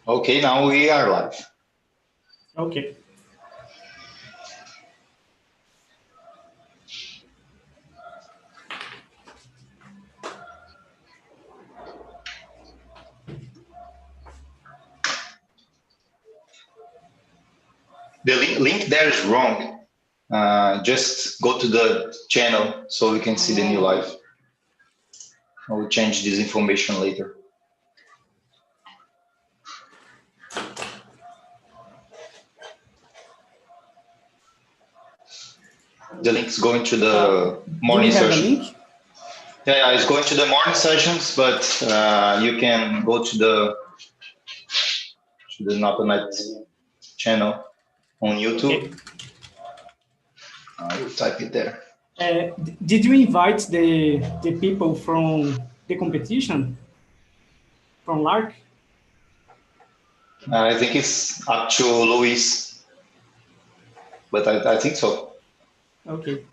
Okay, now we are live. Okay. The link there is wrong. Just go to the channel so we can see the new live. I will change this information later. The link is going to the morning Do we have session. a link? Yeah, it's going to the morning sessions, but you can go to the Not channel on YouTube. Okay. I will type it there. Did you invite the people from the competition from LARC? I think it's up to Luis, but I think so. Okay.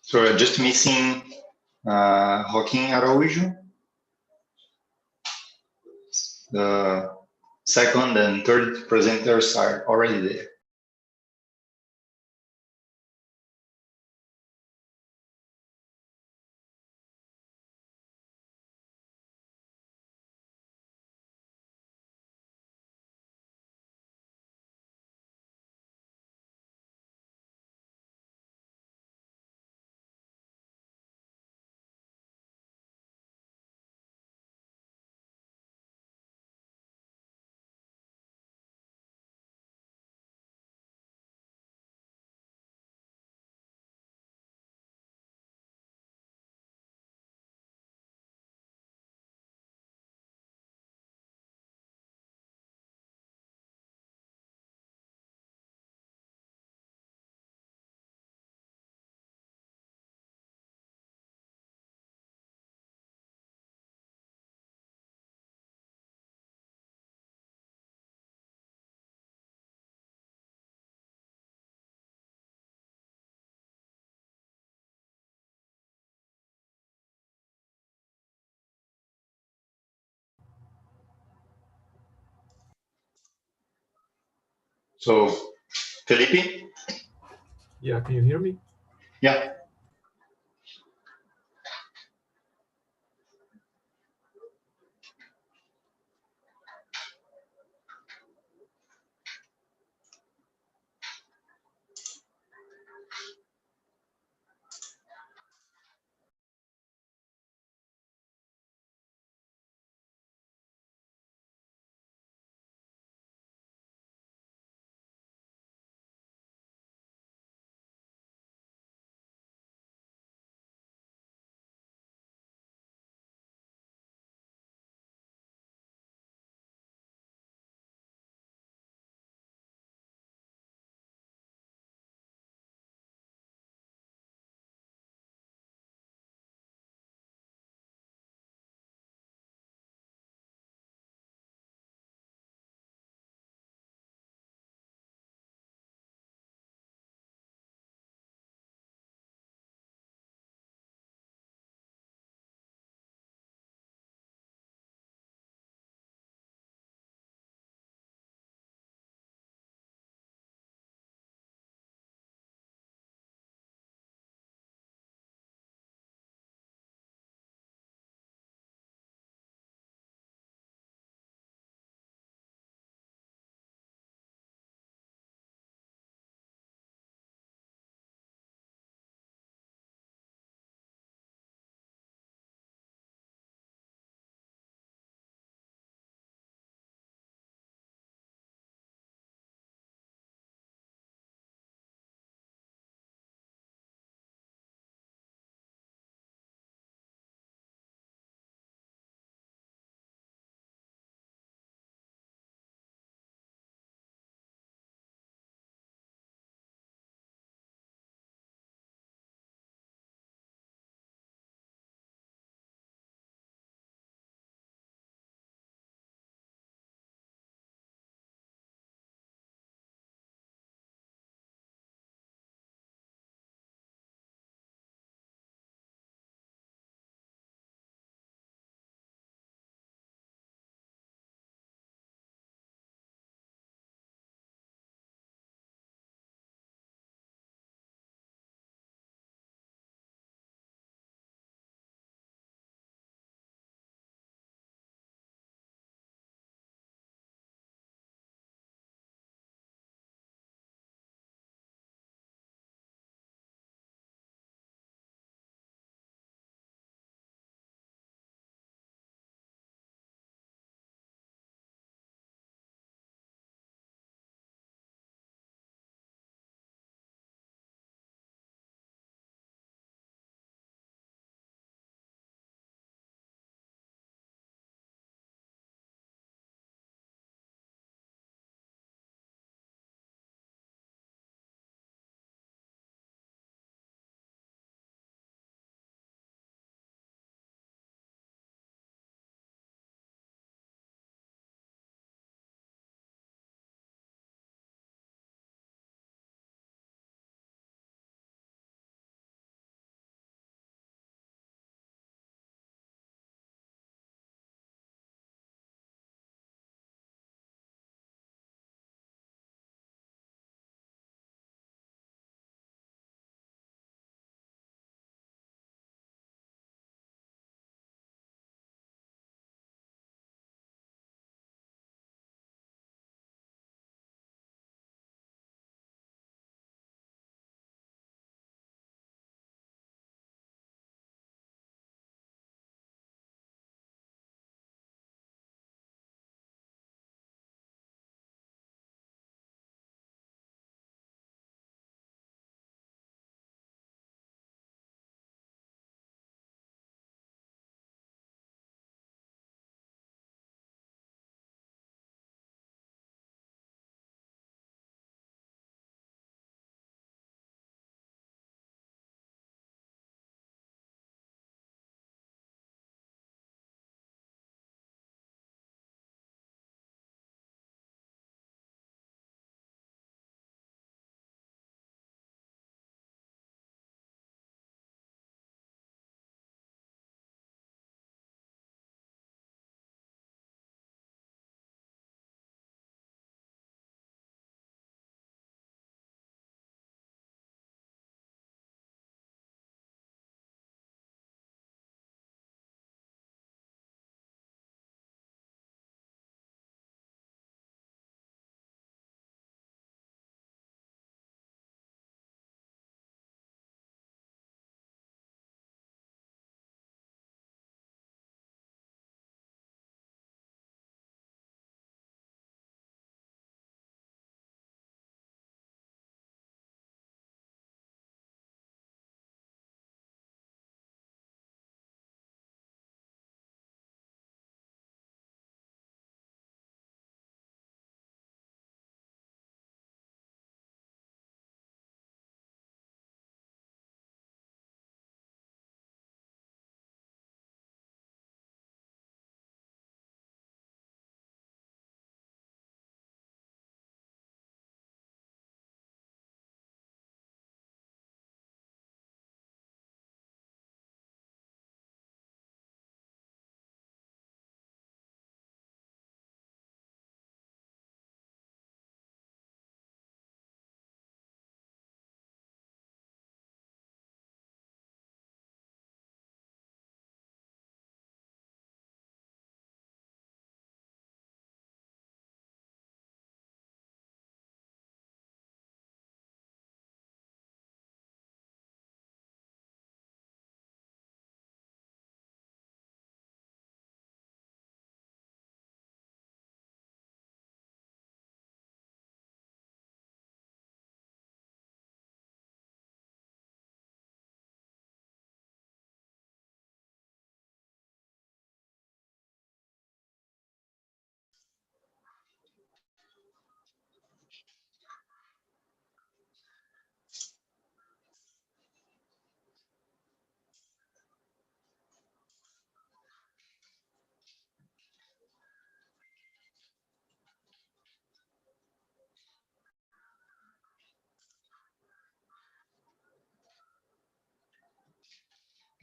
So just missing Joaquim Araújo. The second and third presenters are already there. So, Felipe? Yeah, can you hear me? Yeah.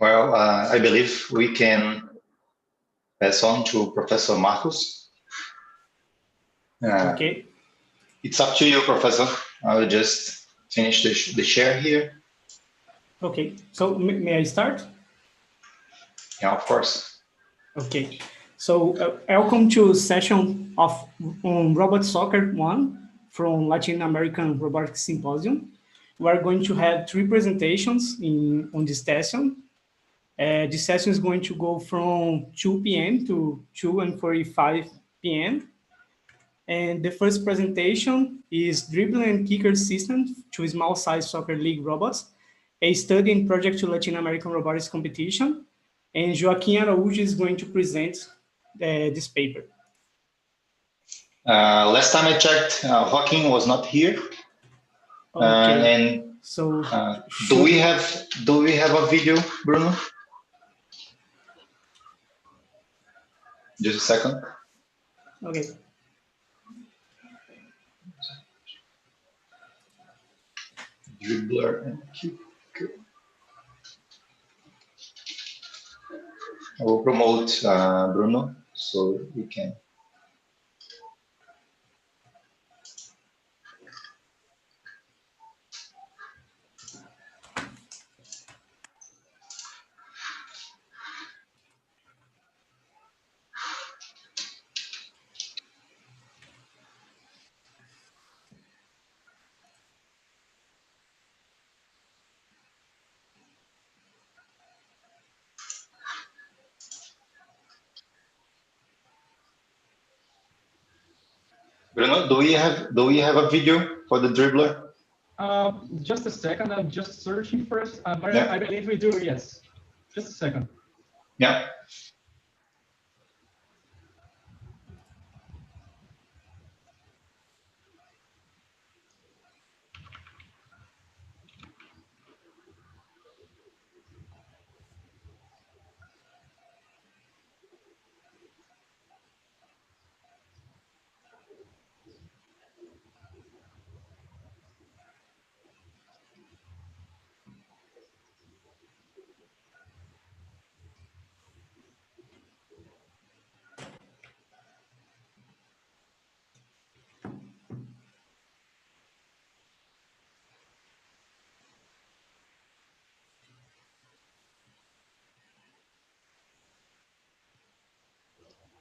Well, I believe we can pass on to Professor Marcos. Okay. It's up to you, Professor. I will just finish the share here. Okay. So may I start? Yeah, of course. Okay. So welcome to session of Robot Soccer 1 from Latin American Robotics Symposium. We are going to have 3 presentations on this session. This session is going to go from 2 p.m. to 2:45 p.m. And the first presentation is Dribbler and Kicker System to Small Size Soccer League Robots, a study and project to Latin American Robotics Competition. And Joaquim Araújo is going to present this paper. Last time I checked, Joaquin was not here. Okay. And so do we have a video, Bruno? Just a second. Okay. Dribbler and Kicker. I will promote Bruno so we can. Bruno, do we have a video for the Dribbler? Just a second. I'm just searching first. But Yeah. I believe we do. Yes. Just a second. Yeah.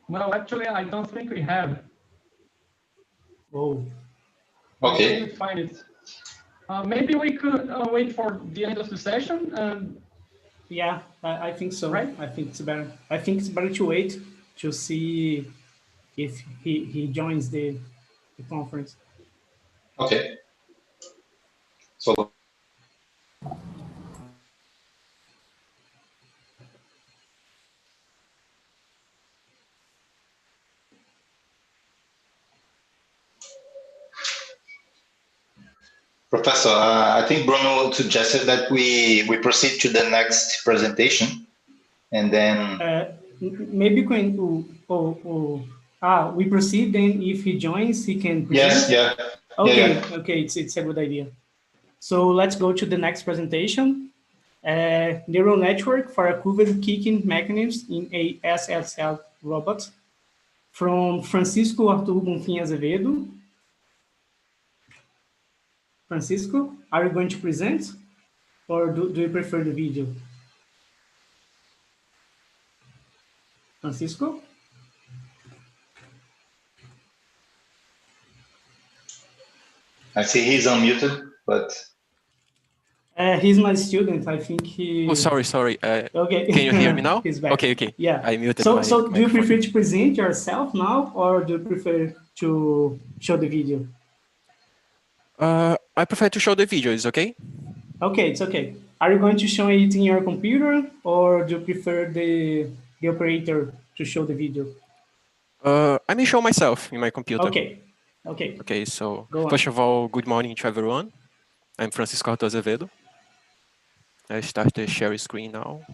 Well, actually, I don't think we have. Oh. I couldn't find it. Maybe we could wait for the end of the session. Yeah, I think so. Right? I think it's better. I think it's better to wait to see if he joins the conference. Okay. So. Professor, I think Bruno suggested that we proceed to the next presentation, and then maybe when we proceed. Then if he joins, he can present. Yes, yeah. Okay, yeah. Okay, it's a good idea. So let's go to the next presentation. Neural network for a curved kicking mechanism in a SSL robot from Francisco Arthur Bonfim Azevedo. Francisco, are you going to present, or do you prefer the video? Francisco? I see he's unmuted, but He's my student. I think he. Oh, sorry. Okay. Can you hear me now? He's back. Okay. Yeah. I muted So, my so do you microphone. prefer to present yourself now, or do you prefer to show the video? I prefer to show the video. Is okay? Okay, it's okay. Are you going to show it in your computer, or do you prefer the operator to show the video? I may show myself in my computer. Okay. Okay. So Go on. first of all, good morning to everyone. I'm Francisco Arthur Azevedo. I start the share screen now.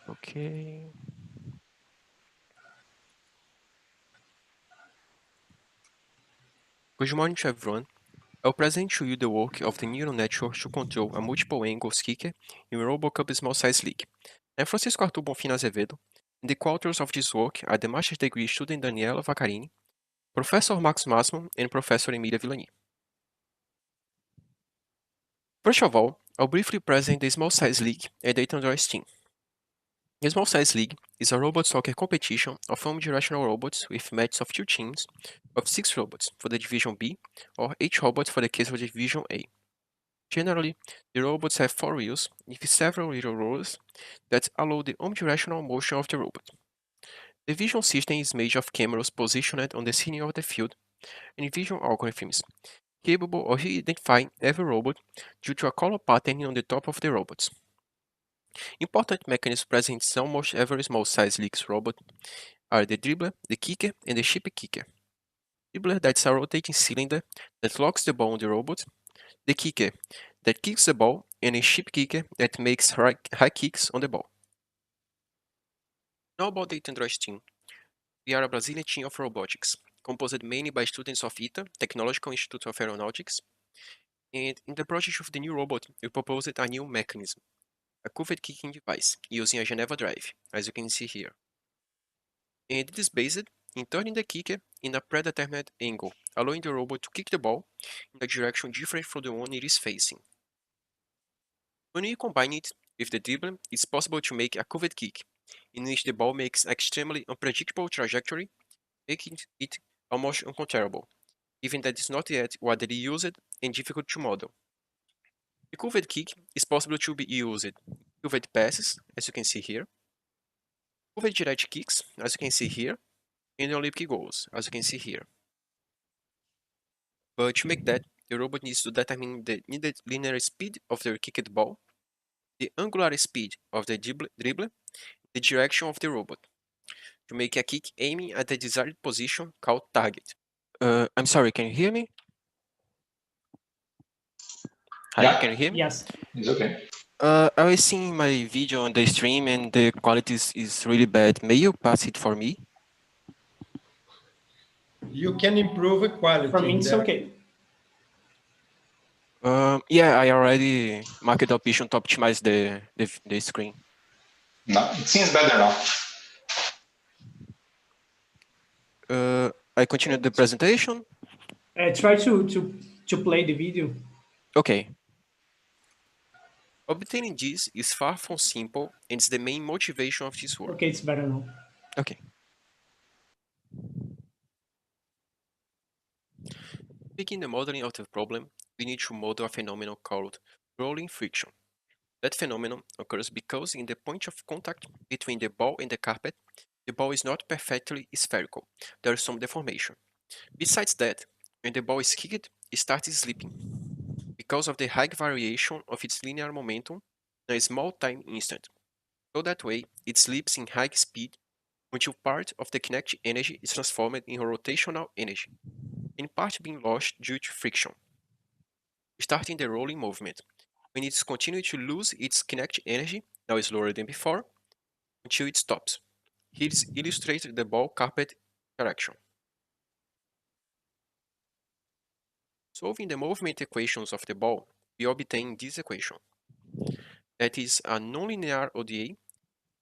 Okay. Good morning to everyone. I'll present to you the work of the neural network to control a multiple angles kicker in Robocup Small Size League. I'm Francisco Arthur Bonfim Azevedo, and the co-authors of this work are the master's degree student Daniela Vaccarini, Professor Max Massimo, and Professor Emilia Villani. First of all, I'll briefly present the Small Size League and the Android team. The Small Size League is a robot soccer competition of omnidirectional robots with matches of 2 teams of 6 robots for the Division B or 8 robots for the case of the Division A. Generally, the robots have 4 wheels with several little rollers that allow the omnidirectional motion of the robot. The vision system is made of cameras positioned on the center of the field and vision algorithms, capable of identifying every robot due to a color pattern on the top of the robots. Important mechanisms present in almost every small-size league's robot are the dribbler, the kicker, and the ship kicker. Dribbler, that's a rotating cylinder that locks the ball on the robot, the kicker that kicks the ball, and a ship kicker that makes high kicks on the ball. Now about the Android team. We are a Brazilian team of robotics, composed mainly by students of ITA, Technological Institute of Aeronautics, and in the project of the new robot, we proposed a new mechanism, a curved kicking device, using a Geneva drive, as you can see here. And it is based in turning the kicker in a predetermined angle, allowing the robot to kick the ball in a direction different from the one it is facing. When we combine it with the dribbler, it's possible to make a curved kick, in which the ball makes an extremely unpredictable trajectory, making it almost uncontrollable, given that it's not yet widely used and difficult to model. The curved kick is possible to be used in curved passes, as you can see here, curved direct kicks, as you can see here, and Olympic goals, as you can see here. But to make that, the robot needs to determine the needed linear speed of the kicked ball, the angular speed of the dribbler, the direction of the robot, to make a kick aiming at the desired position called target. I'm sorry, can you hear me? Hi, Yeah. can you hear me? Yes. It's okay. I was seeing my video on the stream and the quality is really bad. May you pass it for me? You can improve the quality. For me, it's there. okay. Yeah, I already marked the option to optimize the screen. No, it seems better now. I continue the presentation. Try to play the video. Okay. Obtaining this is far from simple and it's the main motivation of this work. Okay, it's better now. Okay. Begin the modeling of the problem, we need to model a phenomenon called rolling friction. That phenomenon occurs because in the point of contact between the ball and the carpet, the ball is not perfectly spherical. There is some deformation. Besides that, when the ball is kicked, it starts slipping because of the high variation of its linear momentum in a small time instant. So that way, it slips in high speed until part of the kinetic energy is transformed in rotational energy, in part being lost due to friction. Starting the rolling movement, when it continues to lose its kinetic energy, now slower than before, until it stops. Here is illustrated the ball carpet interaction. Solving the movement equations of the ball, we obtain this equation. That is a nonlinear ODA,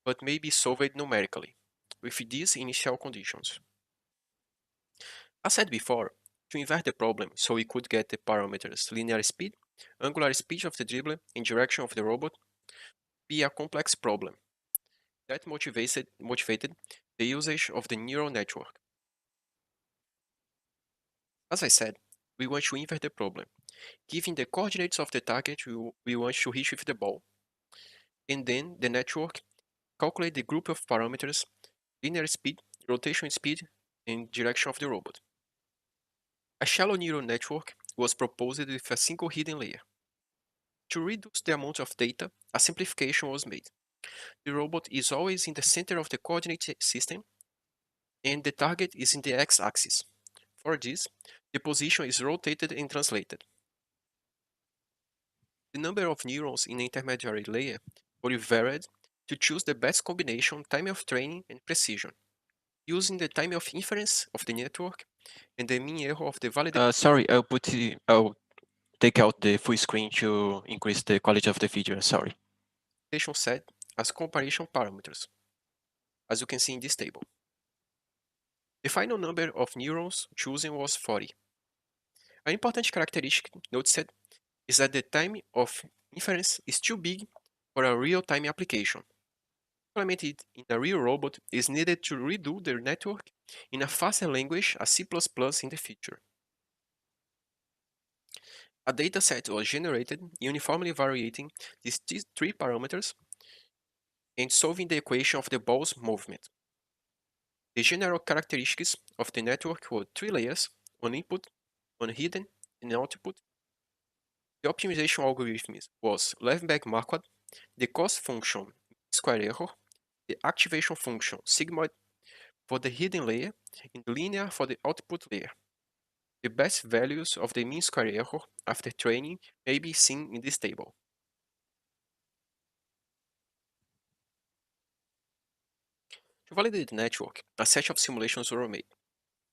but may be solved numerically, with these initial conditions. As said before, to invert the problem so we could get the parameters linear speed, angular speed of the dribbler, and direction of the robot, be a complex problem. That motivated the usage of the neural network. As I said, we want to invert the problem, giving the coordinates of the target we want to reach with the ball, and then the network calculate the group of parameters, linear speed, rotation speed, and direction of the robot. A shallow neural network was proposed with a single hidden layer. To reduce the amount of data, a simplification was made. The robot is always in the center of the coordinate system, and the target is in the x-axis. For this, the position is rotated and translated. The number of neurons in the intermediary layer will be varied to choose the best combination time of training and precision, using the time of inference of the network and the mean error of the validation. Sorry, I'll take out the full screen to increase the quality of the video, sorry. Set as comparison parameters, as you can see in this table. The final number of neurons chosen was 40. An important characteristic noticed is that the time of inference is too big for a real-time application. Implemented in a real robot is needed to redo the network in a faster language as C++ in the future. A dataset was generated uniformly varying these three parameters and solving the equation of the ball's movement. The general characteristics of the network were three layers: one input, one hidden, and an output. The optimization algorithm was left-back marquard, the cost function square error, the activation function sigmoid for the hidden layer, and linear for the output layer. The best values of the mean square error after training may be seen in this table. To validate the network, a set of simulations were made,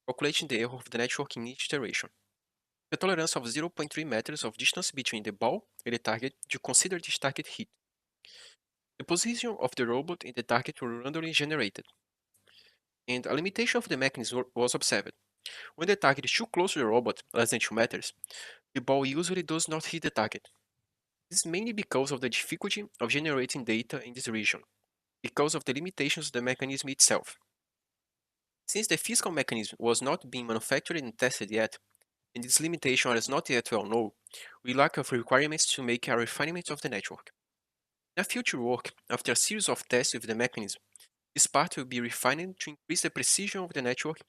calculating the error of the network in each iteration. The tolerance of 0.3 meters of distance between the ball and the target to consider this target hit. The position of the robot and the target were randomly generated, and a limitation of the mechanism was observed. When the target is too close to the robot, less than 2 meters, the ball usually does not hit the target. This is mainly because of the difficulty of generating data in this region, because of the limitations of the mechanism itself. Since the physical mechanism was not being manufactured and tested yet, and this limitation is not yet well known, we lack of requirements to make a refinement of the network. In a future work, after a series of tests with the mechanism, this part will be refined to increase the precision of the network,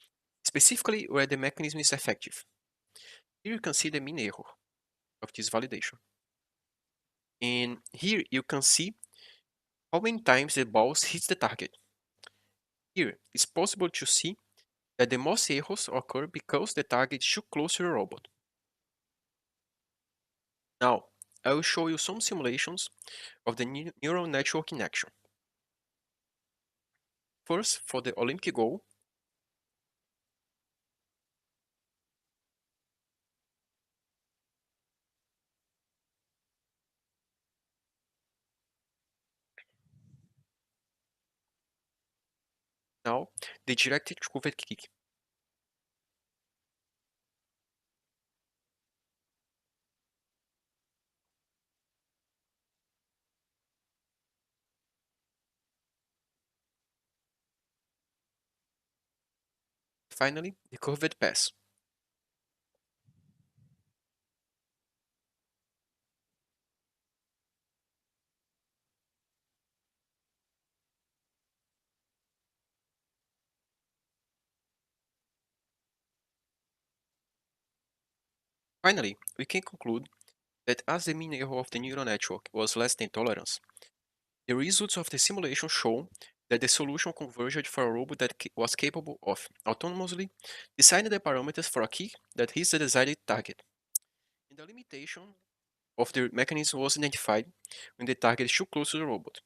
specifically where the mechanism is effective. Here you can see the mean error of this validation. And here you can see how many times the balls hit the target. Here it's possible to see that the most errors occur because the target is too close to the robot. Now, I will show you some simulations of the neural network in action. First, for the Olympic goal, now the directed curved kick. Finally, the curved pass. Finally, we can conclude that as the mean error of the neural network was less than tolerance, the results of the simulation show that the solution converged for a robot that was capable of autonomously deciding the parameters for a kick that hits the desired target. And the limitation of the mechanism was identified when the target is too close to the robot.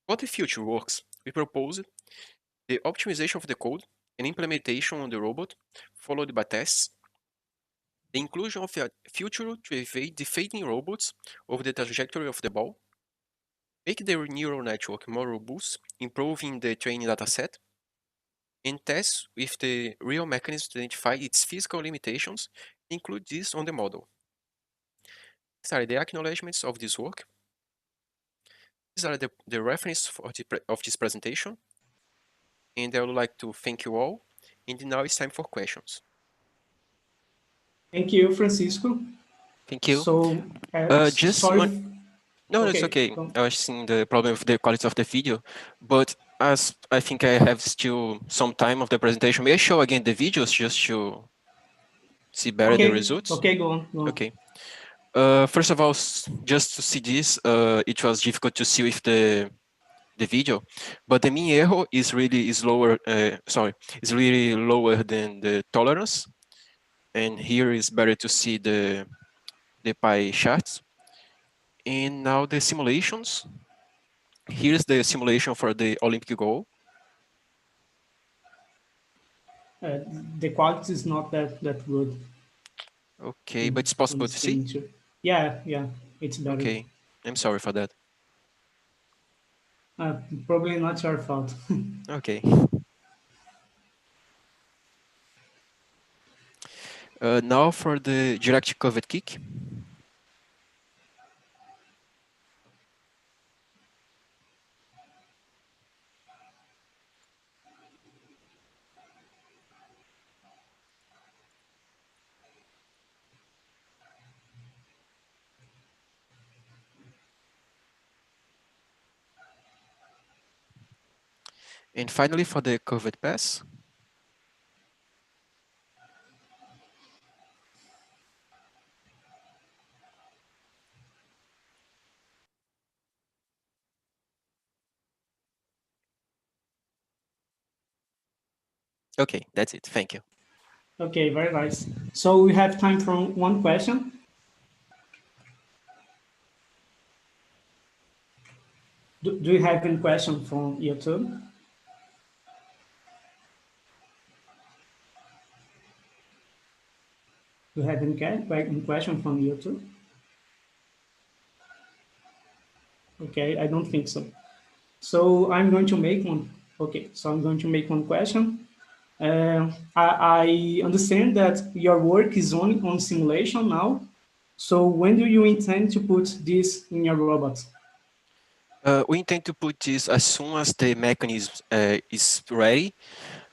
For the future works, we proposed the optimization of the code and implementation on the robot, followed by tests, the inclusion of a feature to evade defeating robots over the trajectory of the ball, make the neural network more robust, improving the training dataset, and tests with the real mechanism to identify its physical limitations, include this on the model. These are the acknowledgements of this work. These are the references of this presentation. And I would like to thank you all. And now it's time for questions. Thank you, Francisco. Thank you. So, Just sorry. No, Okay, it's okay. go on. I was seeing the problem with the quality of the video, but as I think I have still some time of the presentation, may I show again the videos just to see better the results? Okay, go on. Okay. First of all, just to see this, it was difficult to see with the video, but the mean error is really lower. Is really lower than the tolerance, and here is better to see the pie charts. And now the simulations. Here's the simulation for the Olympic goal. The quality is not that good. Okay, but it's possible to see? Yeah, it's better. Okay, I'm sorry for that. Probably not your fault. Okay. Now for the direct covered kick. And finally for the covered pass. Okay, that's it. Thank you. Okay, very nice. So we have time for one question. Do you have any question from YouTube? Do you have any question from YouTube? Okay, I don't think so. So I'm going to make one. Okay, so I'm going to make one question. I understand that your work is on simulation now. So when do you intend to put this in your robot? We intend to put this as soon as the mechanism is ready.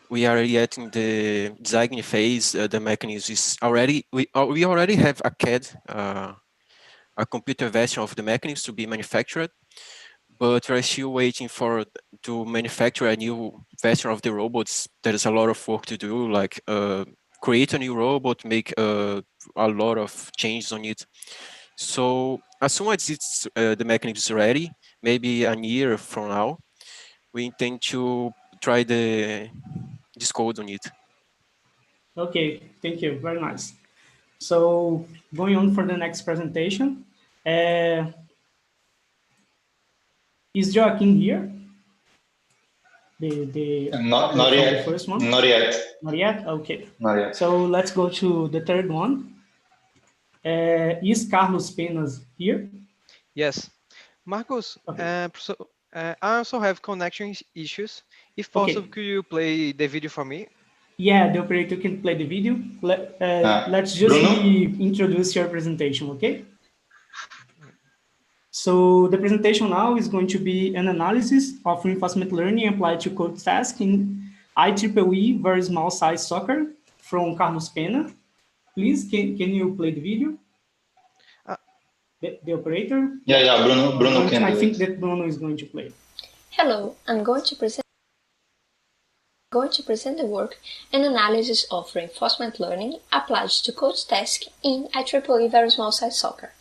We are yet in the design phase. The mechanism is already, we already have a CAD, a computer version of the mechanism to be manufactured, but we're still waiting to manufacture a new version of the robots. There is a lot of work to do, like create a new robot, make a lot of changes on it. So as soon as the mechanism is ready, maybe a year from now, we intend to try this code on it. Okay, thank you. Very nice. So going on for the next presentation, is Joaquin here? Not from yet. the first one? Not yet. Not yet? Okay. Not yet. So let's go to the third one. Is Carlos Penas here? Yes. Marcos, Okay. I also have connection issues. If possible, could you play the video for me? Yeah, the operator can play the video. Let's just introduce your presentation, okay? So the presentation now is going to be an analysis of reinforcement learning applied to code task in IEEE Very Small Size Soccer from Carlos Pena. Please, can you play the video? The operator? Yeah, Bruno can do I think that Bruno is going to play. Hello, I'm going to present the work and analysis of reinforcement learning applied to code task in IEEE Very Small Size Soccer.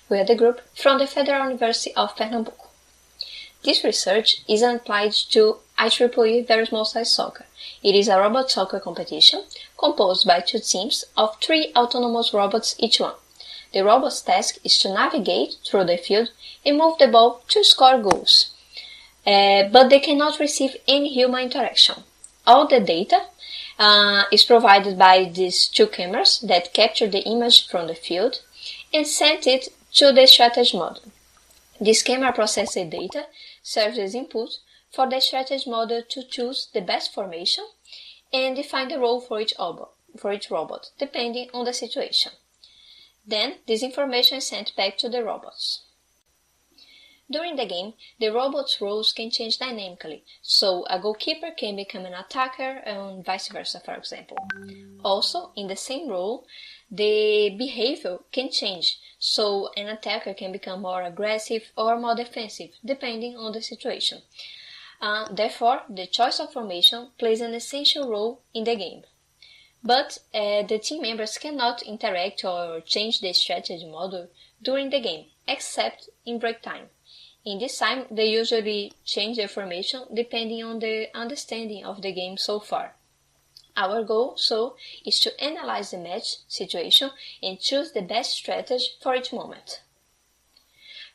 We are the group from the Federal University of Pernambuco. This research is applied to IEEE Very Small Size Soccer. It is a robot soccer competition composed by two teams of 3 autonomous robots each one. The robot's task is to navigate through the field and move the ball to score goals. But they cannot receive any human interaction. All the data is provided by these 2 cameras that capture the image from the field and send it to the strategy model. This camera processed data serves as input for the strategy model to choose the best formation and define the role for each robot, depending on the situation. Then, this information is sent back to the robots. During the game, the robots' roles can change dynamically, so a goalkeeper can become an attacker and vice versa, for example. Also, in the same role, the behavior can change, so an attacker can become more aggressive or more defensive, depending on the situation. Therefore, the choice of formation plays an essential role in the game. But the team members cannot interact or change the strategy model during the game, except in break time. In this time, they usually change their formation depending on the understanding of the game so far. Our goal, so, is to analyze the match situation and choose the best strategy for each moment.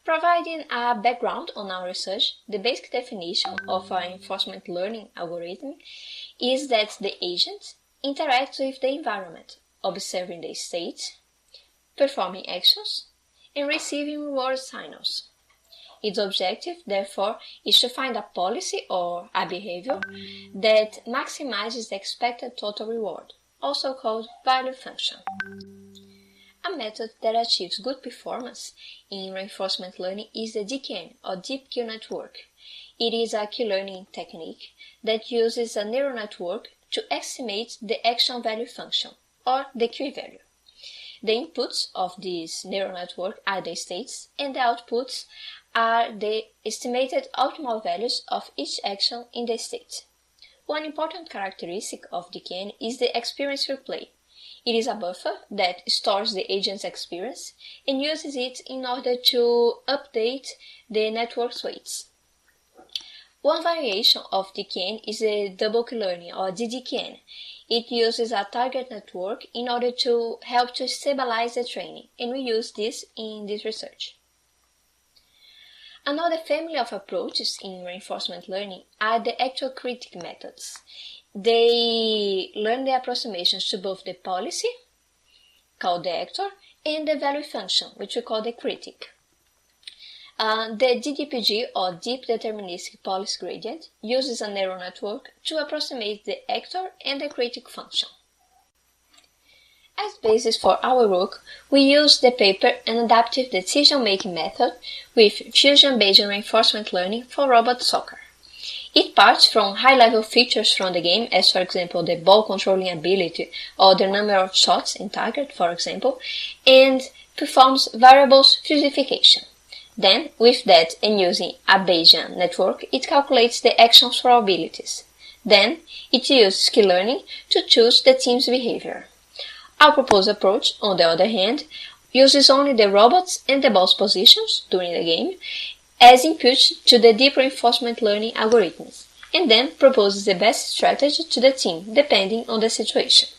Providing a background on our research, the basic definition of a reinforcement learning algorithm is that the agent interacts with the environment, observing the state, performing actions, and receiving reward signals. Its objective, therefore, is to find a policy or a behavior that maximizes the expected total reward, also called value function. A method that achieves good performance in reinforcement learning is the DKN, or Deep Q network. It is a key learning technique that uses a neural network to estimate the action value function, or the Q value. The inputs of this neural network are the states, and the outputs are the estimated optimal values of each action in the state. One important characteristic of DKN is the experience replay. It is a buffer that stores the agent's experience and uses it in order to update the network's weights. One variation of DKN is the double learning, or DDKN. It uses a target network in order to help to stabilize the training, and we use this in this research. Another family of approaches in reinforcement learning are the actual critic methods. They learn the approximations to both the policy, called the actor, and the value function, which we call the critic. The DDPG, or Deep Deterministic Policy Gradient, uses a neural network to approximate the actor and the critic function. As basis for our work, we use the paper An Adaptive Decision-Making Method with Fusion-Based Reinforcement Learning for Robot Soccer. It parts from high-level features from the game, as for example the ball controlling ability or the number of shots in target, for example, and performs variables fusification. Then, with that and using a Bayesian network, it calculates the actions probabilities. Then, it uses skill learning to choose the team's behavior. Our proposed approach, on the other hand, uses only the robots and the ball's positions during the game as inputs to the deep reinforcement learning algorithms, and then proposes the best strategy to the team depending on the situation.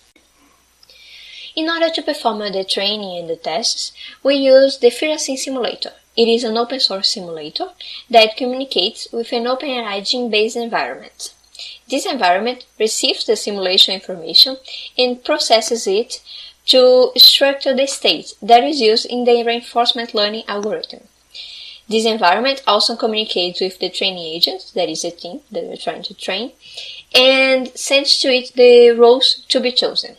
In order to perform the training and the tests, we use the FearAsync simulator. It is an open source simulator that communicates with an OpenAI gene-based environment. This environment receives the simulation information and processes it to structure the state that is used in the reinforcement learning algorithm. This environment also communicates with the training agent, that is the team that we're trying to train, and sends to it the roles to be chosen.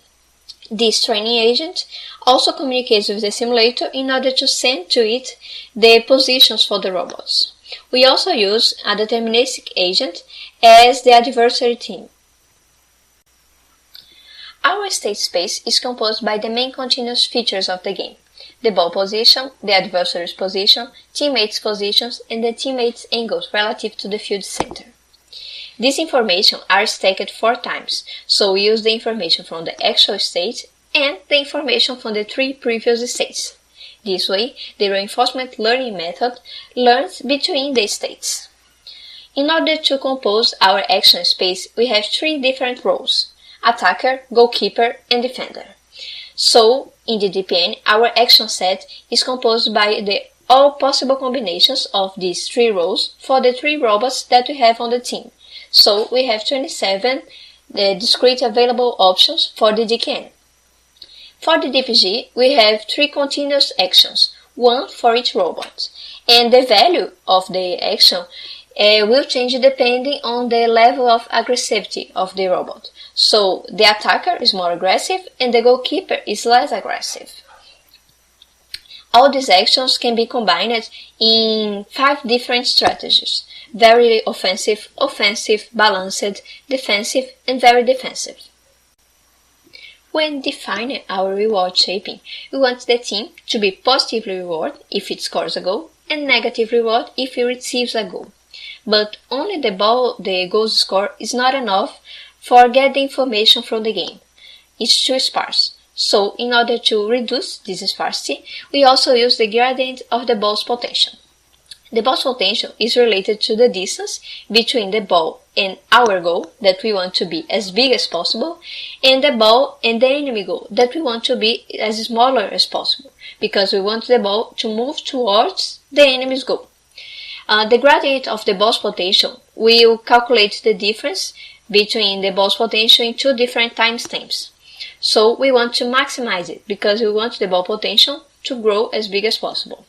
This training agent also communicates with the simulator in order to send to it the positions for the robots. We also use a deterministic agent as the adversary team. Our state space is composed by the main continuous features of the game: the ball position, the adversary's position, teammates' positions, and the teammates' angles relative to the field center. These information are stacked 4 times, so we use the information from the actual state and the information from the 3 previous states. This way, the reinforcement learning method learns between the states. In order to compose our action space, we have 3 different roles: attacker, goalkeeper, and defender. So, in the DPN, our action set is composed by all possible combinations of these 3 roles for the 3 robots that we have on the team. So, we have 27 discrete available options for the DKN. For the DPG, we have 3 continuous actions, 1 for each robot, and the value of the action will change depending on the level of aggressivity of the robot. So, the attacker is more aggressive and the goalkeeper is less aggressive. All these actions can be combined in 5 different strategies: very offensive, offensive, balanced, defensive, and very defensive. When defining our reward shaping, we want the team to be positively rewarded if it scores a goal and negative reward if it receives a goal. But only the goal score is not enough for getting the information from the game. It's too sparse. So, in order to reduce this sparsity, we also use the gradient of the ball's potential. The ball's potential is related to the distance between the ball and our goal, that we want to be as big as possible, and the ball and the enemy goal, that we want to be as smaller as possible, because we want the ball to move towards the enemy's goal. The gradient of the ball's potential will calculate the difference between the ball's potential in 2 different timestamps. So we want to maximize it because we want the ball potential to grow as big as possible.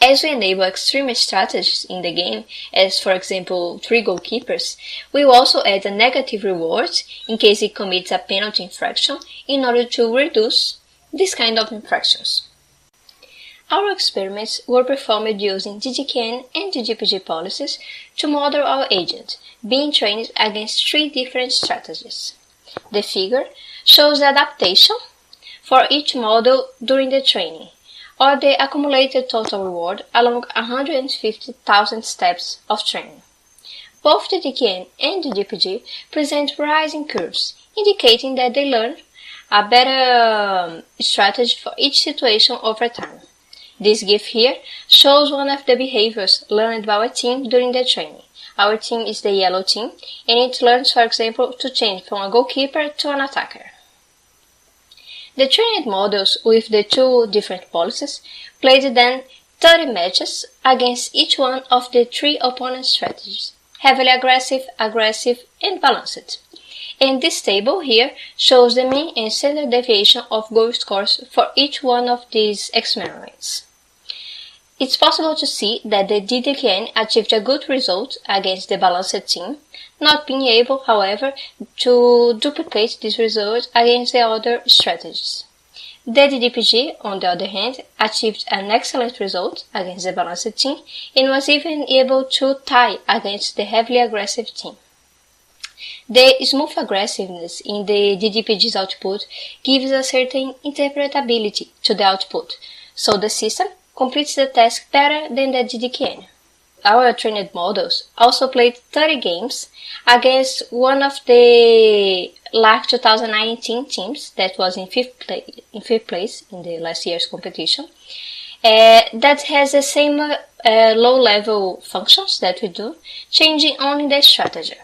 As we enable extreme strategies in the game, as for example 3 goalkeepers, we will also add a negative reward in case it commits a penalty infraction in order to reduce this kind of infractions. Our experiments were performed using DDKN and DDPG policies to model our agent, being trained against 3 different strategies. The figure shows the adaptation for each model during the training, or the accumulated total reward along 150,000 steps of training. Both DDKN and DDPG present rising curves, indicating that they learn a better strategy for each situation over time. This GIF here shows one of the behaviors learned by our team during the training. Our team is the yellow team, and it learns, for example, to change from a goalkeeper to an attacker. The trained models with the 2 different policies played then 30 matches against each one of the 3 opponent strategies: heavily aggressive, aggressive, and balanced. And this table here shows the mean and standard deviation of goal scores for each one of these experiments. It's possible to see that the DDKN achieved a good result against the balanced team, not being able, however, to duplicate this result against the other strategies. The DDPG, on the other hand, achieved an excellent result against the balanced team and was even able to tie against the heavily aggressive team. The smooth aggressiveness in the DDPG's output gives a certain interpretability to the output, so the system completes the task better than the DDKN. Our trained models also played 30 games against one of the LARS 2019 teams that was in fifth place in the last year's competition. That has the same low-level functions that we do, changing only the strategy.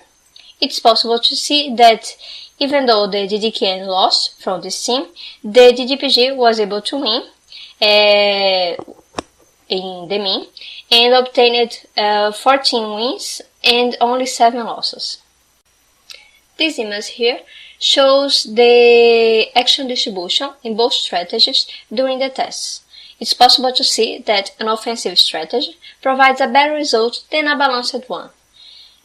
It's possible to see that even though the DDKN lost from this team, the DDPG was able to win in the mean and obtained 14 wins and only 7 losses. This image here shows the action distribution in both strategies during the tests. It's possible to see that an offensive strategy provides a better result than a balanced one.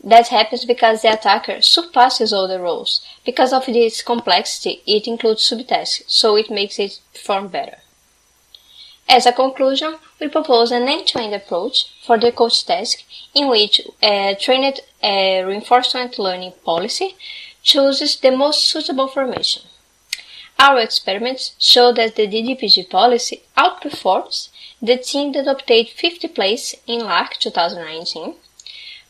That happens because the attacker surpasses all the roles. Because of this complexity, it includes subtasks, so it makes it perform better. As a conclusion, we propose an end-to-end approach for the coach task in which a trained reinforcement learning policy chooses the most suitable formation. Our experiments show that the DDPG policy outperforms the team that obtained 50th place in LARS 2019,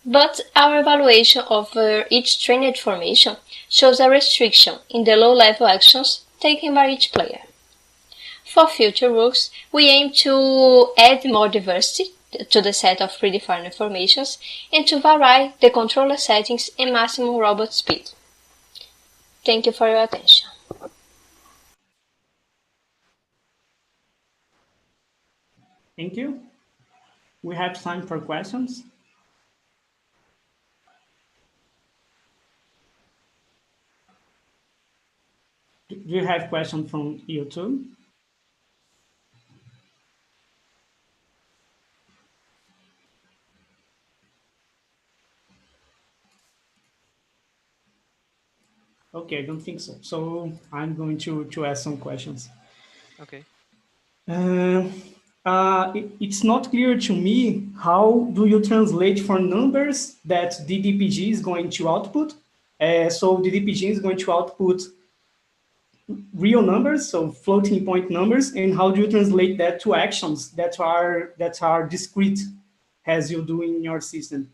but our evaluation of each trained formation shows a restriction in the low-level actions taken by each player. For future rules, we aim to add more diversity to the set of predefined formations and to vary the controller settings and maximum robot speed. Thank you for your attention. Thank you. We have time for questions. Do you have questions from YouTube? Okay, I don't think so. So I'm going to ask some questions. Okay. It's not clear to me how do you translate for numbers that DDPG is going to output. So DDPG is going to output real numbers, so floating point numbers, and how do you translate that to actions that are discrete as you do in your system?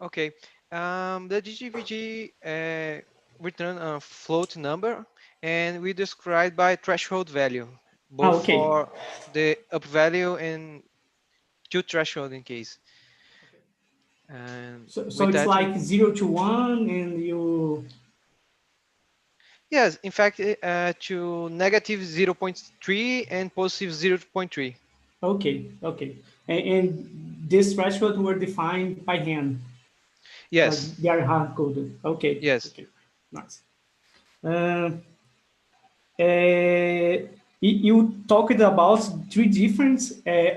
Okay. The DDPG return a float number, and we describe by threshold value, both for the up value and to threshold in case. And so it's like 0 to 1, and you... Yes, in fact, to negative 0.3 and positive 0.3. Okay. And this threshold were defined by hand? Yes. They are hard-coded. Okay. Yes. Okay. Nice. You talked about three different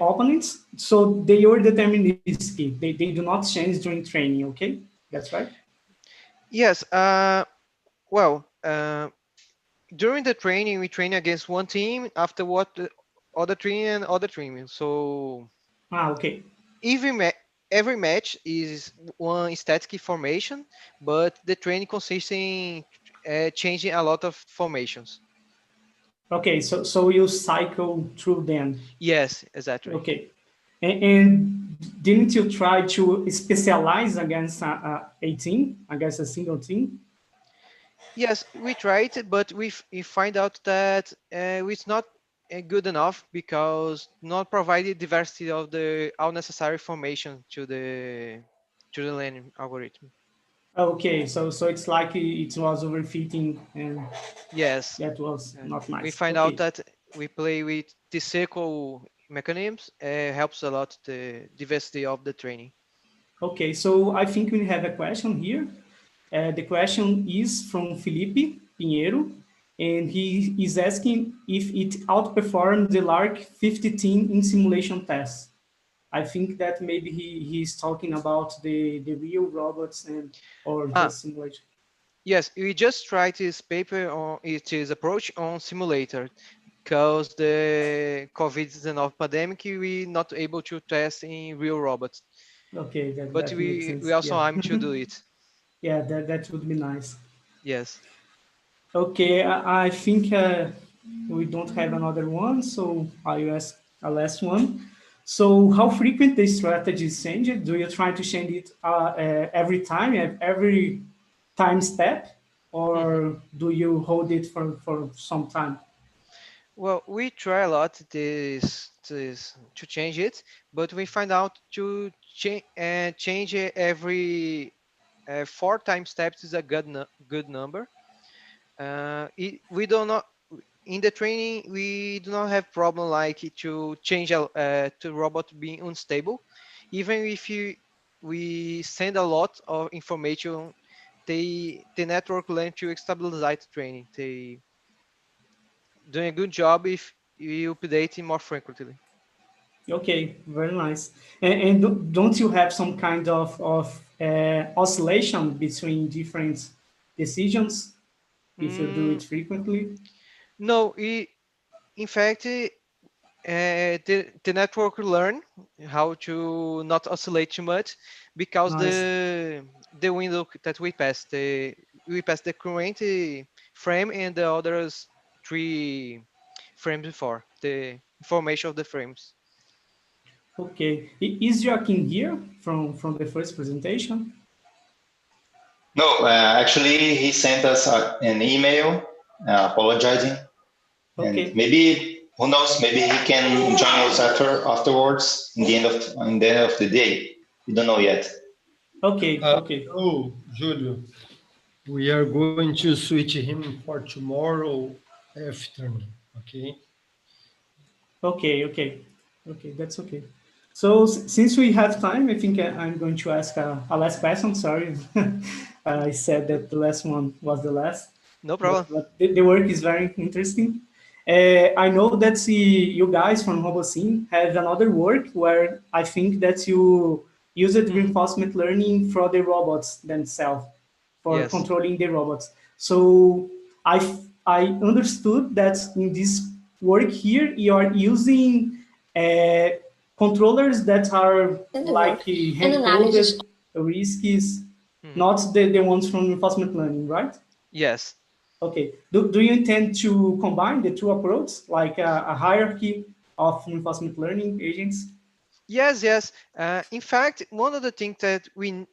opponents, so they are deterministic. They do not change during training, okay? That's right? Yes, well, during the training, we train against one team, after what the other team and other team. So okay. Every match is one static formation, but the training consists in changing a lot of formations. Okay, so you cycle through them. Yes, exactly. Okay. And didn't you try to specialize against a team, against a single team? Yes, we tried, but we find out that it's not good enough because not provided diversity of the all necessary formation to the learning algorithm. Okay, so it's like it was overfitting, and Yes, that was not we nice. find out Okay. that we play with the circle mechanisms helps a lot the diversity of the training. Okay, so I think we have a question here. The question is from Felipe Pinheiro, and he is asking if it outperformed the LARC 5010 in simulation tests. I think that maybe he's talking about the real robots or just simulation. Yes, we just tried this paper on its approach on simulator because the COVID-19 pandemic, we not able to test in real robots. Okay, But that makes we sense. also Yeah. aim to do it. Yeah, that would be nice. Yes. Okay, I think we don't have another one, so I'll ask a last one. So how frequent the strategy is changed? Do you try to change it every time, every time step, or do you hold it for some time? Well, we try a lot to change it, but we find out to change it every 4 time steps is a good number. We do not in the training we do not have problem like to change to robot being unstable. Even if we send a lot of information, the network learn to stabilize the training. They doing a good job if you update it more frequently. Okay, very nice. And don't you have some kind of oscillation between different decisions if you do Mm, it frequently? no, in fact, the network learn how to not oscillate too much because Nice. the window that we pass the current frame and the others 3 frames before the information of the frames. Okay. Is Joaquin here from the first presentation? No, actually, he sent us an email apologizing, and Okay. maybe who knows? Maybe he can join us afterwards in the end of the day. We don't know yet. Okay. Okay. Oh, Julio, we are going to switch him for tomorrow afternoon. Okay. Okay. Okay. Okay. That's okay. So since we have time, I think I'm going to ask a last question. Sorry, I said that the last one was the last. No problem. But the work is very interesting. I know that you guys from Robocin have another work where I think that you used reinforcement learning for the robots themselves, for Yes. controlling the robots. So I understood that in this work here, you are using uh, controllers that are In the like work, an analysis. hand-coded risks, not the ones from reinforcement learning, right? Yes. Okay. Do you intend to combine the two approaches, like a hierarchy of reinforcement learning agents? Yes. In fact, one of the things that we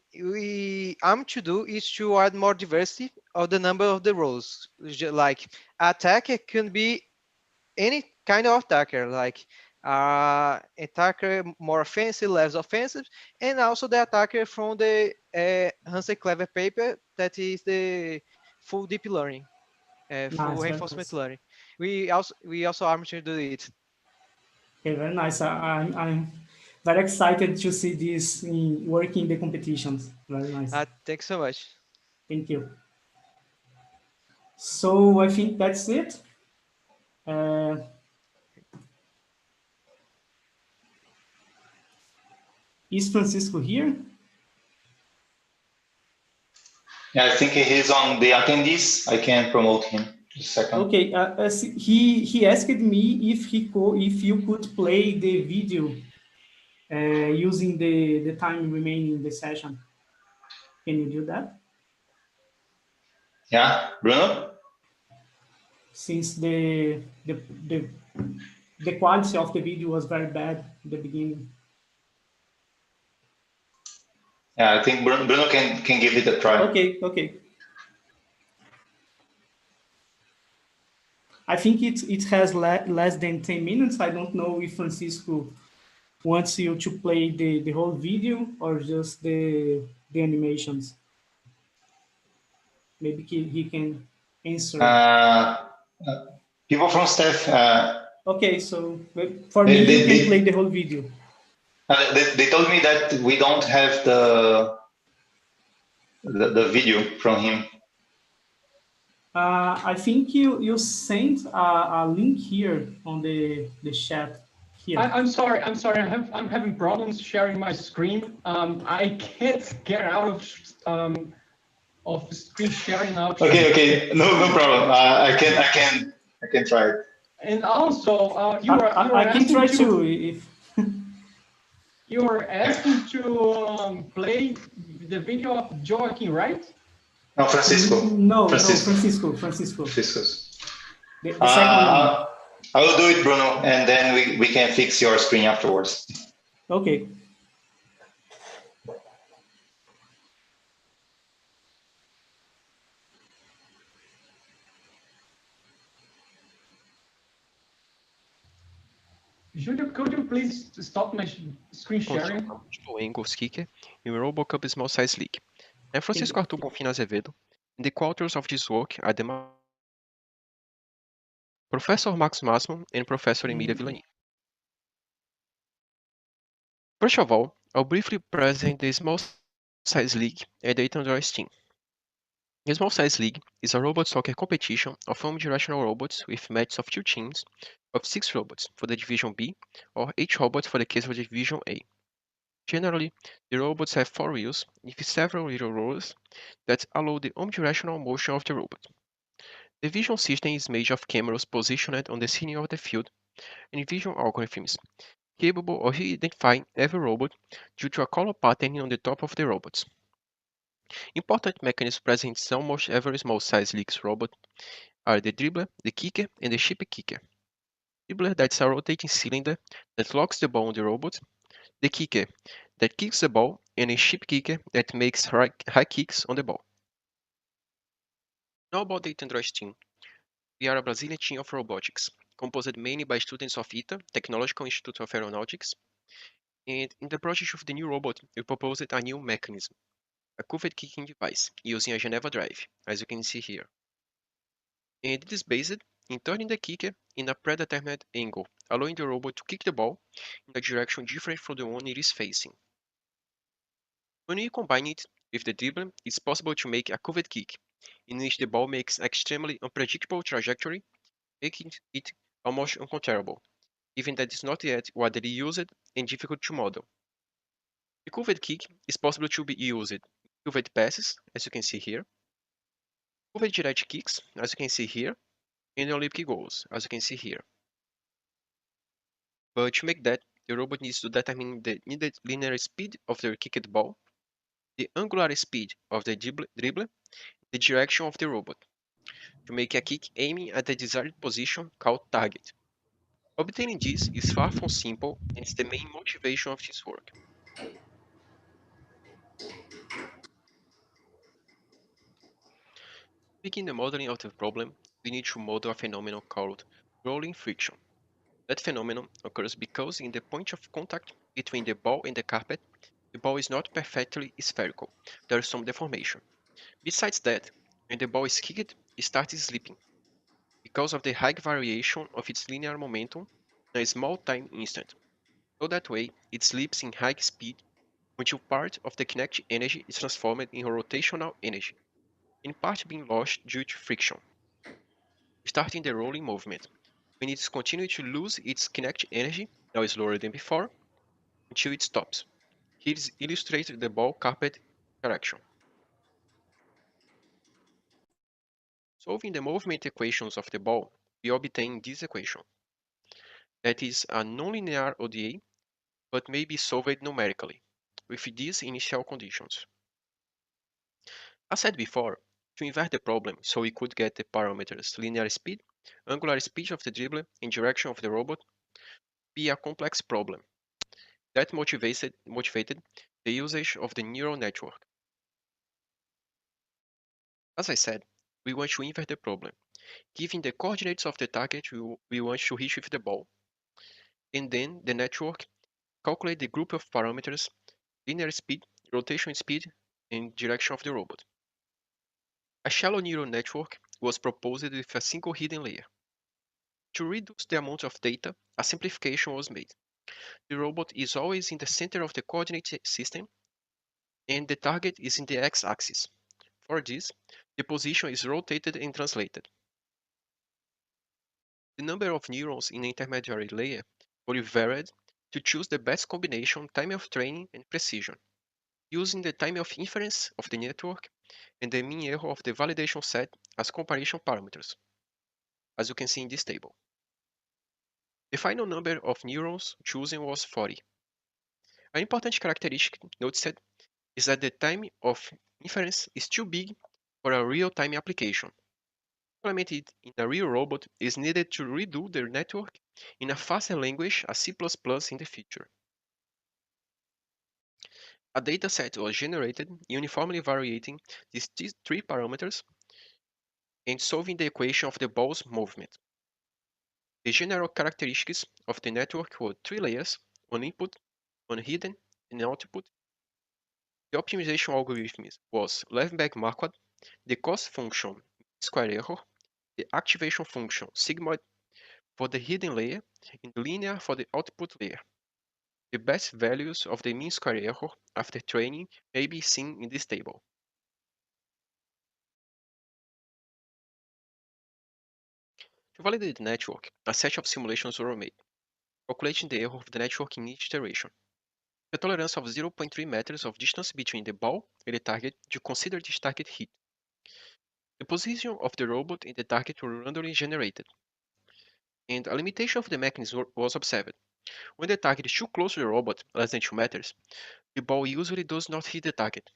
aim to do is to add more diversity of the number of the roles. Like attacker can be any kind of attacker, like attacker more offensive, less offensive, and also the attacker from the Hansen Clever paper that is the full deep learning, full Nice, very reinforcement nice. learning. We also aim to do it. Okay, very nice. I'm very excited to see this in working the competitions. Very nice. Thanks so much. Thank you. So I think that's it. Is Francisco here? Yeah, I think he's on the attendees. I can promote him. Just a second. Okay. He asked me if you could play the video using the time remaining in the session. Can you do that? Yeah, Bruno? Since the quality of the video was very bad at the beginning. Yeah, I think Bruno can give it a try. Okay. I think it has less than 10 minutes. I don't know if Francisco wants you to play the whole video or just the animations. Maybe he can answer. People from staff. Okay, so for me, you can play the whole video. They told me that we don't have the video from him. I think you sent a link here on the chat. Here. I'm sorry. I'm having problems sharing my screen. I can't get out of screen sharing option. Okay. No problem. I can try it. And also, I can try too if. You were asking to play the video of Joaquin, right? No, Francisco. No, Francisco. The second one. I will do it, Bruno, and then we can fix your screen afterwards. Okay. Júlio, could you please stop my screen sharing? Angles Kicker in Robocup Small Size League. I'm Francisco Arthur Bonfim Azevedo, and the co-authors of this work are the Professor Max Massman and Professor Emilia Villani. First of all, I'll briefly present the Small Size League and the Untitled Chapter. The Small Size League is a robot soccer competition of omnidirectional robots with matches of 2 teams of 6 robots for the Division B or 8 robots for the case of the Division A. Generally, the robots have 4 wheels with several little rollers that allow the omnidirectional motion of the robot. The vision system is made of cameras positioned on the center of the field and vision algorithms, capable of identifying every robot due to a color pattern on the top of the robots. Important mechanisms present in almost every small-size league's robot are the dribbler, the kicker, and the chip kicker. Dribbler, that's a rotating cylinder that locks the ball on the robot, the kicker that kicks the ball, and a chip kicker that makes high kicks on the ball. Now about the Android team. We are a Brazilian team of robotics, composed mainly by students of ITA, Technological Institute of Aeronautics, and in the project of the new robot, we proposed a new mechanism, a curved kicking device, using a Geneva drive, as you can see here. And it is based in turning the kicker in a predetermined angle, allowing the robot to kick the ball in a direction different from the one it is facing. When you combine it with the dribbler, it's possible to make a curved kick, in which the ball makes an extremely unpredictable trajectory, making it almost uncontrollable, even that is not yet widely used and difficult to model. The curved kick is possible to be used in curved passes, as you can see here, curved direct kicks, as you can see here, and Olympic goals, as you can see here. But to make that, the robot needs to determine the needed linear speed of the kicked ball, the angular speed of the dribbler, the direction of the robot, to make a kick aiming at the desired position called target. Obtaining this is far from simple and is the main motivation of this work. To begin the modeling of the problem, we need to model a phenomenon called rolling friction. That phenomenon occurs because in the point of contact between the ball and the carpet, the ball is not perfectly spherical, there is some deformation. Besides that, when the ball is kicked, it starts slipping, because of the high variation of its linear momentum in a small time instant. So that way, it slips in high speed until part of the kinetic energy is transformed in rotational energy, in part being lost due to friction. Starting the rolling movement, when it continues to lose its kinetic energy, now slower than before, until it stops. Here is illustrated the ball carpet interaction. Solving the movement equations of the ball, we obtain this equation. That is a nonlinear ODA, but may be solved numerically, with these initial conditions. As said before, to invert the problem so we could get the parameters linear speed, angular speed of the dribbler, and direction of the robot, be a complex problem that motivated the usage of the neural network. As I said, we want to invert the problem, giving the coordinates of the target we want to reach with the ball. And then the network calculate the group of parameters, linear speed, rotation speed, and direction of the robot. A shallow neural network was proposed with a single hidden layer. To reduce the amount of data, a simplification was made. The robot is always in the center of the coordinate system, and the target is in the x-axis. For this, the position is rotated and translated. The number of neurons in the intermediary layer will be varied to choose the best combination time of training and precision, using the time of inference of the network and the mean error of the validation set as comparison parameters, as you can see in this table. The final number of neurons chosen was 40. An important characteristic noticed is that the time of inference is too big for a real-time application. Implemented in a real robot is needed to redo the network in a faster language as C++ in the future. A dataset was generated uniformly varying these three parameters and solving the equation of the ball's movement. The general characteristics of the network were three layers, one input, one hidden, and an output. The optimization algorithm was Levensberg-Marquardt, the cost function square error, the activation function sigmoid for the hidden layer, and linear for the output layer. The best values of the mean square error after training may be seen in this table. To validate the network, a set of simulations were made, calculating the error of the network in each iteration. The tolerance of 0.3 meters of distance between the ball and the target to consider this target hit. The position of the robot and the target were randomly generated, and a limitation of the mechanism was observed. When the target is too close to the robot, less than 2 meters, the ball usually does not hit the target.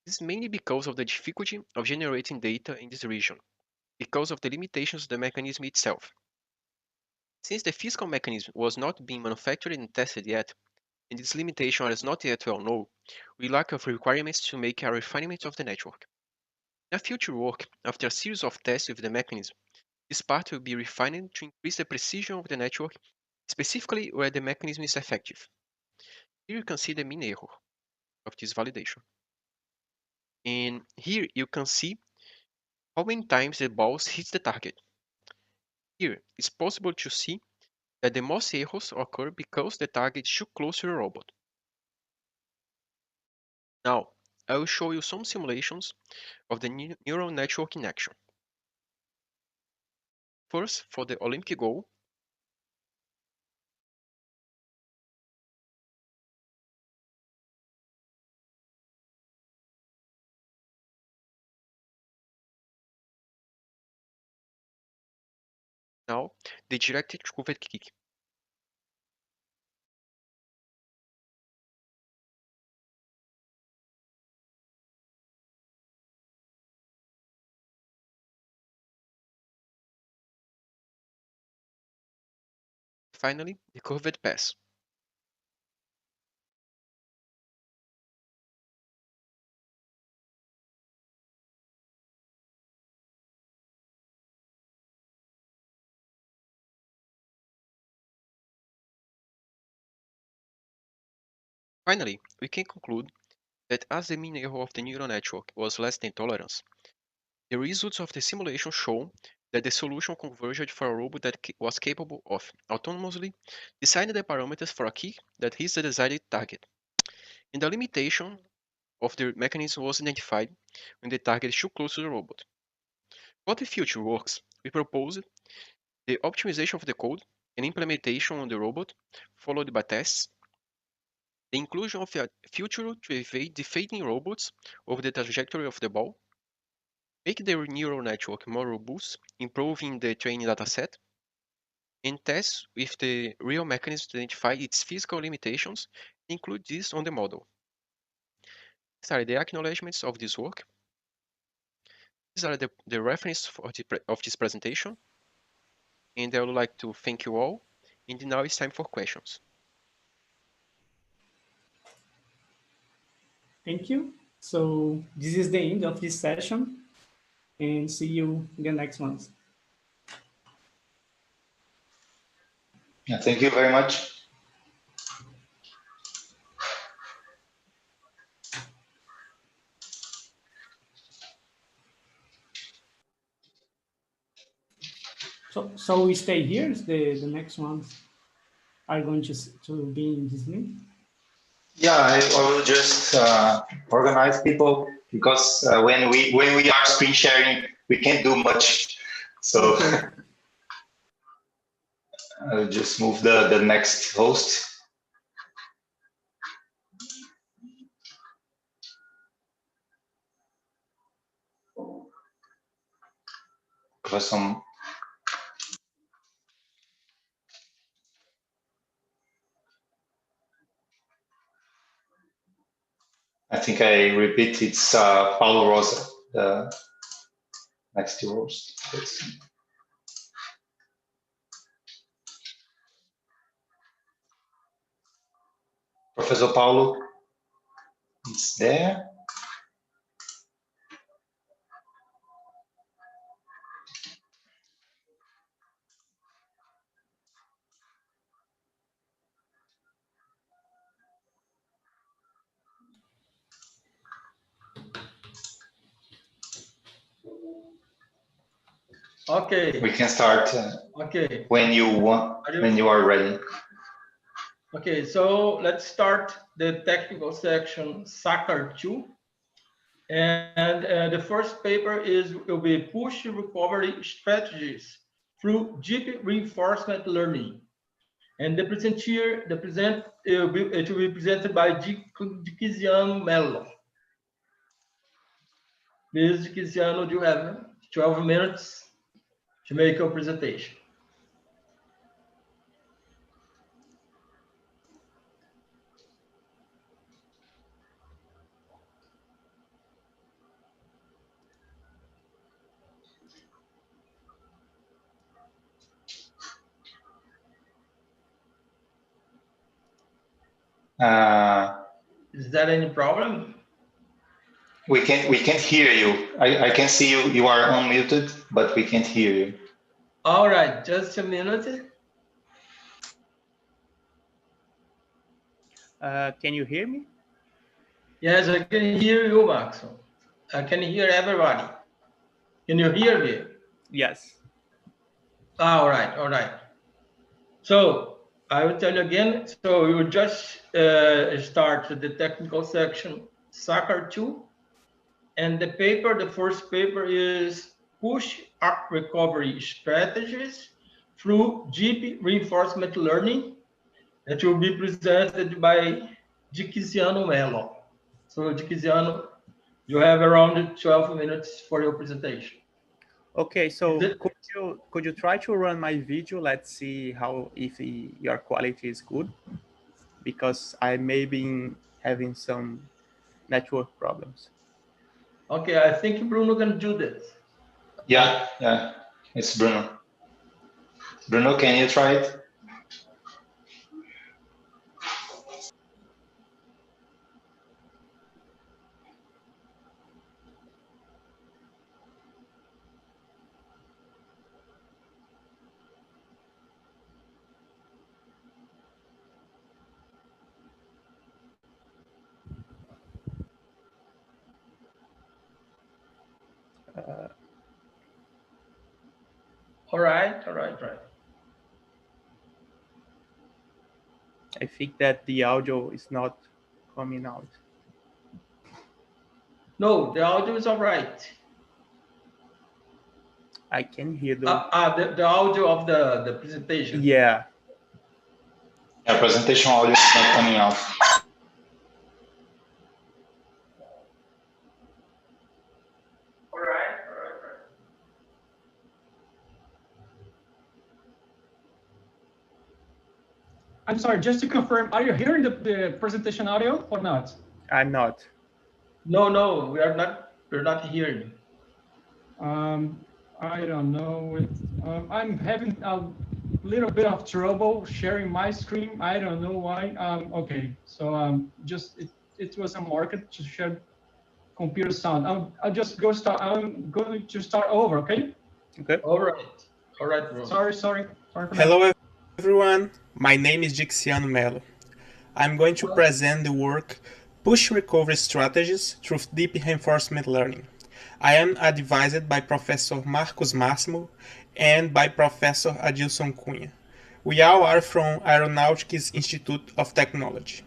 This is mainly because of the difficulty of generating data in this region, because of the limitations of the mechanism itself. Since the physical mechanism was not being manufactured and tested yet, and its limitation is not yet well known, we lack of requirements to make a refinement of the network. In future work, after a series of tests with the mechanism, this part will be refined to increase the precision of the network, specifically where the mechanism is effective. Here you can see the mean error of this validation. And here you can see how many times the balls hit the target. Here it's possible to see that the most errors occur because the target is too close to the robot. Now, I will show you some simulations of the neural network in action. First, for the Olympic goal, now the directed curved kick. Finally, the curved pass. Finally, we can conclude that as the mean error of the neural network was less than tolerance, the results of the simulation show that the solution converged for a robot that was capable of autonomously deciding the parameters for a kick that hits the desired target. And the limitation of the mechanism was identified when the target is too close to the robot. For the future works, we proposed the optimization of the code and implementation on the robot, followed by tests, the inclusion of a feature to evade defeating robots over the trajectory of the ball, make the neural network more robust, improving the training dataset, and tests with the real mechanism to identify its physical limitations, include this on the model. These are the acknowledgements of this work. These are the reference of this presentation. And I would like to thank you all. And now it's time for questions. Thank you. So this is the end of this session, and see you in the next ones. Yeah, thank you very much. So we stay here. The next ones are going to be in this link. Yeah, I will just organize people, because when we are screen sharing, we can't do much. So okay. I'll just move the next host. Professor. I think I repeat, it's Paulo Rosa, the next two rows. Let's see. Professor Paulo is there. Okay. We can start okay. When you want, when you are ready. Okay, so let's start the technical section, SACR 2. And the first paper will be push recovery strategies through deep reinforcement learning. And it will be presented by Dickiziano Mello. Please, Dickiziano, you have 12 minutes to make your presentation. Is that any problem? We can't hear you. I can see you. You are unmuted, but we can't hear you. All right, just a minute. Can you hear me? Yes, I can hear you, Max. I can hear everybody. Can you hear me? Yes. All right, all right. So I will tell you again. So we will just start the technical section, SACR 2. And the first paper is Push Arc Recovery Strategies through Deep Reinforcement Learning, that will be presented by Dickiziano Mello. So Dickiziano, you have around 12 minutes for your presentation. Okay, so could you try to run my video? Let's see if your quality is good, because I may be having some network problems. Okay, I think Bruno can do this. Yeah, it's Bruno. Bruno, can you try it? All right. I think that the audio is not coming out. No, the audio is all right. I can hear the audio of the presentation. Yeah. Yeah, presentation audio is not coming out. All right. I'm sorry, just to confirm, are you hearing the presentation audio or not? I'm not. No, we're not hearing. I don't know. I'm having a little bit of trouble sharing my screen. I don't know why. Okay, so just it was a market to share computer sound. I'll just go start. I'm going to start over. Okay. Okay. All right, bro. Sorry for Hello, everyone. My name is Dixiano Melo. I'm going to present the work Push Recovery Strategies Through Deep Reinforcement Learning. I am advised by Professor Marcos Máximo and by Professor Adilson Cunha. We all are from Aeronautics Institute of Technology.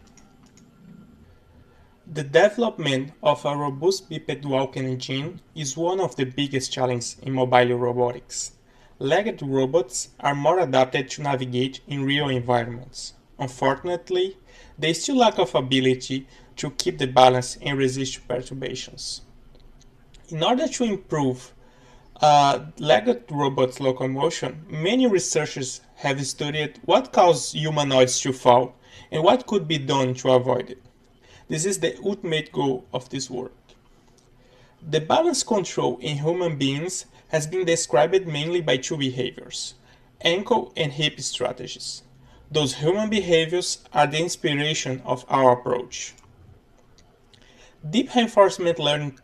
The development of a robust biped walking engine is one of the biggest challenges in mobile robotics. Legged robots are more adapted to navigate in real environments. Unfortunately, they still lack of ability to keep the balance and resist perturbations. In order to improve legged robots' locomotion, many researchers have studied what causes humanoids to fall and what could be done to avoid it. This is the ultimate goal of this work. The balance control in human beings has been described mainly by two behaviors, ankle and hip strategies. Those human behaviors are the inspiration of our approach. Deep reinforcement learning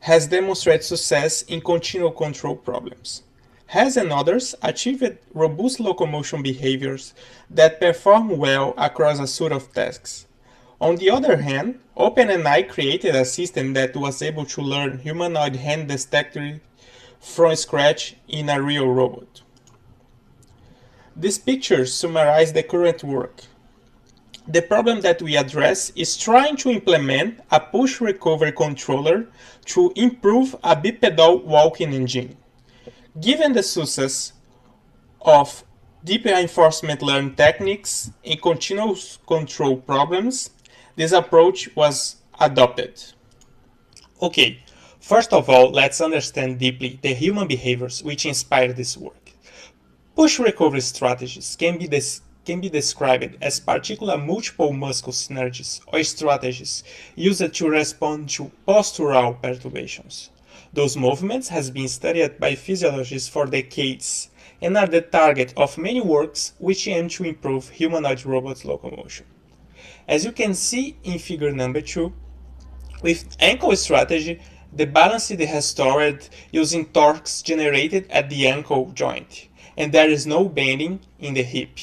has demonstrated success in continual control problems. Hess and others achieved robust locomotion behaviors that perform well across a suite of tasks. On the other hand, OpenAI created a system that was able to learn humanoid hand dexterity from scratch in a real robot. These pictures summarize the current work. The problem that we address is trying to implement a push recovery controller to improve a bipedal walking engine. Given the success of deep reinforcement learning techniques in continuous control problems, this approach was adopted. Okay, first of all, let's understand deeply the human behaviors which inspire this work. Push recovery strategies can be described as particular multiple muscle synergies or strategies used to respond to postural perturbations. Those movements have been studied by physiologists for decades and are the target of many works which aim to improve humanoid robot locomotion. As you can see in figure number 2, with ankle strategy, the balance is restored using torques generated at the ankle joint, and there is no bending in the hip.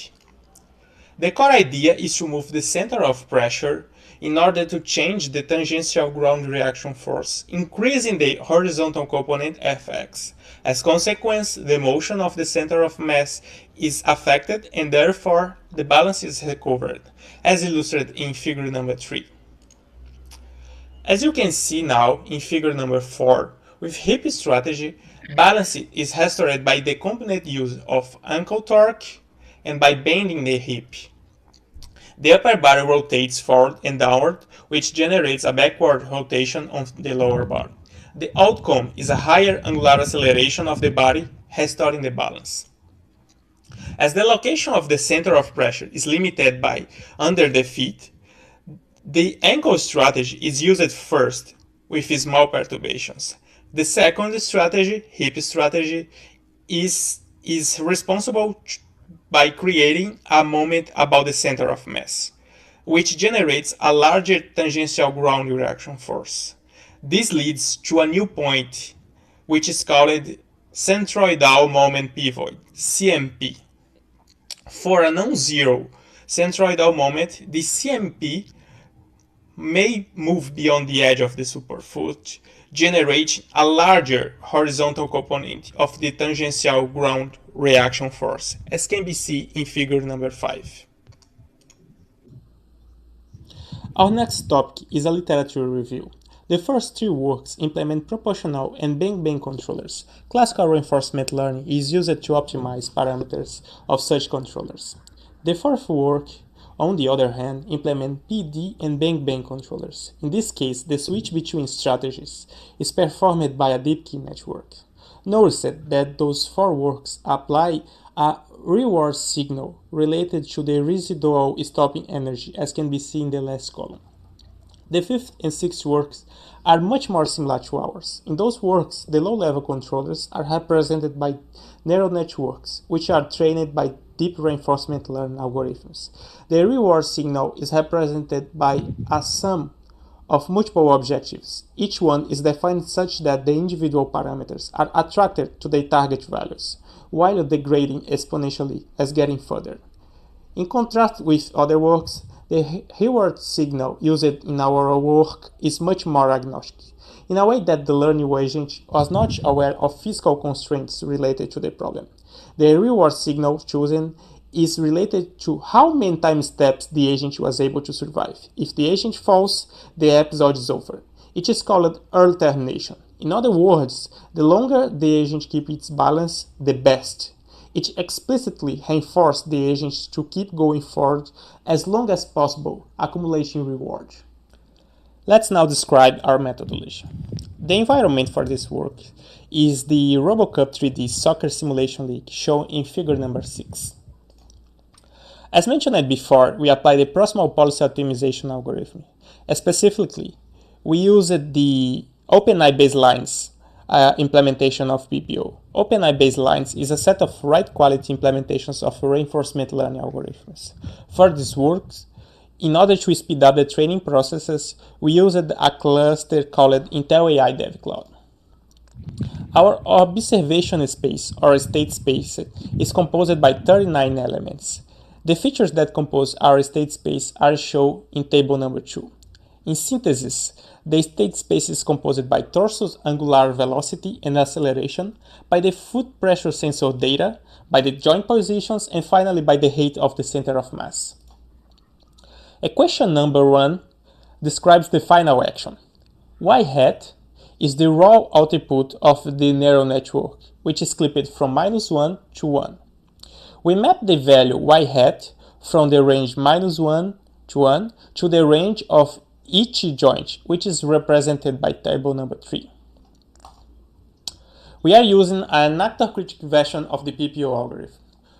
The core idea is to move the center of pressure in order to change the tangential ground reaction force, increasing the horizontal component Fx. As a consequence, the motion of the center of mass is affected and therefore the balance is recovered, as illustrated in figure number 3. As you can see now in figure number 4, with hip strategy, balance is restored by the combined use of ankle torque and by bending the hip. The upper body rotates forward and downward, which generates a backward rotation on the lower body. The outcome is a higher angular acceleration of the body, restoring the balance. As the location of the center of pressure is limited by under the feet, the ankle strategy is used first with small perturbations. The second strategy, hip strategy, is responsible by creating a moment about the center of mass, which generates a larger tangential ground reaction force. This leads to a new point, which is called centroidal moment pivot, CMP. For a non-zero centroidal moment, the CMP may move beyond the edge of the superfoot, generating a larger horizontal component of the tangential ground reaction force, as can be seen in figure number 5. Our next topic is a literature review. The first three works implement proportional and bang-bang controllers. Classical reinforcement learning is used to optimize parameters of such controllers. The fourth work, on the other hand, implement PD and bang-bang controllers. In this case, the switch between strategies is performed by a deep key network. Notice that those four works apply a reward signal related to the residual stopping energy, as can be seen in the last column. The fifth and sixth works are much more similar to ours. In those works, the low-level controllers are represented by neural networks, which are trained by deep reinforcement learning algorithms. The reward signal is represented by a sum of multiple objectives. Each one is defined such that the individual parameters are attracted to their target values, while degrading exponentially as getting further. In contrast with other works, the reward signal used in our work is much more agnostic, in a way that the learning agent was not aware of physical constraints related to the problem. The reward signal chosen is related to how many time steps the agent was able to survive. If the agent falls, the episode is over. It is called early termination. In other words, the longer the agent keeps its balance, the best. It explicitly reinforces the agent to keep going forward as long as possible, accumulating reward. Let's now describe our methodology. The environment for this work is the Robocup 3D Soccer Simulation League shown in figure number 6. As mentioned before, we applied the proximal policy optimization algorithm. Specifically, we used the OpenEye baselines implementation of PPO. OpenEye baselines is a set of right-quality implementations of reinforcement learning algorithms. For this work, in order to speed up the training processes, we used a cluster called Intel AI Dev Cloud. Our observation space, or state space, is composed by 39 elements. The features that compose our state space are shown in table number 2. In synthesis, the state space is composed by torso's angular velocity and acceleration, by the foot pressure sensor data, by the joint positions, and finally by the height of the center of mass. Equation number 1 describes the final action. Y hat is the raw output of the neural network, which is clipped from -1 to 1. We map the value y hat from the range -1 to 1 to the range of each joint, which is represented by table number 3. We are using an actor-critic version of the PPO algorithm.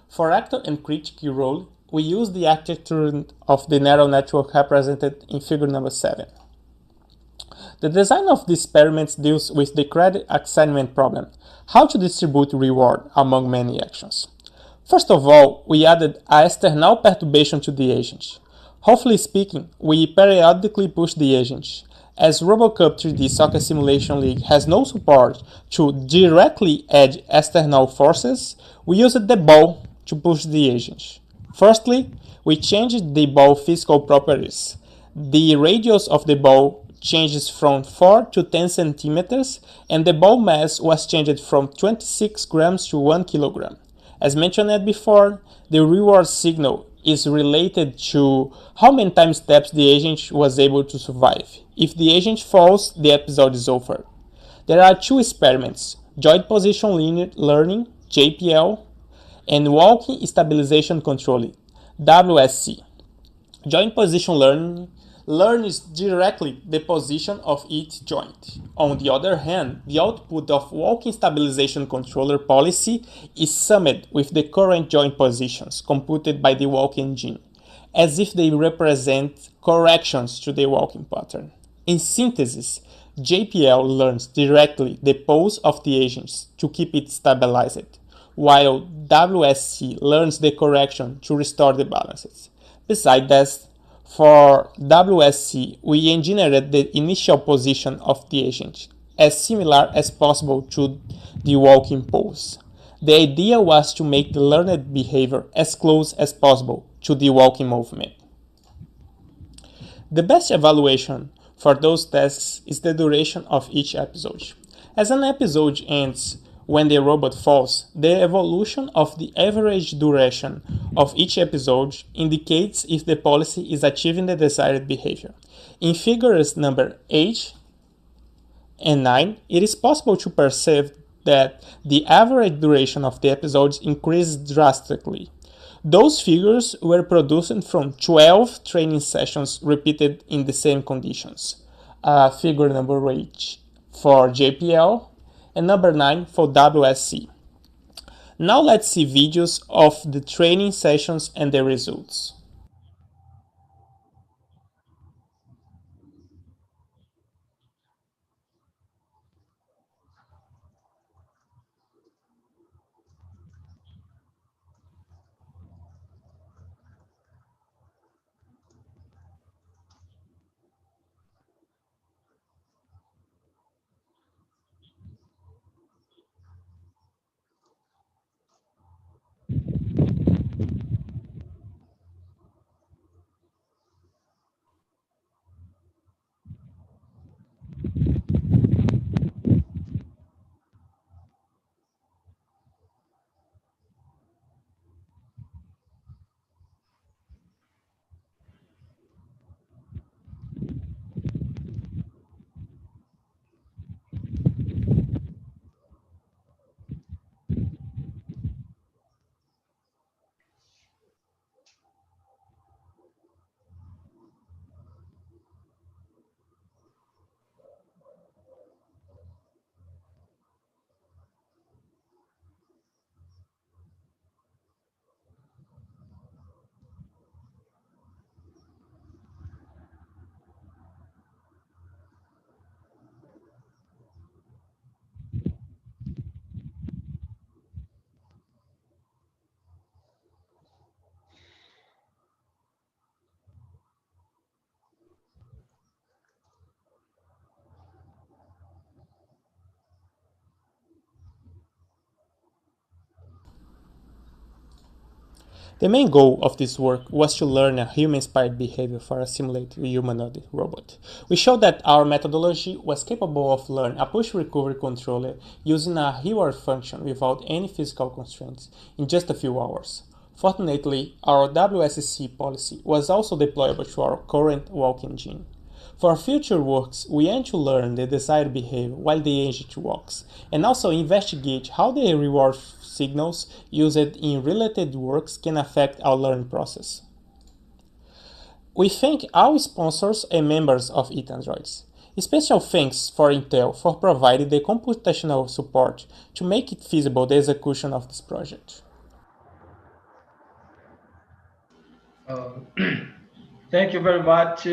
For actor and critic role, we use the architecture of the neural network represented in figure number 7. The design of these experiments deals with the credit assignment problem, how to distribute reward among many actions. First of all, we added an external perturbation to the agent. Roughly speaking, we periodically push the agent. As Robocup 3D Soccer Simulation League has no support to directly add external forces, we used the ball to push the agent. Firstly, we changed the ball physical properties. The radius of the ball changes from 4 to 10 centimeters, and the ball mass was changed from 26 grams to 1 kilogram. As mentioned before, the reward signal is related to how many time steps the agent was able to survive. If the agent falls, the episode is over. There are two experiments, joint position linear learning, JPL, and walking stabilization controlling, WSC. Joint position learning learns directly the position of each joint. On the other hand, the output of walking stabilization controller policy is summed with the current joint positions computed by the walking engine, as if they represent corrections to the walking pattern. In synthesis, JPL learns directly the pose of the agents to keep it stabilized, while WSC learns the correction to restore the balances. Besides that, for WSC, we engineered the initial position of the agent as similar as possible to the walking pose. The idea was to make the learned behavior as close as possible to the walking movement. The best evaluation for those tasks is the duration of each episode. As an episode ends when the robot falls, the evolution of the average duration of each episode indicates if the policy is achieving the desired behavior. In figures number 8 and 9, it is possible to perceive that the average duration of the episodes increased drastically. Those figures were produced from 12 training sessions repeated in the same conditions. Figure number 8 for JPL and number 9 for WSC. Now let's see videos of the training sessions and the results. The main goal of this work was to learn a human-inspired behavior for a simulated humanoid robot. We showed that our methodology was capable of learning a push recovery controller using a reward function without any physical constraints in just a few hours. Fortunately, our WSC policy was also deployable to our current walk engine. For future works, we aim to learn the desired behavior while the engine walks, and also investigate how the reward signals used in related works can affect our learning process. We thank our sponsors and members of IT Androids. Special thanks for Intel for providing the computational support to make it feasible the execution of this project. Thank you very much,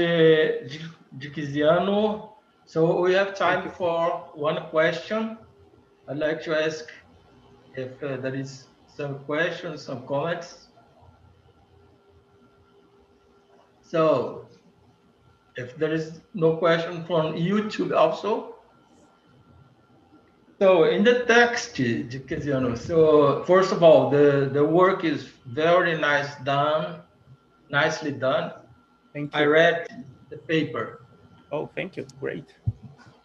Dikiziano. So we have time for one question. I'd like to ask if there is some questions, some comments. So if there is no question from YouTube also. So in the text, Dikiziano, so first of all, the work is very nicely done. Thank you. I read the paper. Oh, thank you. Great.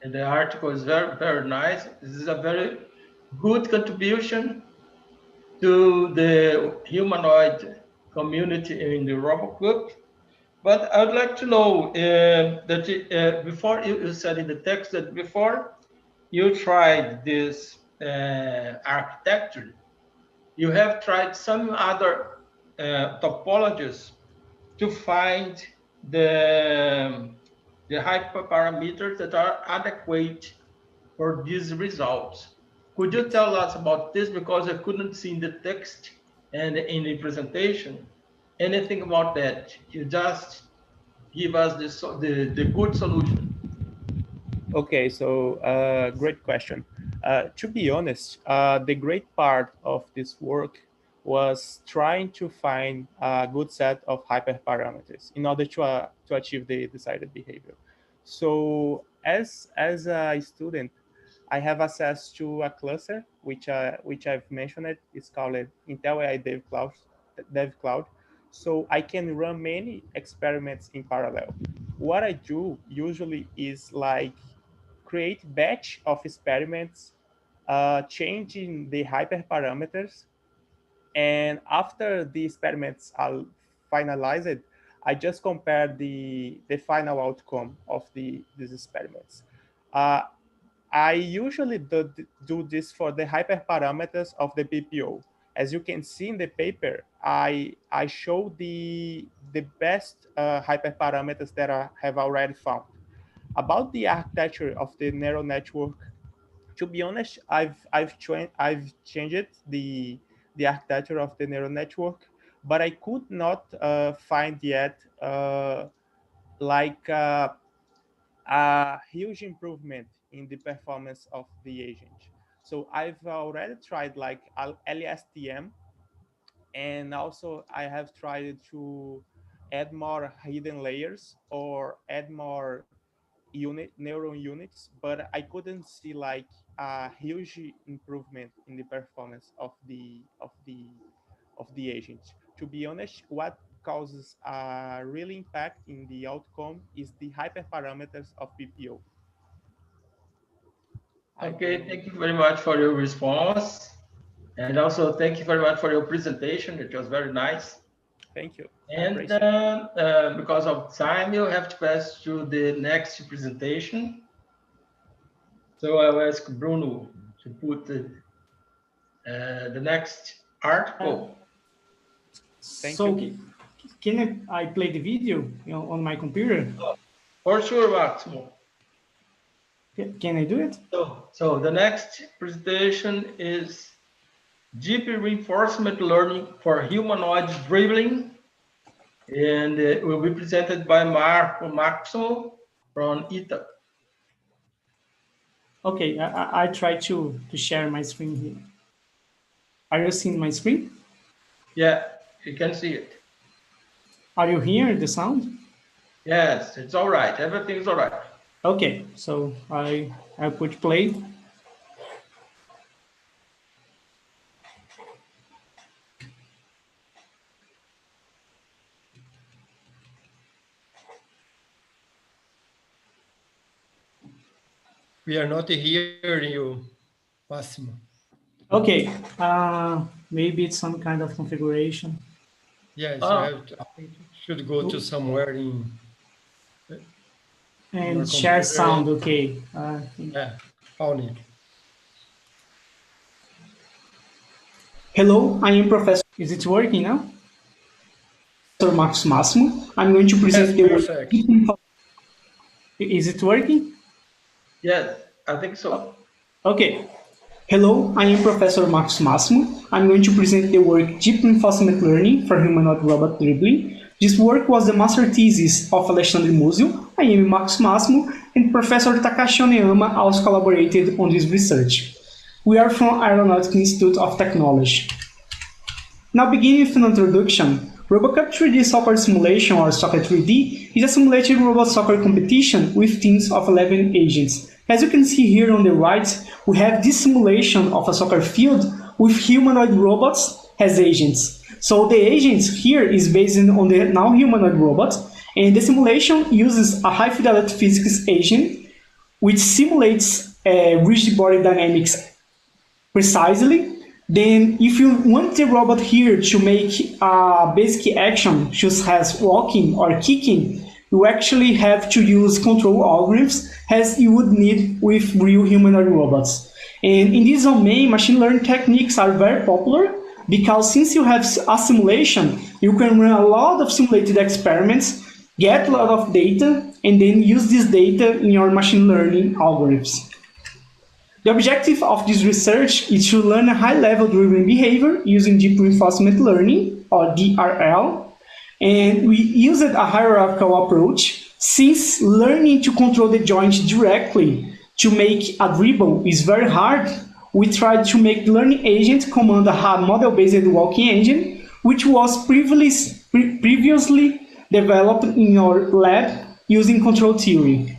And the article is very, very nice. This is a very good contribution to the humanoid community in the Robocup. But I would like to know that before you said in the text that before you tried this architecture, you have tried some other topologies to find the hyperparameters that are adequate for these results. Could you tell us about this? Because I couldn't see in the text and in the presentation anything about that. You just give us the good solution. Okay, so great question. To be honest, the great part of this work was trying to find a good set of hyperparameters in order to achieve the desired behavior. So as a student, I have access to a cluster which I've mentioned. It's called Intel AI Dev Cloud. So I can run many experiments in parallel. What I do usually is like create batch of experiments, changing the hyperparameters, and after the experiments are finalized, I just compare the final outcome of these experiments. I usually do this for the hyperparameters of the PPO. As you can see in the paper, I show the best hyperparameters that I have already found. About the architecture of the neural network, to be honest, I've changed the architecture of the neural network, but I could not find yet like a huge improvement in the performance of the agent. So I've already tried like LSTM, and also I have tried to add more hidden layers or add more neuron units, but I couldn't see like a huge improvement in the performance of the agent. To be honest, what causes a real impact in the outcome is the hyperparameters of PPO. Okay, thank you very much for your response. And also thank you very much for your presentation. It was very nice. Thank you. And because of time, you have to pass to the next presentation. So I'll ask Bruno to put the next article. So can I play the video on my computer? For sure, Maximo. Can I do it? So the next presentation is deep reinforcement learning for humanoid dribbling, and it will be presented by Maximo from ITA. Okay, I try to share my screen here. Are you seeing my screen? Yeah, you can see it. Are you hearing the sound? Yes, it's all right. Everything's all right. Okay, so I put play. We are not hearing you, Massimo. Okay, maybe it's some kind of configuration. Yes, I think you should go to somewhere and share sound. Okay. Yeah, found it. Hello, I am Professor. Is it working now? Professor Marcos Massimo. I'm going to present the work. Is it working? Yes, I think so. Okay. Hello, I am Professor Marcos Massimo. I'm going to present the work Deep Reinforcement Learning for Humanoid Robot Dribbling. This work was the master thesis of Alexandre Musil. I am Marcos Massimo, and Professor Takashi Oneyama also collaborated on this research. We are from Aeronautics Institute of Technology. Now beginning with an introduction, Robocup 3D Soccer Simulation, or Soccer 3D, is a simulated robot soccer competition with teams of 11 agents. As you can see here on the right, we have this simulation of a soccer field with humanoid robots as agents. So the agents here is based on the now humanoid robot, and the simulation uses a high-fidelity physics agent which simulates rigid body dynamics precisely. Then if you want the robot here to make a basic action, such as walking or kicking, you actually have to use control algorithms as you would need with real humanoid robots. And in this domain, machine learning techniques are very popular because since you have a simulation, you can run a lot of simulated experiments, get a lot of data, and then use this data in your machine learning algorithms. The objective of this research is to learn a high-level dribbling behavior using deep reinforcement learning, or DRL, and we used a hierarchical approach since learning to control the joint directly to make a dribble is very hard. We tried to make the learning agent command a model-based walking engine, which was previously developed in our lab using control theory.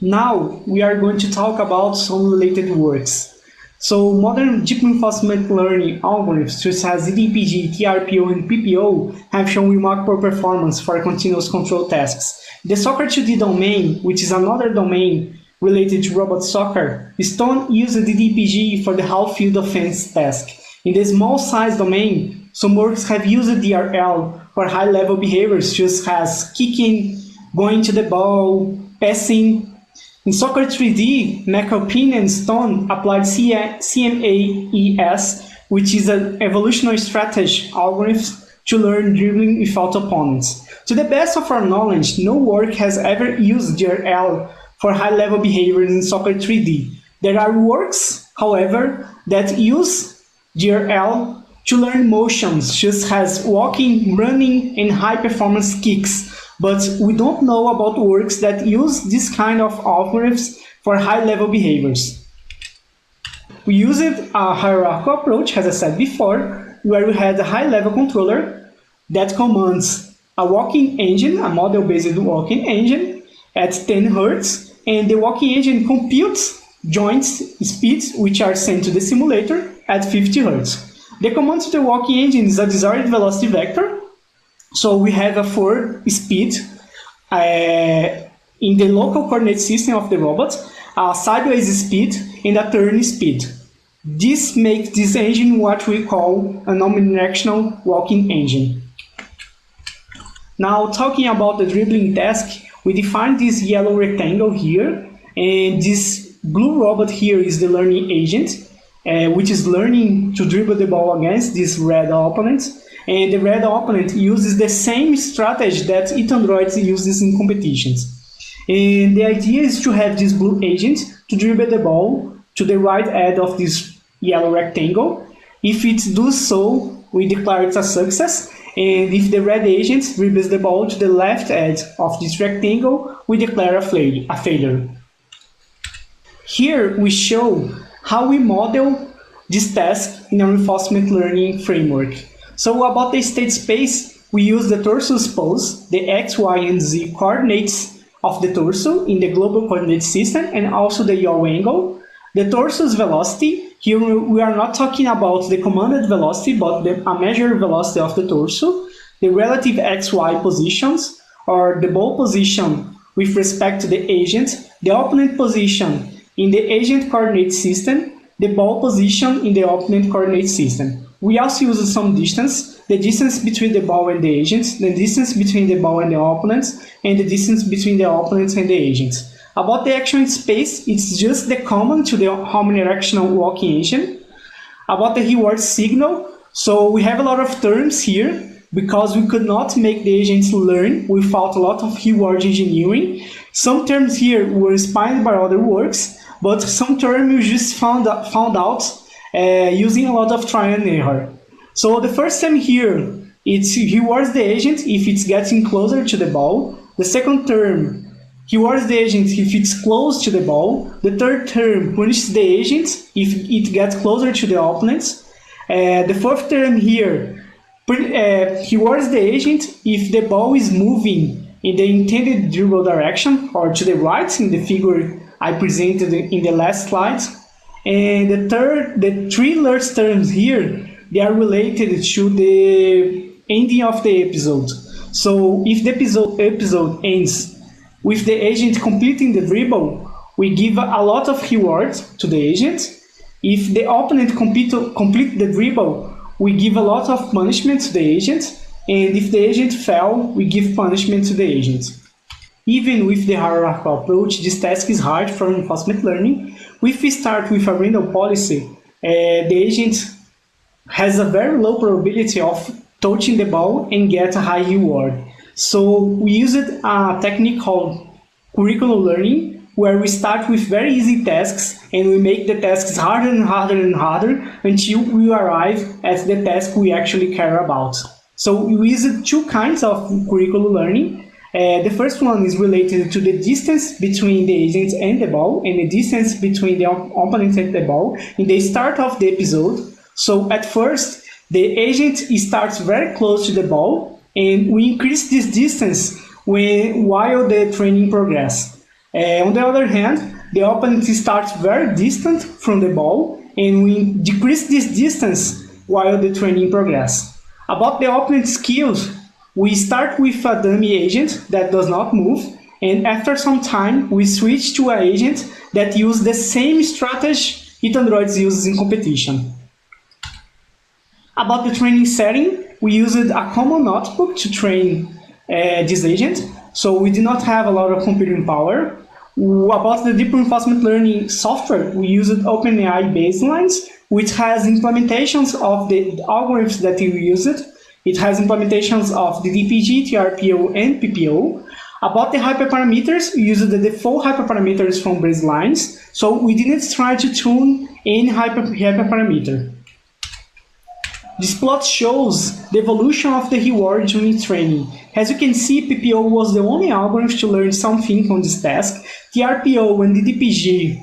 Now we are going to talk about some related works. So modern deep reinforcement learning algorithms such as DDPG, TRPO, and PPO have shown remarkable performance for continuous control tasks. The soccer 2D domain, which is another domain related to robot soccer, Stone used the DDPG for the half-field offense task. In the small size domain, some works have used DRL for high-level behaviors such as kicking, going to the ball, passing. In Soccer 3D, McAlpin and Stone applied CMAES, which is an evolutionary strategy algorithm to learn dribbling without opponents. To the best of our knowledge, no work has ever used GRL for high-level behaviors in Soccer 3D. There are works, however, that use GRL to learn motions, such as walking, running, and high-performance kicks. But we don't know about works that use this kind of algorithms for high-level behaviors. We used a hierarchical approach, as I said before, where we had a high-level controller that commands a walking engine, a model-based walking engine, at 10 Hz, and the walking engine computes joints speeds, which are sent to the simulator at 50 Hz. The command to the walking engine is a desired velocity vector. So we have a forward speed in the local coordinate system of the robot, a sideways speed, and a turn speed. This makes this engine what we call an omnidirectional walking engine. Now, talking about the dribbling task, we define this yellow rectangle here, and this blue robot here is the learning agent, which is learning to dribble the ball against this red opponent. And the red opponent uses the same strategy that Androids uses in competitions. And the idea is to have this blue agent to dribble the ball to the right edge of this yellow rectangle. If it does so, we declare it a success. And if the red agent dribbles the ball to the left edge of this rectangle, we declare a failure. Here we show how we model this task in a reinforcement learning framework. So about the state space, we use the torso's pose, the x, y, and z coordinates of the torso in the global coordinate system, and also the yaw angle. The torso's velocity, here we are not talking about the commanded velocity, but a measured velocity of the torso, the relative x-y positions, or the ball position with respect to the agent, the opponent position in the agent coordinate system, the ball position in the opponent coordinate system. We also use some distance, the distance between the ball and the agents, the distance between the ball and the opponents, and the distance between the opponents and the agents. About the action space, it's just the command to the omnidirectional walking engine. About the reward signal, so we have a lot of terms here because we could not make the agents learn without a lot of reward engineering. Some terms here were inspired by other works, but some terms we just found out using a lot of trial and error. So the first term here, it rewards the agent if it's getting closer to the ball. The second term rewards the agent if it's close to the ball. The third term punishes the agent if it gets closer to the opponents. The fourth term here rewards the agent if the ball is moving in the intended dribble direction or to the right in the figure I presented in the last slide. And the three last terms here, they are related to the ending of the episode. So if the episode ends with the agent completing the dribble, we give a lot of reward to the agent. If the opponent complete the dribble, we give a lot of punishment to the agent. And if the agent fell, we give punishment to the agent. Even with the hierarchical approach, this task is hard for reinforcement learning. If we start with a random policy, the agent has a very low probability of touching the ball and get a high reward. So we used a technique called curricular learning, where we start with very easy tasks and we make the tasks harder and harder and harder until we arrive at the task we actually care about. So we used two kinds of curricular learning. The first one is related to the distance between the agent and the ball, and the distance between the opponent and the ball in the start of the episode. So at first, the agent starts very close to the ball, and we increase this distance while the training progresses. On the other hand, the opponent starts very distant from the ball, and we decrease this distance while the training progresses. About the opponent skills, we start with a dummy agent that does not move, and after some time, we switch to an agent that uses the same strategy Androids uses in competition. About the training setting, we used a common notebook to train this agent, so we did not have a lot of computing power. About the deep reinforcement learning software, we used OpenAI baselines, which has implementations of the algorithms that we used. It has implementations of the DPG, TRPO, and PPO. About the hyperparameters, we used the default hyperparameters from baselines, so we didn't try to tune any hyperparameter. This plot shows the evolution of the reward during training. As you can see, PPO was the only algorithm to learn something on this task. TRPO and DPG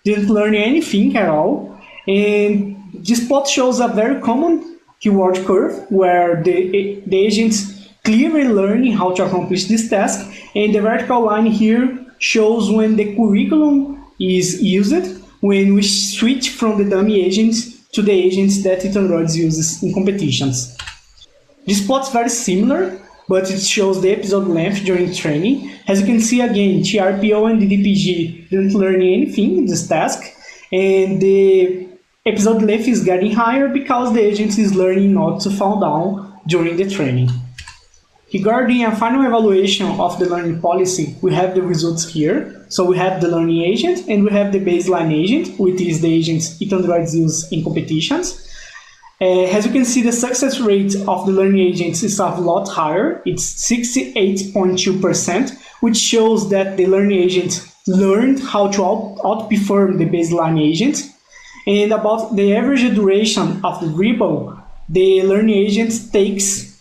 didn't learn anything at all. And this plot shows a very common reward curve where the agents clearly learning how to accomplish this task. And the vertical line here shows when the curriculum is used, when we switch from the dummy agents to the agents that Android uses in competitions. This plot is very similar, but it shows the episode length during training. As you can see again, TRPO and DPG didn't learn anything in this task, and the episode length is getting higher because the agent is learning not to fall down during the training. Regarding a final evaluation of the learning policy, we have the results here. So we have the learning agent and we have the baseline agent, which is the agents Android use in competitions. As you can see, the success rate of the learning agents is a lot higher. It's 68.2%, which shows that the learning agent learned how to outperform the baseline agent. And about the average duration of the dribble, the learning agent takes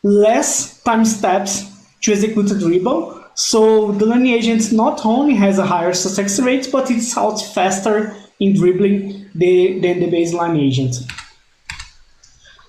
less time steps to execute a dribble. So the learning agent not only has a higher success rate, but it's out faster in dribbling than the baseline agent.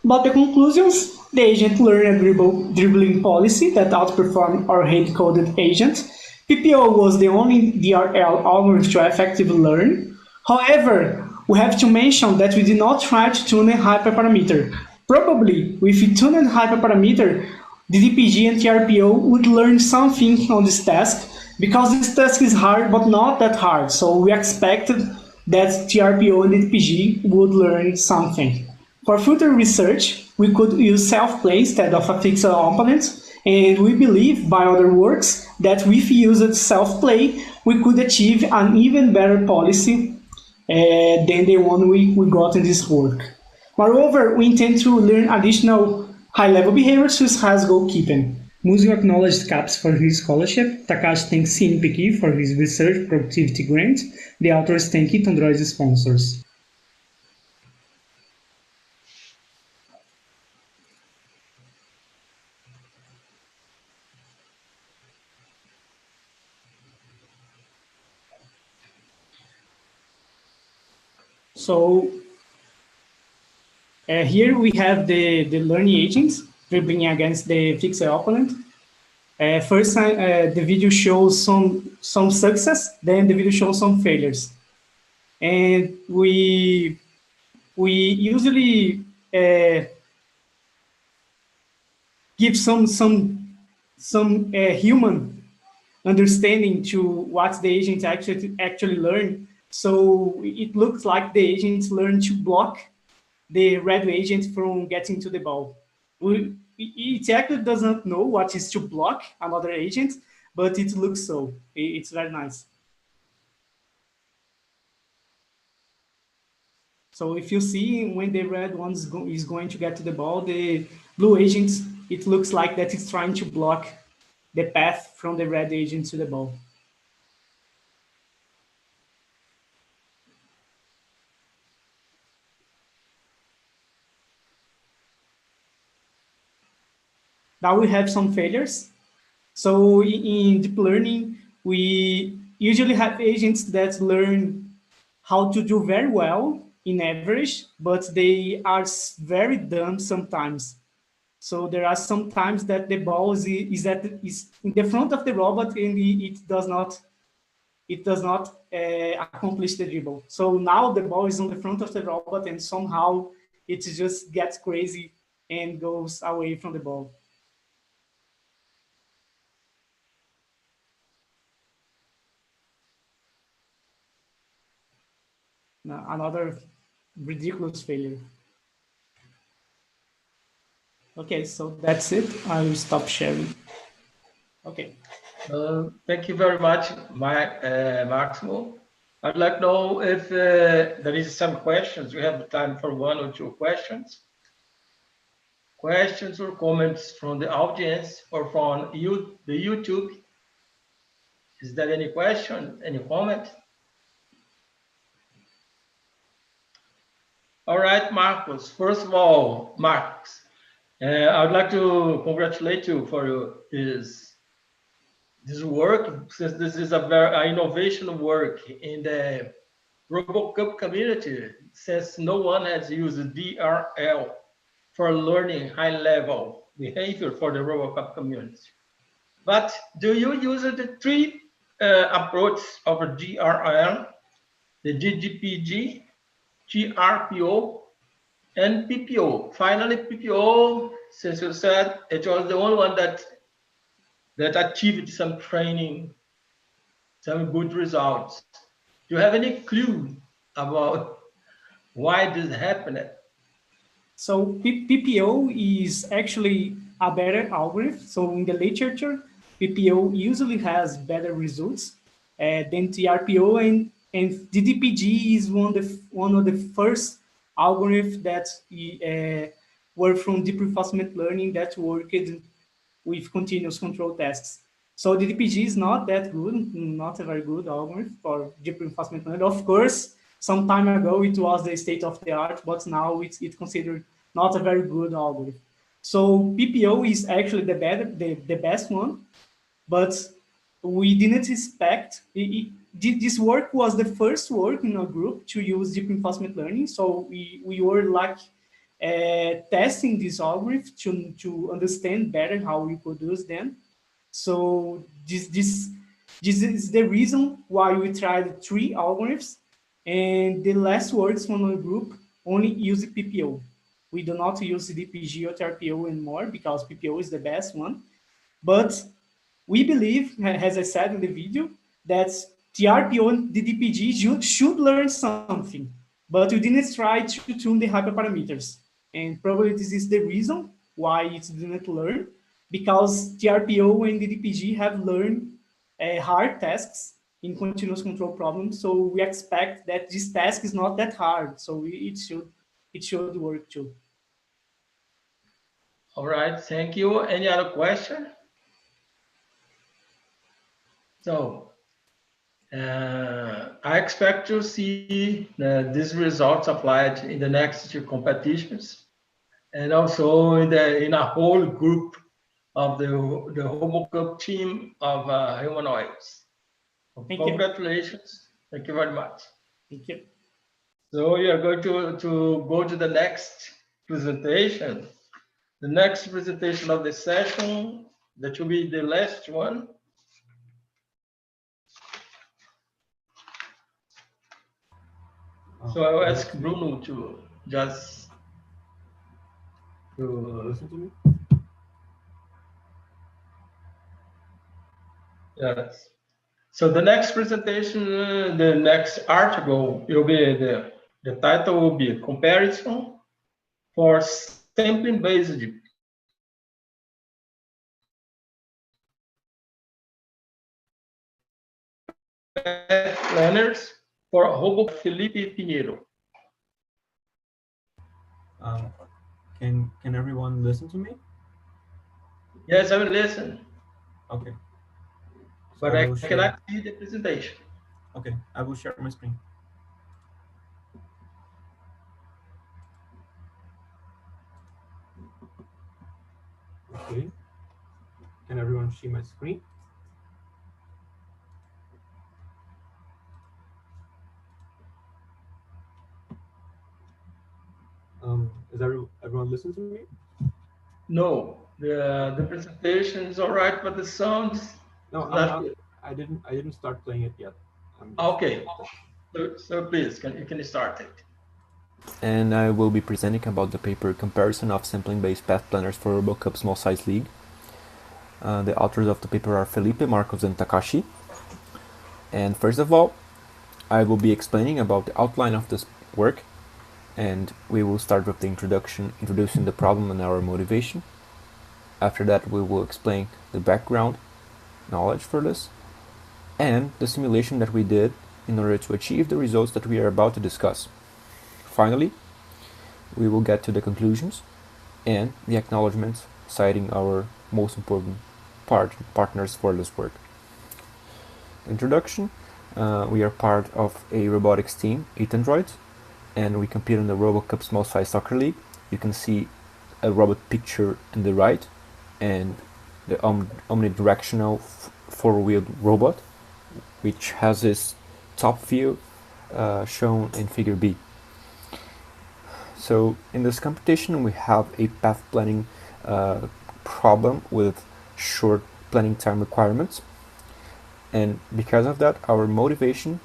About the conclusions, the agent learned a dribbling policy that outperformed our hand-coded agent. PPO was the only DRL algorithm to effectively learn. However, we have to mention that we did not try to tune a hyperparameter. Probably, with a tuned hyperparameter, the DPG and TRPO would learn something on this task, because this task is hard, but not that hard. So we expected that TRPO and DPG would learn something. For further research, we could use self-play instead of a fixed opponent, and we believe by other works that with used self-play, we could achieve an even better policy than the one we got in this work. Moreover, we intend to learn additional high-level behaviors such as goalkeeping. Musio acknowledged CAPS for his scholarship. Takashi thanks CNPq for his research productivity grant. The authors thank Android's sponsors. So here we have the learning agents dribbling against the fixed opponent. First, the video shows some success, then the video shows some failures. And we usually give some human understanding to what the agents actually learn. So it looks like the agents learn to block the red agent from getting to the ball. It actually doesn't know what is to block another agent, but it looks so. It's very nice. So if you see when the red one is going to get to the ball, the blue agent, it looks like that it's trying to block the path from the red agent to the ball. Now we have some failures. So in deep learning, we usually have agents that learn how to do very well in average, but they are very dumb sometimes. So there are some times that the ball is in the front of the robot and it does not accomplish the dribble. So now the ball is on the front of the robot and somehow it just gets crazy and goes away from the ball. Another ridiculous failure. Okay, so that's it. I will stop sharing. Okay. Thank you very much, Maximo. I'd like to know if there is some questions. We have time for 1 or 2 questions. Questions or comments from the audience or from the YouTube. Is there any question, any comment? All right, Marcos. First of all, Marcos, I would like to congratulate you for this work, since this is a very innovation work in the Robocup community, since no one has used DRL for learning high-level behavior for the Robocup community. But do you use the 3 approaches of DRL, the GGPG, GRPO, and PPO? Finally, PPO, since you said it was the only one that achieved some training, some good results. Do you have any clue about why this happened? So PPO is actually a better algorithm. So in the literature, PPO usually has better results than TRPO, and DDPG is one of the first algorithms that were from deep reinforcement learning that worked with continuous control tests. So DDPG is not that good, not a very good algorithm for deep reinforcement learning. Of course, some time ago it was the state of the art, but now it's considered not a very good algorithm. So PPO is actually the best one, but we didn't expect this work was the first work in our group to use deep reinforcement learning. So we were like testing this algorithm to understand better how we produce them. So this is the reason why we tried 3 algorithms, and the last works from our group only use PPO. We do not use DPG or TRPO anymore because PPO is the best one. But we believe, as I said in the video, that TRPO and DDPG should learn something, but we didn't try to tune the hyperparameters. And probably this is the reason why it didn't learn, because TRPO and DDPG have learned hard tasks in continuous control problems. So we expect that this task is not that hard. So it should work too. All right, thank you. Any other question? So I expect to see these results applied in the next 2 competitions, and also in a whole group of the Robocup team of Humanoids. Congratulations. Thank you very much. Thank you. So we are going to go to the next presentation. The next presentation of the session, that will be the last one. So I'll ask Bruno to just listen to me. Yes. So the next presentation, the next article will be the title will be Comparison for Sampling Based Learners for Robo Felipe Pinheiro. Can everyone listen to me? Yes, I will listen. Okay. But I cannot see the presentation. Okay, I will share my screen. Okay. Can everyone see my screen? Is everyone listening to me? No, the presentation is all right, but the sound. No, I didn't start playing it yet. Okay, so please, you can start it. And I will be presenting about the paper Comparison of Sampling-Based Path Planners for Robocup Small Size League. The authors of the paper are Felipe, Marcos, and Takashi. And first of all, I will be explaining about the outline of this work, and we will start with the introducing the problem and our motivation. After that, we will explain the background, knowledge for this, and the simulation that we did in order to achieve the results that we are about to discuss. Finally, we will get to the conclusions and the acknowledgements, citing our most important partners for this work. Introduction. We are part of a robotics team, 8 androids, and we compete in the Robocup Small Size Soccer League. You can see a robot picture in the right and the omnidirectional four-wheeled robot, which has its top view shown in figure B. So in this competition we have a path planning problem with short planning time requirements, and because of that our motivation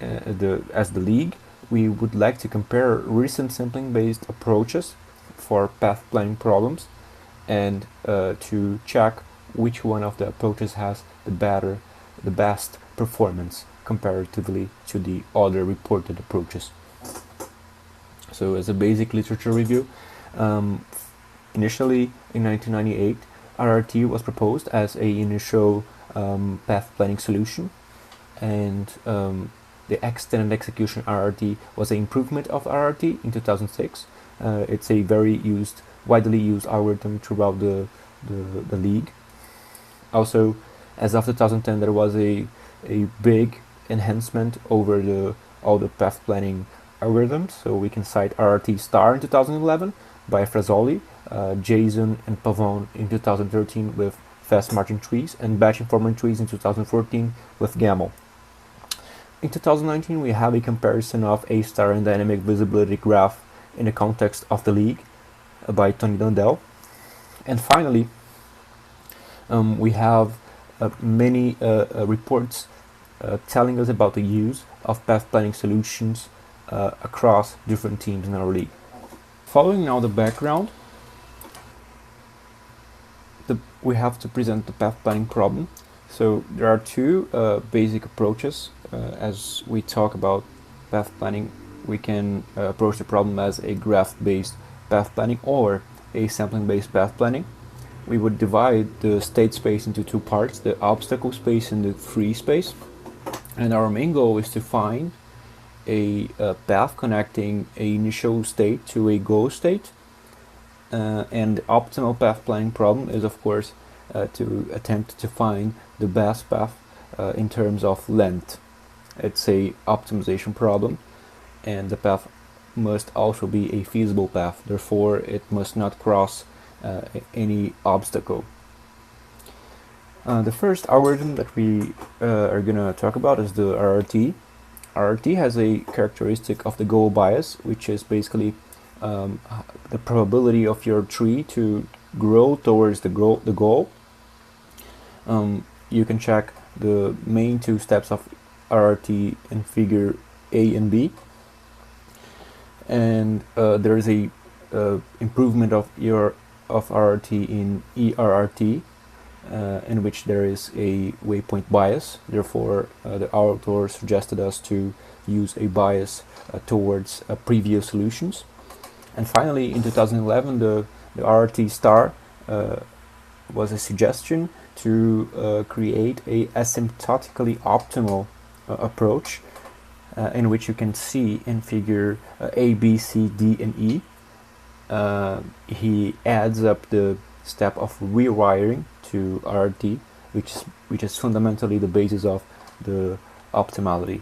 as the league, we would like to compare recent sampling based approaches for path planning problems and to check which one of the approaches has the best performance comparatively to the other reported approaches. So as a basic literature review, initially in 1998 RRT was proposed as a initial path planning solution, and the extended execution RRT was an improvement of RRT in 2006. It's a very widely used algorithm throughout the league. Also, as of 2010, there was a big enhancement over all the path planning algorithms. So we can cite RRT star in 2011 by Frazzoli, Jason and Pavone in 2013 with fast marching trees, and batch informant trees in 2014 with Gamel. In 2019, we have a comparison of A star and dynamic visibility graph in the context of the league by Tony Dundell. And finally, we have many reports telling us about the use of path planning solutions across different teams in our league. Following now the background, we have to present the path planning problem. So there are two basic approaches. As we talk about path planning, we can approach the problem as a graph-based path planning or a sampling-based path planning. We would divide the state space into two parts, the obstacle space and the free space. And our main goal is to find a path connecting an initial state to a goal state. And the optimal path planning problem is, of course, to attempt to find the best path in terms of length. It's a optimization problem, and the path must also be a feasible path. Therefore, it must not cross any obstacle. The first algorithm that we are going to talk about is the RRT. RRT has a characteristic of the goal bias, which is basically the probability of your tree to grow towards the goal. You can check the main two steps of RRT in figure A and B, and there is a improvement of RRT in ERRT, in which there is a waypoint bias. Therefore, the author suggested us to use a bias towards previous solutions. And finally, in 2011, the RRT star was a suggestion to create a asymptotically optimal approach, in which you can see in figure A, B, C, D, and E. He adds up the step of rewiring to RRT, which is fundamentally the basis of the optimality.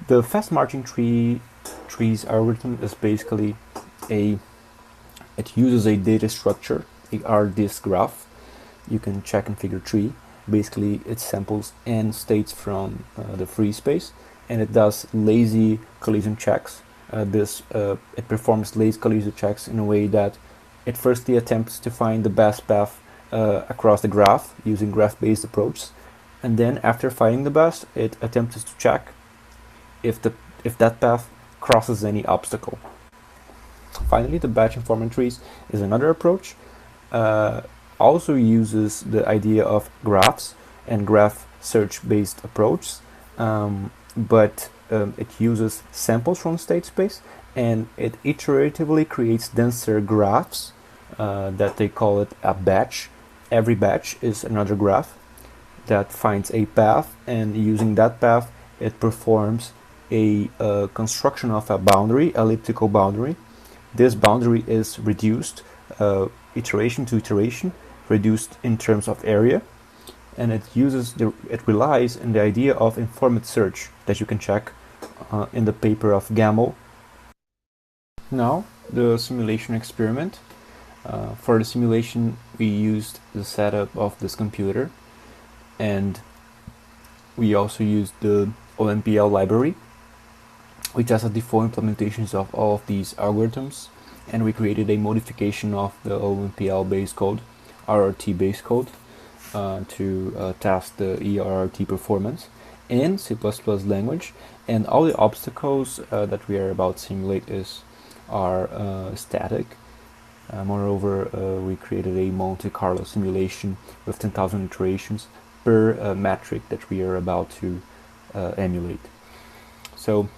The fast marching trees algorithm is basically it uses a data structure, a RDIS graph. You can check in figure 3. Basically, it samples n states from the free space, and it does lazy collision checks. It performs lazy collision checks in a way that it firstly attempts to find the best path across the graph using graph-based approaches, and then after finding the best, it attempts to check if that path crosses any obstacle. Finally, the batch informant trees is another approach. Also uses the idea of graphs and graph search-based approach, but it uses samples from state space, and it iteratively creates denser graphs that they call it a batch, every batch is another graph that finds a path, and using that path it performs a construction of a boundary, elliptical boundary. This boundary is reduced iteration to iteration, reduced in terms of area, and it relies on the idea of informed search that you can check in the paper of Gamel. Now, the simulation experiment. For the simulation, we used the setup of this computer, and we also used the OMPL library. We tested the full implementations of all of these algorithms, and we created a modification of the OMPL base code, RRT base code, to test the ERRT performance in C++ language. And all the obstacles that we are about to simulate are static. Moreover, we created a Monte Carlo simulation with 10,000 iterations per metric that we are about to emulate. So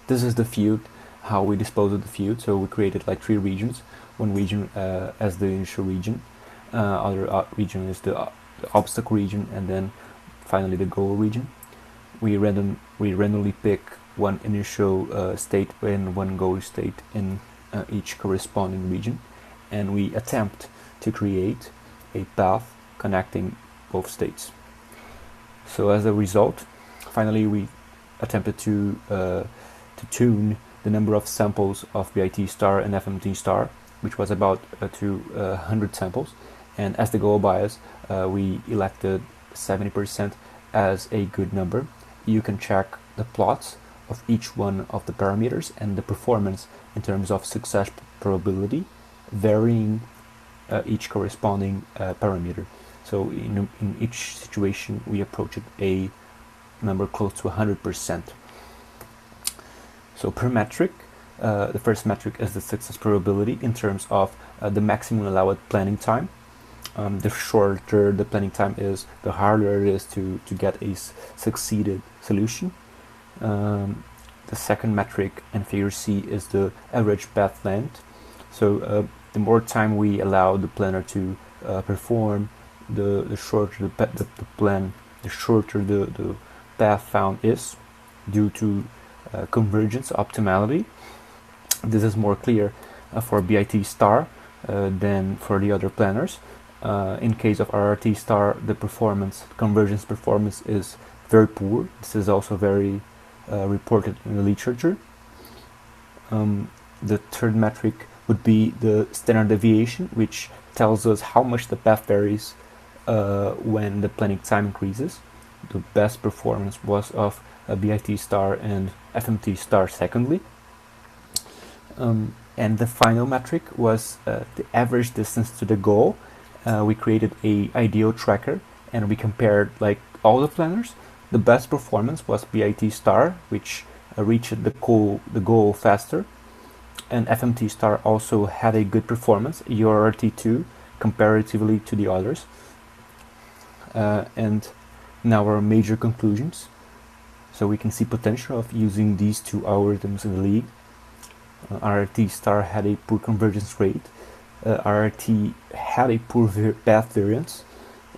this is the field, how we dispose of the field. So we created like 3 regions. One region as the initial region, other region is the obstacle region, and then finally the goal region. We randomly pick one initial state and one goal state in each corresponding region, and we attempt to create a path connecting both states. So as a result, finally we attempted to tune the number of samples of BIT star and FMT star, which was about 200 samples, and as the goal bias we elected 70% as a good number. You can check the plots of each one of the parameters and the performance in terms of success probability, varying each corresponding parameter. So in each situation we approached a number close to 100%. So per metric, the first metric is the success probability in terms of the maximum allowed planning time. The shorter the planning time is, the harder it is to get a succeeded solution. The second metric in figure C is the average path length. So the more time we allow the planner to perform, the shorter the plan, the shorter the path found is, due to convergence optimality. This is more clear for BIT star than for the other planners. In case of RRT star, the convergence performance is very poor. This is also very reported in the literature. The third metric would be the standard deviation, which tells us how much the path varies when the planning time increases. The best performance was of BIT star and FMT star secondly. And the final metric was the average distance to the goal. We created a ideal tracker and we compared like all the planners. The best performance was BIT star, which reached the goal faster, and FMT star also had a good performance, URRT2, comparatively to the others. And now our major conclusions. So we can see potential of using these 2 algorithms in the league. RRT star had a poor convergence rate. RRT had a poor path variance,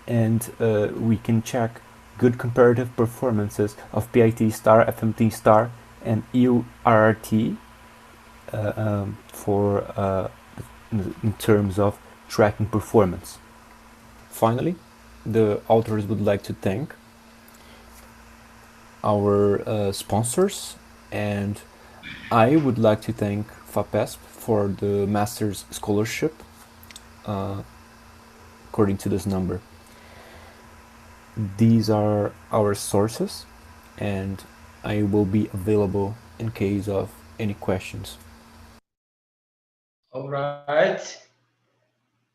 and we can check good comparative performances of BIT star, FMT star, and URRT in terms of tracking performance. Finally, the authors would like to thank our sponsors, and I would like to thank FAPESP for the master's scholarship according to this number. These are our sources, and I will be available in case of any questions. All right.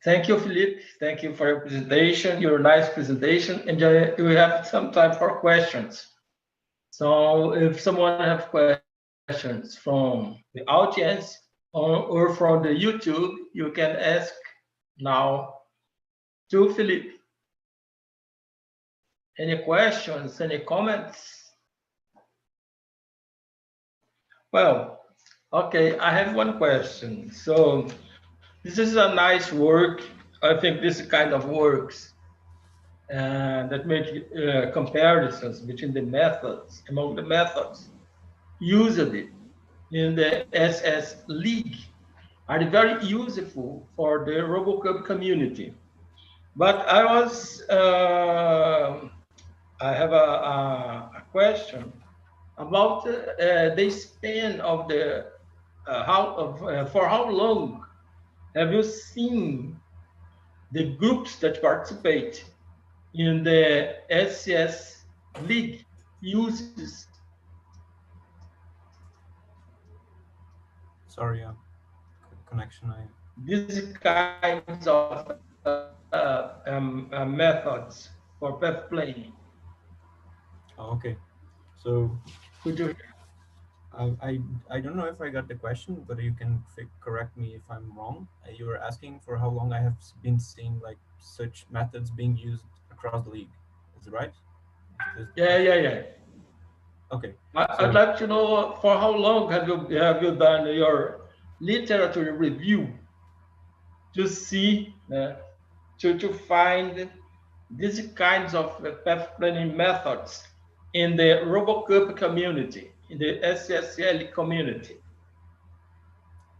Thank you, Felipe. Thank you for your presentation, your nice presentation, and we have some time for questions. So if someone has questions from the audience or from the YouTube, you can ask now to Felipe. Any questions, any comments? Well, okay, I have one question. So this is a nice work. I think this kind of works that make comparisons between the methods, among the methods used in the SS League are very useful for the Robocup community. But I have a question about the span of the for how long have you seen the groups that participate in the SCS League uses? Sorry, connection. These kinds of methods for path planning. Oh, okay. So could you? I don't know if I got the question, but you can correct me if I'm wrong. You were asking for how long I have been seeing like such methods being used across the league. Is it right? Yeah. Okay. I'd like to know for how long have you done your literature review to see to find these kinds of path planning methods in the Robocup community, in the SSL community.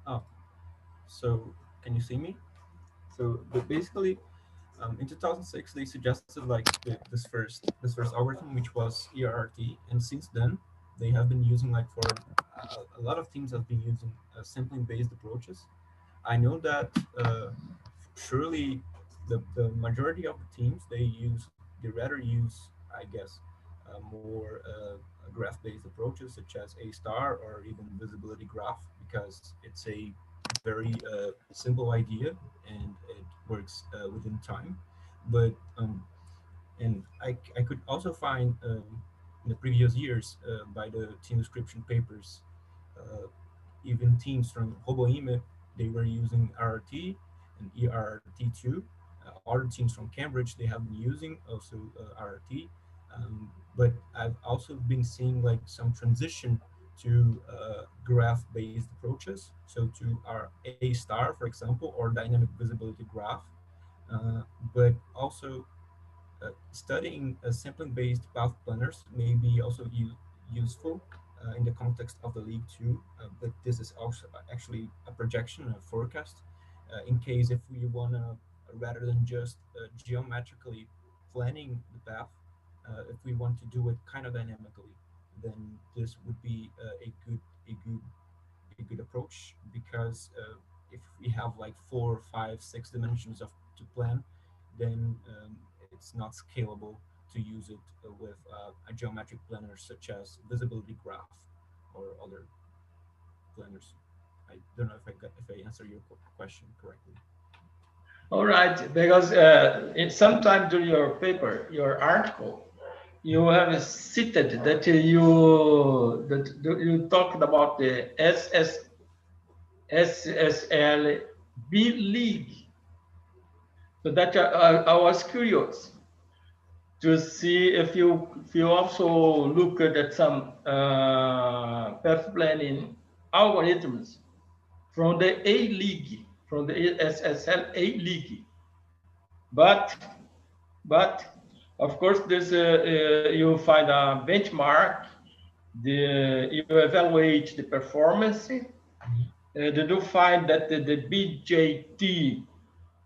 Oh, so can you see me? So, but basically, in 2006, they suggested like this first algorithm, which was ERRT, and since then, they have been using like for a lot of teams have been using sampling-based approaches. I know that surely the majority of the teams they rather use, I guess, more graph-based approaches such as A star or even visibility graph, because it's a very simple idea and it works within time. But and I could also find in the previous years by the team description papers, even teams from RoboIME, they were using RRT and ERRT2. Other teams from Cambridge, they have been using also RRT. But I've also been seeing like some transition to graph-based approaches. So to our A star, for example, or dynamic visibility graph. But also studying sampling-based path planners may be also useful in the context of the league too, but this is also actually a projection, a forecast, in case if we want to, rather than just geometrically planning the path, if we want to do it kind of dynamically, then this would be a good approach, because if we have like 4, 5, 6 dimensions of to plan, then it's not scalable to use it with a geometric planner such as visibility graph or other planners. I don't know if I answer your question correctly. All right, because sometime during your paper, your article, you have cited that you talked about the SSL B League. So that I was curious to see if you also looked at some path planning algorithms from the A League, from the SSL A League. But of course, this you find a benchmark. You evaluate the performance. They do find that the BJT,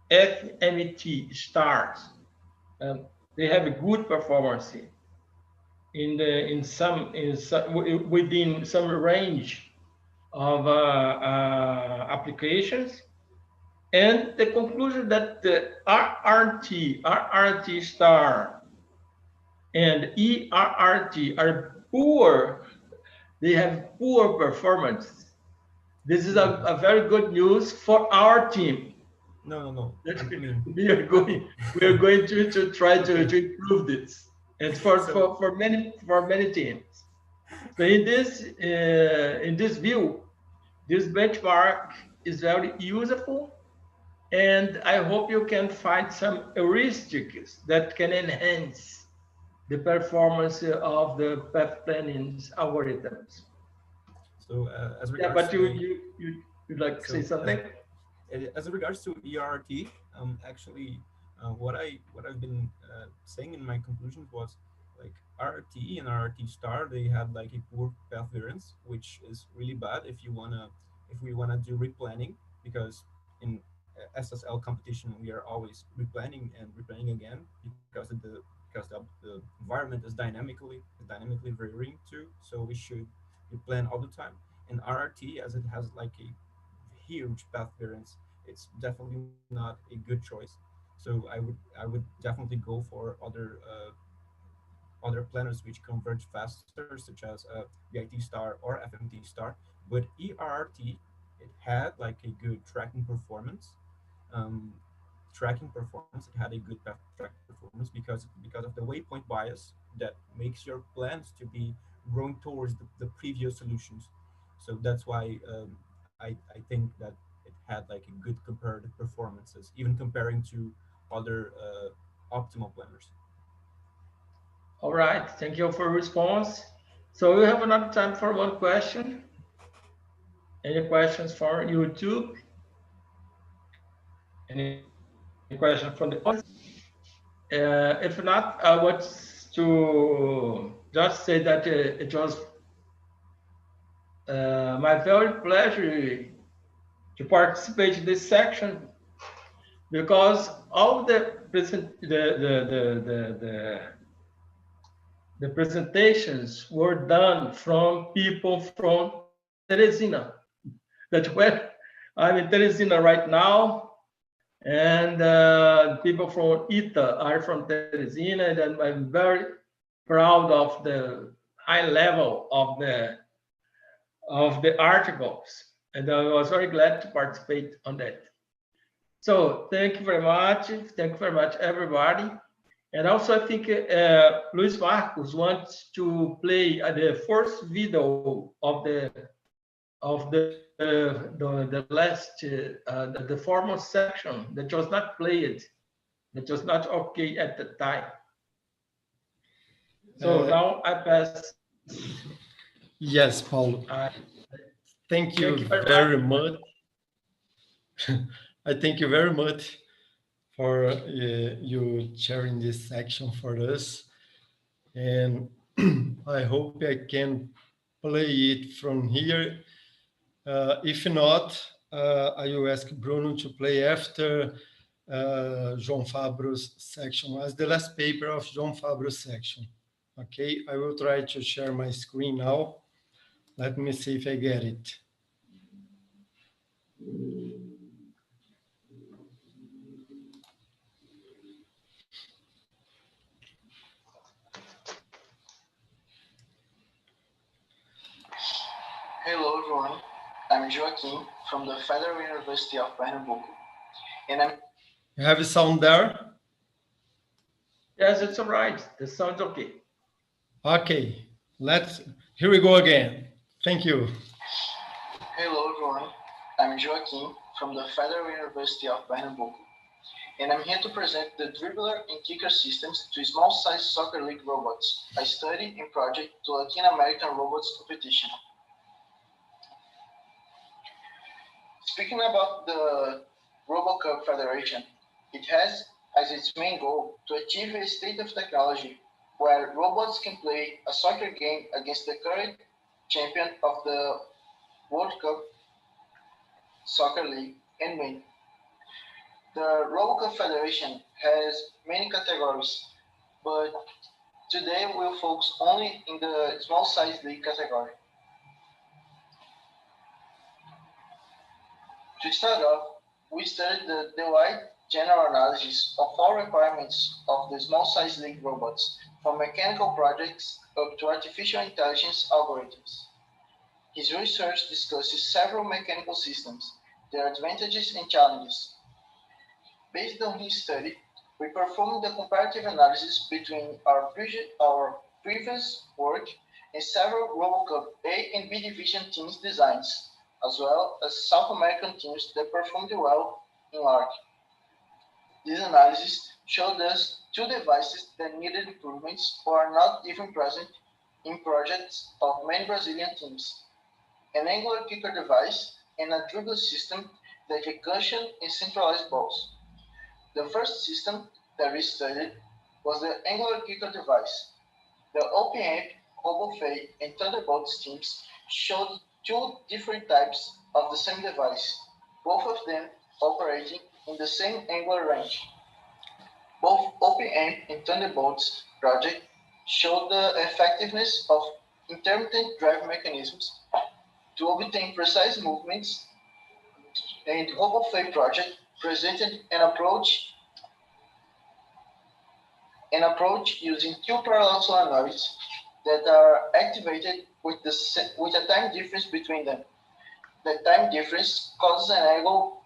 FMT stars, they have a good performance within some range of applications. And the conclusion that the RRT star, and ERRT are poor. They have poor performance. This is a very good news for our team. No. We are going to try to improve this, and for many teams. So in this view, this benchmark is very useful, and I hope you can find some heuristics that can enhance the performance of the path planning algorithms. So as regards but you'd like to say something? As regards to ERRT, Actually, what I've been saying in my conclusions was like RRT and RRT star, they had like a poor path variance, which is really bad if we wanna do replanning, because in SSL competition we are always replanning and replanning again because the environment is dynamically varying too. So we should replan all the time. And RRT, as it has like a huge path variance, it's definitely not a good choice. So I would definitely go for other planners which converge faster, such as VIT star or FMT star. But ERRT, it had like a good um, tracking performance. It had a good path tracking performance because of the waypoint bias that makes your plans to be growing towards the previous solutions. So that's why I think that it had like a good comparative performances, even comparing to other optimal planners. All right, thank you for response. So we have another time for one question. Any questions for YouTube? Any question from the audience? If not, I want to just say that it was my very pleasure to participate in this section, because all the presentations were done from people from Teresina. That's where I'm in Teresina right now, and people from ITA are from Teresina, and I'm very proud of the high level of the articles, and I was very glad to participate on that. So thank you very much. Thank you very much, everybody. And also, I think Luis Marcos wants to play the first video of the last the formal section that was not played, that was not okay at the time. So now I pass. Yes, Paulo. Thank you very much. I thank you very much for you sharing this section for us. And I hope I can play it from here. If not, I will ask Bruno to play after João Fabro's section, as the last paper of João Fabro's section. Okay, I will try to share my screen now. Let me see if I get it. Hello everyone, I'm Joaquim from the Federal University of Pernambuco, and I'm... You have a sound there? Yes, it's all right. The sound's okay. Okay, here we go again. Thank you. Hello everyone, I'm Joaquim from the Federal University of Pernambuco, and I'm here to present the Dribbler and Kicker systems to small size soccer league robots, a study and project to Latin American robots competition. Speaking about the Robocup Federation, it has as its main goal to achieve a state of technology where robots can play a soccer game against the current champion of the World Cup Soccer League and win. The Robocup Federation has many categories, but today we'll focus only in the small size league category. To start off, we studied the wide general analysis of all requirements of the small size league robots, from mechanical projects up to artificial intelligence algorithms. His research discusses several mechanical systems, their advantages and challenges. Based on his study, we performed the comparative analysis between our previous work and several Robocup A and B division teams' designs, as well as South American teams that performed well in LARS. This analysis showed us two devices that needed improvements or are not even present in projects of many Brazilian teams: an angular kicker device and a dribbler system that can cushion and centralize balls. The first system that we studied was the angular kicker device. The OpenAmp, RoboFay, and Thunderbolt teams showed two different types of the same device, both of them operating in the same angular range. Both OpenAmp and Thunderbolt's project showed the effectiveness of intermittent drive mechanisms to obtain precise movements, and the RoboFay project presented an approach using two parallel solenoids that are activated with a time difference between them. The time difference causes an angle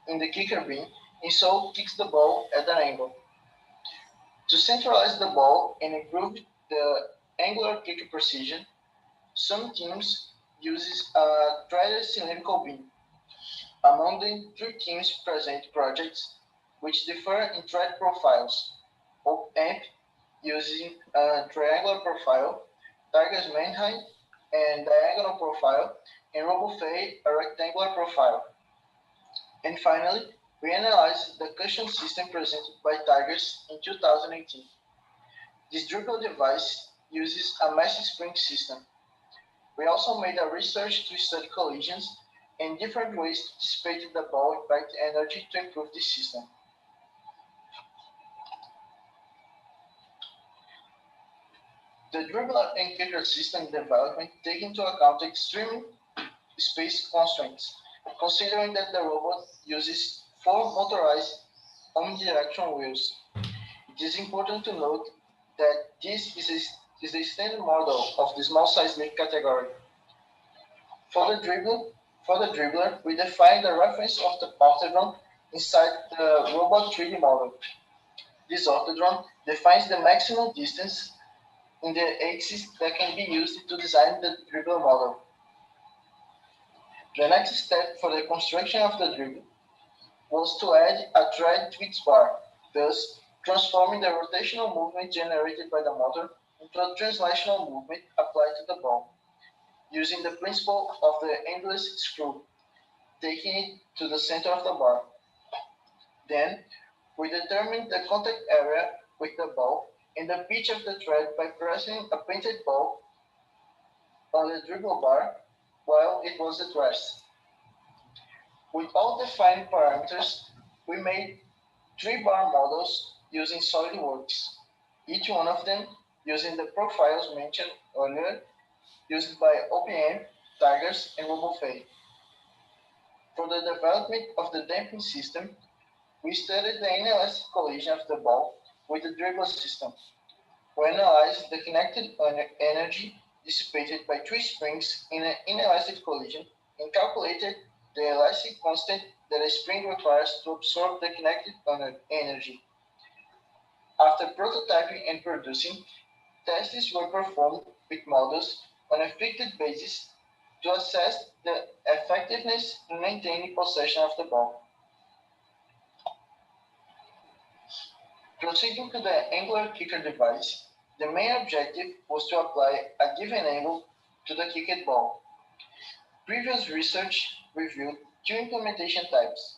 in the kicker beam and so kicks the ball at an angle. To centralize the ball and improve the angular kicker precision, some teams uses a threaded cylindrical beam. Among the three teams present projects which differ in thread profiles. OpenAmp using a triangular profile, Tiger's Mannheim and diagonal profile, and RoboFay a rectangular profile. And finally, we analyzed the cushion system presented by Tigers in 2018. This Dribbler device uses a massive spring system. We also made a research to study collisions and different ways to dissipate the ball impact energy to improve this system. The Dribbler and kicker system development take into account extreme space constraints, considering that the robot uses 4 motorized omnidirectional wheels. It is important to note that this is a standard model of the small size link category. For the Dribbler, we define the reference of the orthodrome inside the robot 3D model. This orthodrome defines the maximum distance in the axis that can be used to design the Dribbler model. The next step for the construction of the Dribbler was to add a thread twist bar, thus transforming the rotational movement generated by the motor into a translational movement applied to the ball, using the principle of the endless screw, taking it to the center of the bar. Then, we determined the contact area with the ball and the pitch of the thread by pressing a painted ball on the dribble bar while it was at rest. With all defined parameters, we made 3 bar models using SolidWorks, each one of them using the profiles mentioned earlier, used by OpenAmp, Tigers, and RoboFay. For the development of the damping system, we studied the inelastic collision of the ball with the Dribbler system. We analyzed the kinetic energy dissipated by 3 springs in an inelastic collision and calculated the elastic constant that a spring requires to absorb the kinetic energy. After prototyping and producing, tests were performed with models on a fixed basis to assess the effectiveness in maintaining possession of the ball. Proceeding to the angular kicker device, the main objective was to apply a given angle to the kicked ball. Previous research reviewed 2 implementation types,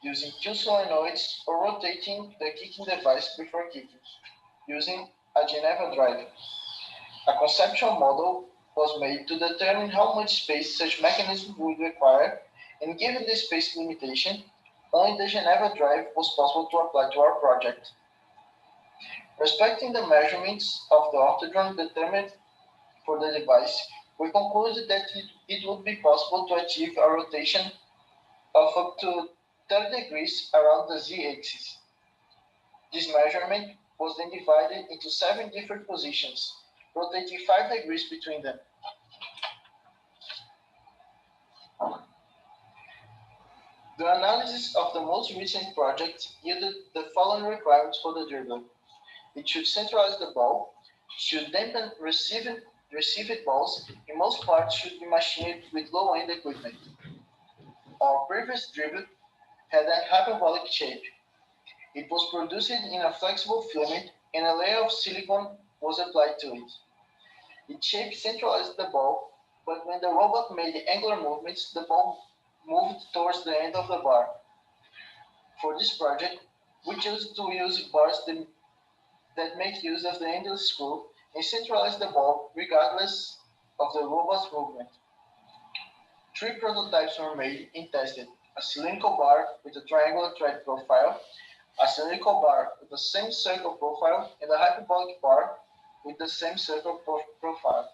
using 2 solenoids or rotating the kicking device before kicking, using a Geneva drive. A conceptual model was made to determine how much space such mechanism would require, and given the space limitation, only the Geneva drive was possible to apply to our project. Respecting the measurements of the orthodrome determined for the device, we concluded that it would be possible to achieve a rotation of up to 30 degrees around the z-axis. This measurement was then divided into 7 different positions, rotating 5 degrees between them. The analysis of the most recent project yielded the following requirements for the dribbler. It should centralize the ball, should dampen received balls, and most parts should be machined with low-end equipment. Our previous dribbler had a hyperbolic shape. It was produced in a flexible filament and a layer of silicone was applied to it. Its shape centralized the ball, but when the robot made the angular movements, the ball moved towards the end of the bar. For this project, we chose to use bars that make use of the endless screw and centralize the ball regardless of the robot's movement. 3 prototypes were made and tested: a cylindrical bar with a triangular thread profile, a cylindrical bar with the same circle profile, and a hyperbolic bar with the same circle profile.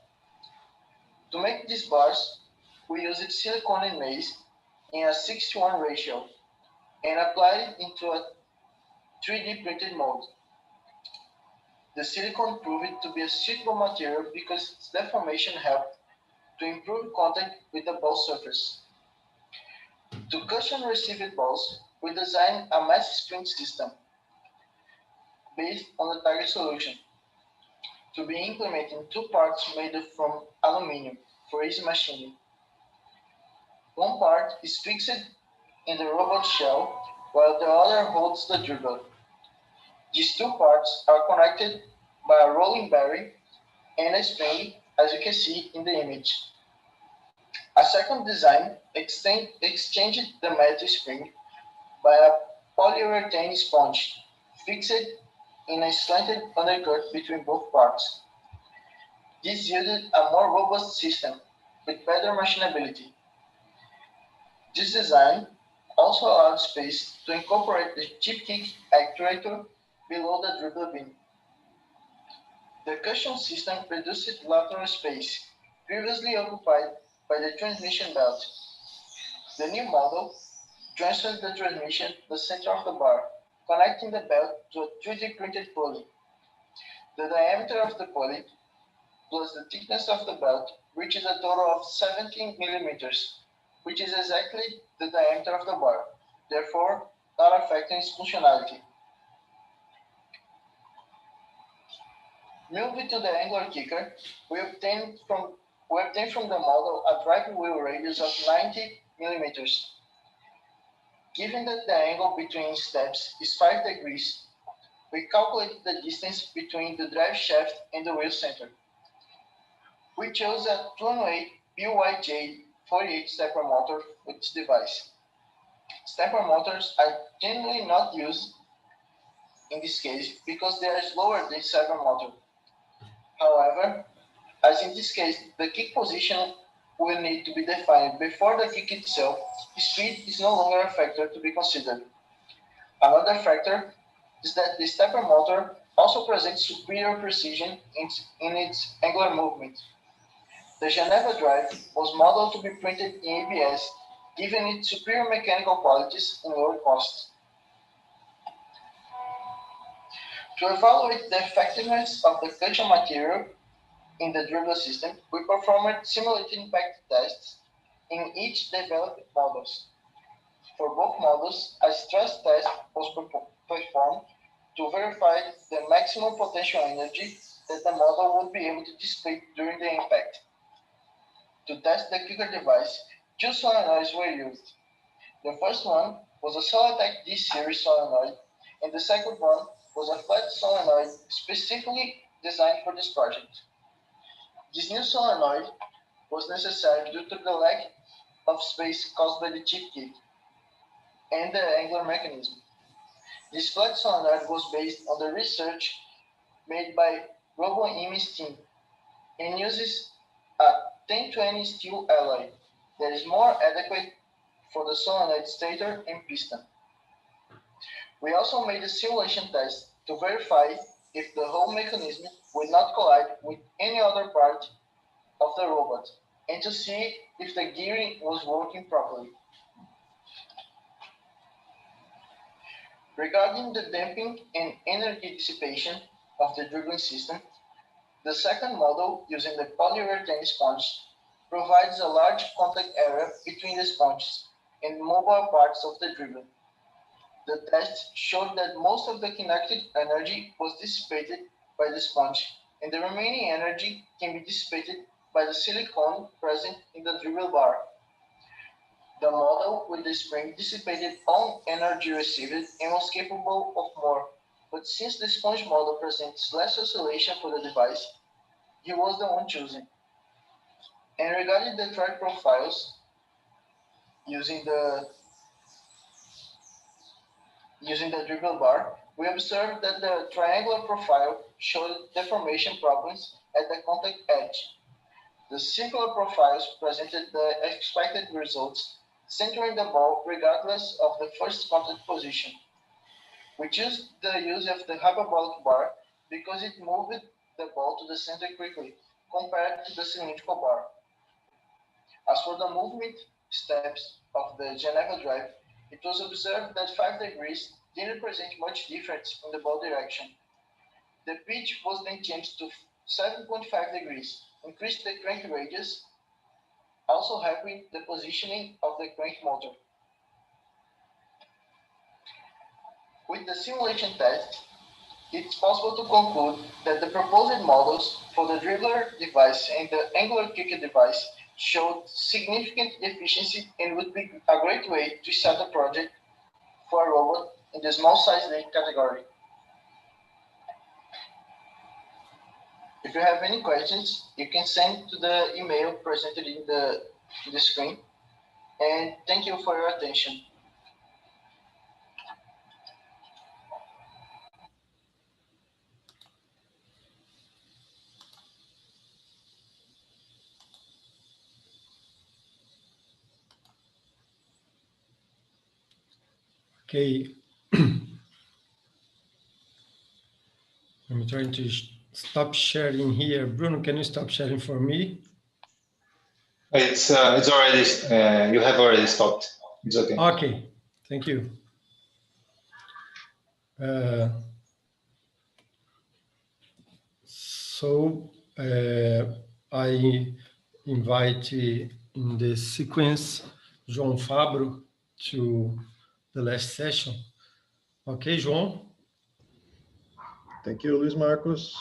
To make these bars, we used silicone and maize in a 6:1 ratio and applied it into a 3D printed mold. The silicone proved to be a suitable material because its deformation helped to improve contact with the ball surface. To cushion received balls, we designed a mass spring system based on the target solution to be implemented in 2 parts made from aluminum for easy machining. One part is fixed in the robot shell, while the other holds the dribbler. These 2 parts are connected by a rolling bearing and a spring, as you can see in the image. A second design exchanged the metal spring by a polyurethane sponge fixed in a slanted undercut between both parts. This yielded a more robust system with better machinability. This design also allowed space to incorporate the chip kick actuator below the dribbler beam. The cushion system reduced lateral space previously occupied by the transmission belt. The new model transferred the transmission to the center of the bar, connecting the belt to a 3D printed pulley. The diameter of the pulley plus the thickness of the belt reaches a total of 17 millimeters, which is exactly the diameter of the bar, therefore not affecting its functionality. Moving to the angular kicker, we obtained from the model a drive wheel radius of 90 millimeters. Given that the angle between steps is 5 degrees, we calculated the distance between the drive shaft and the wheel center. We chose a 208 BYJ 48 stepper motor with this device. Stepper motors are generally not used in this case because they are slower than servo motor. However, as in this case, the kick position will need to be defined before the kick itself, speed is no longer a factor to be considered. Another factor is that the stepper motor also presents superior precision in its angular movement. The Geneva drive was modeled to be printed in ABS, given its superior mechanical qualities and lower costs. To evaluate the effectiveness of the cushion material in the dribbler system, we performed simulated impact tests in each developed models. For both models, a stress test was performed to verify the maximum potential energy that the model would be able to dissipate during the impact. To test the kicker device, 2 solenoids were used. The first one was a Solitech D-series solenoid, and the second one was a flat solenoid specifically designed for this project. This new solenoid was necessary due to the lack of space caused by the chip kick and the angular mechanism. This flat solenoid was based on the research made by Robocup team and uses a 1020 steel alloy that is more adequate for the solenoid stator and piston. We also made a simulation test to verify if the whole mechanism would not collide with any other part of the robot and to see if the gearing was working properly. Regarding the damping and energy dissipation of the dribbling system, the second model using the polyurethane sponge provides a large contact area between the sponges and mobile parts of the dribbler. The test showed that most of the kinetic energy was dissipated by the sponge, and the remaining energy can be dissipated by the silicone present in the dribble bar. The model with the spring dissipated all energy received and was capable of more, but since the sponge model presents less oscillation for the device, he was the one chosen. And regarding the track profiles, using the Using the Dribbler bar, we observed that the triangular profile showed deformation problems at the contact edge. The circular profiles presented the expected results, centering the ball regardless of the first contact position. We chose the use of the hyperbolic bar because it moved the ball to the center quickly, compared to the cylindrical bar. As for the movement steps of the Geneva drive, it was observed that 5 degrees didn't present much difference in the ball direction. The pitch was then changed to 7.5 degrees, increased the crank radius, also helping the positioning of the crank motor. With the simulation test, it's possible to conclude that the proposed models for the Dribbler device and the angular kicker device showed significant efficiency and would be a great way to start a project for a robot in the small size link category. If you have any questions, you can send to the email presented in the screen. And thank you for your attention. Okay. I'm trying to stop sharing here. Bruno, can you stop sharing for me? It's already, you have already stopped. It's okay. Okay, thank you. I invite in the sequence João Fabro to the last session. Okay, João? Thank you, Luis Marcos.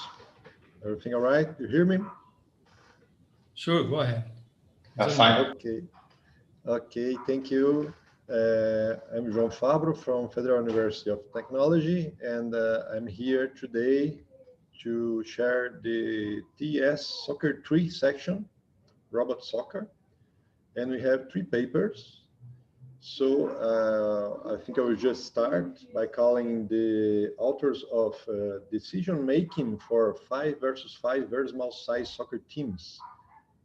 Everything all right? You hear me? Sure, go ahead. Fine. Okay. Okay, thank you. I'm João Fabro from Federal University of Technology, and I'm here today to share the TS Soccer 3 section, Robot Soccer. And we have 3 papers. So I think I will just start by calling the authors of Decision Making for 5 versus 5 Very Small Size Soccer Teams.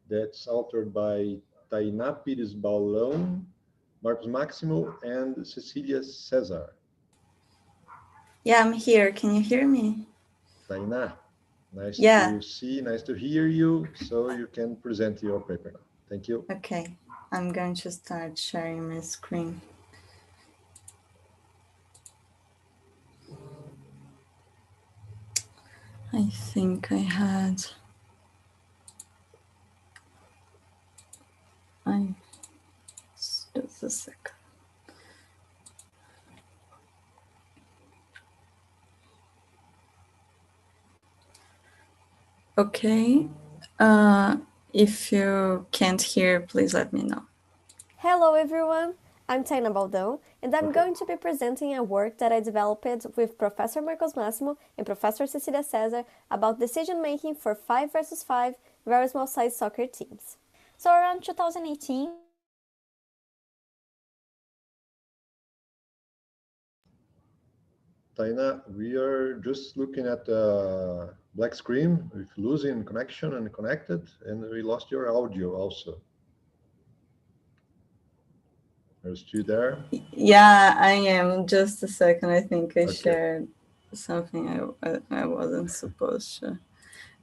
That's authored by Tainá Pires Baulão, Marcos Maximo, and Cecilia Cesar. Yeah, I'm here. Can you hear me? Tainá, nice to see, nice to hear you. So you can present your paper now. Thank you. Okay, I'm going to start sharing my screen. I think I had... Just a second. Okay. If you can't hear, please let me know. Hello, everyone. I'm Tainá Baldão, and I'm going to be presenting a work that I developed with Professor Marcos Massimo and Professor Cecilia Cesar about decision-making for 5 versus 5 very small size soccer teams. So around 2018, Tainá, we are just looking at the black screen with losing connection and connected, and we lost your audio also. Are you still there? Yeah, I am. Just a second. I think I shared something I wasn't supposed to.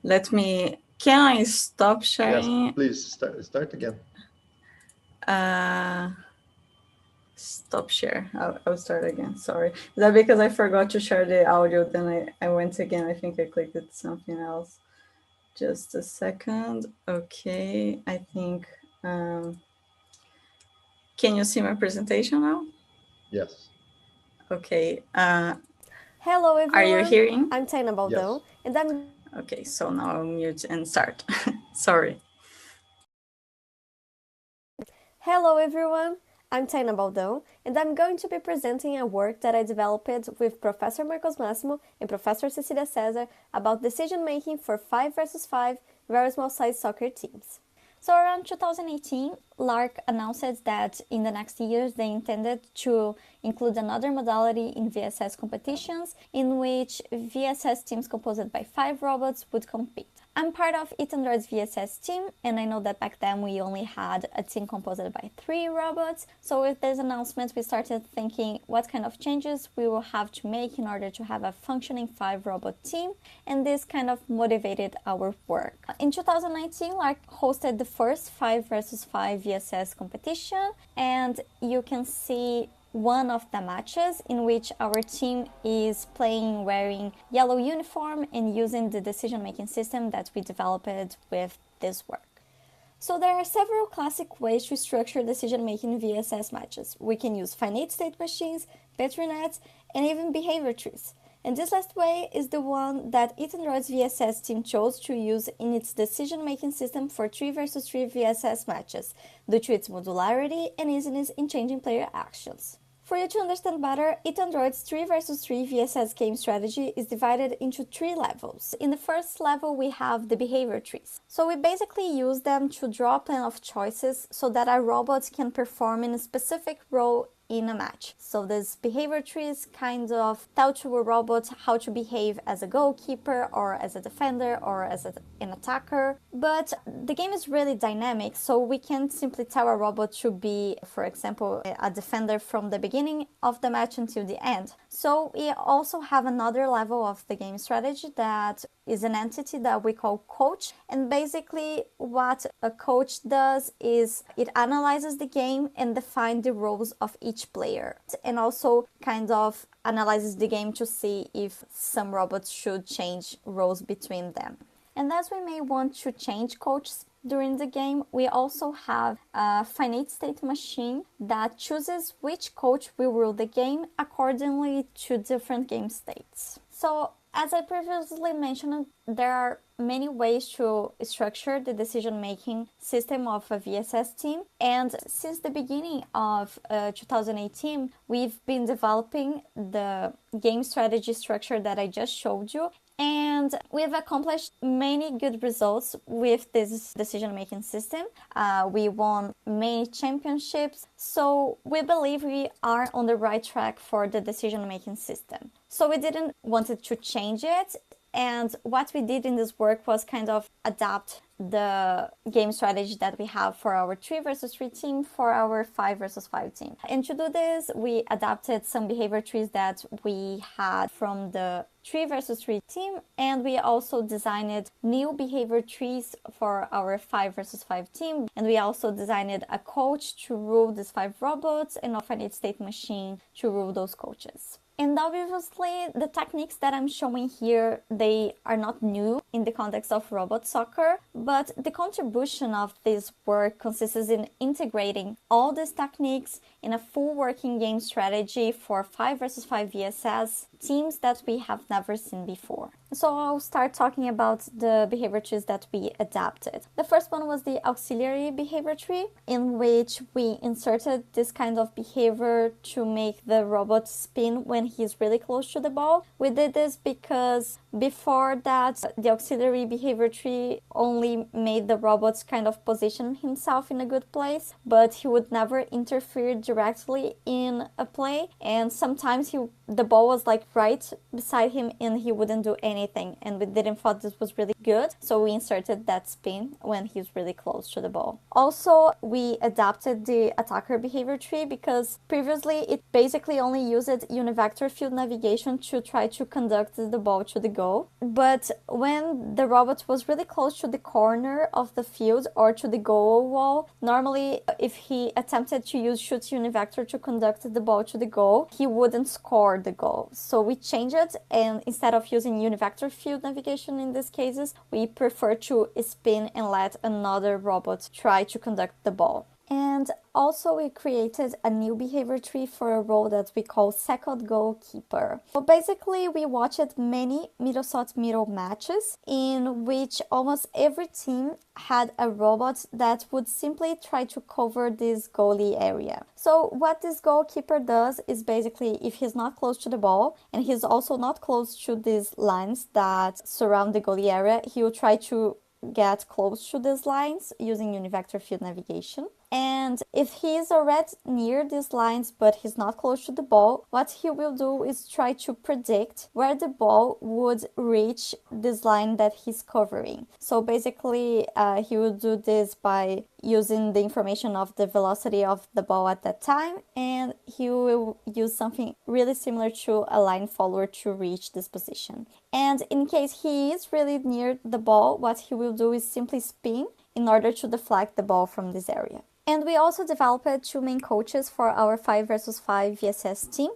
Let me... Can I stop sharing? Yes, please start again. Stop share. I'll start again. Sorry. Is that because I forgot to share the audio? Then I went again. I think I clicked something else. Just a second. Okay. I think... Can you see my presentation now? Yes. Okay. hello, everyone. Are you hearing? I'm Tainá Baldão, and I'm... Okay, so now I'll mute and start. Sorry. Hello, everyone. I'm Tainá Baldão, and I'm going to be presenting a work that I developed with Professor Marcos Massimo and Professor Cecilia Cesar about decision-making for 5 versus 5 very small size soccer teams. So around 2018, LARC announced that in the next years they intended to include another modality in VSS competitions in which VSS teams composed by 5 robots would compete. I'm part of Android's VSS team, and I know that back then we only had a team composed by 3 robots. So with this announcement, we started thinking what kind of changes we will have to make in order to have a functioning 5-robot team, and this kind of motivated our work. In 2019, LARC hosted the first 5 versus 5 VSS competition, and you can see one of the matches in which our team is playing wearing yellow uniform and using the decision-making system that we developed with this work. So there are several classic ways to structure decision-making VSS matches. We can use finite state machines, Petri nets, and even behavior trees. And this last way is the one that Android's VSS team chose to use in its decision-making system for 3 versus 3 VSS matches, due to its modularity and easiness in changing player actions. For you to understand better, Android's 3 versus 3 VSS game strategy is divided into 3 levels. In the first level, we have the behavior trees. So we basically use them to draw a plan of choices so that our robots can perform in a specific role in a match. So this behavior trees kind of tell to a robot how to behave as a goalkeeper or as a defender or as an attacker. But the game is really dynamic, so we can't simply tell a robot to be, for example, a defender from the beginning of the match until the end. So we also have another level of the game strategy that is an entity that we call coach, and basically what a coach does is it analyzes the game and defines the roles of each player, and also kind of analyzes the game to see if some robots should change roles between them. And as we may want to change coaches during the game, we also have a finite state machine that chooses which coach will rule the game accordingly to different game states. So as I previously mentioned, there are many ways to structure the decision-making system of a VSS team, and since the beginning of 2018, we've been developing the game strategy structure that I just showed you, and we've accomplished many good results with this decision-making system. We won many championships, so we believe we are on the right track for the decision-making system. So we didn't want to change it, and what we did in this work was kind of adapt the game strategy that we have for our 3 versus 3 team for our 5 versus 5 team. And to do this, we adapted some behavior trees that we had from the 3 versus 3 team, and we also designed new behavior trees for our 5 versus 5 team, and we also designed a coach to rule these 5 robots and a finite state machine to rule those coaches. And obviously, the techniques that I'm showing here, they are not new in the context of robot soccer, but the contribution of this work consists in integrating all these techniques in a full working game strategy for 5 versus 5 VSS teams that we have never seen before. So I'll start talking about the behavior trees that we adapted. The first one was the auxiliary behavior tree, in which we inserted this kind of behavior to make the robot spin when he's really close to the ball. We did this because before that, the auxiliary behavior tree only made the robots kind of position himself in a good place, but he would never interfere directly in a play, and sometimes the ball was like right beside him and he wouldn't do anything, and we didn't thought this was really good, so we inserted that spin when he's really close to the ball. Also, we adapted the attacker behavior tree because previously it basically only used univector field navigation to try to conduct the ball to the goal, but when the robot was really close to the corner of the field or to the goal wall, normally if he attempted to use shoot univector to conduct the ball to the goal, he wouldn't score the goal. So we changed it, and instead of using univector field navigation in these cases, we prefer to spin and let another robot try to conduct the ball. And also we created a new behavior tree for a role that we call second goalkeeper. So basically we watched many middle matches in which almost every team had a robot that would simply try to cover this goalie area. So what this goalkeeper does is basically, if he's not close to the ball and he's also not close to these lines that surround the goalie area, he will try to get close to these lines using univector field navigation. And if he is already near these lines but he's not close to the ball, what he will do is try to predict where the ball would reach this line that he's covering. So basically he will do this by using the information of the velocity of the ball at that time, and he will use something really similar to a line follower to reach this position. And in case he is really near the ball, what he will do is simply spin in order to deflect the ball from this area. And we also developed two main coaches for our 5 versus 5 VSS team.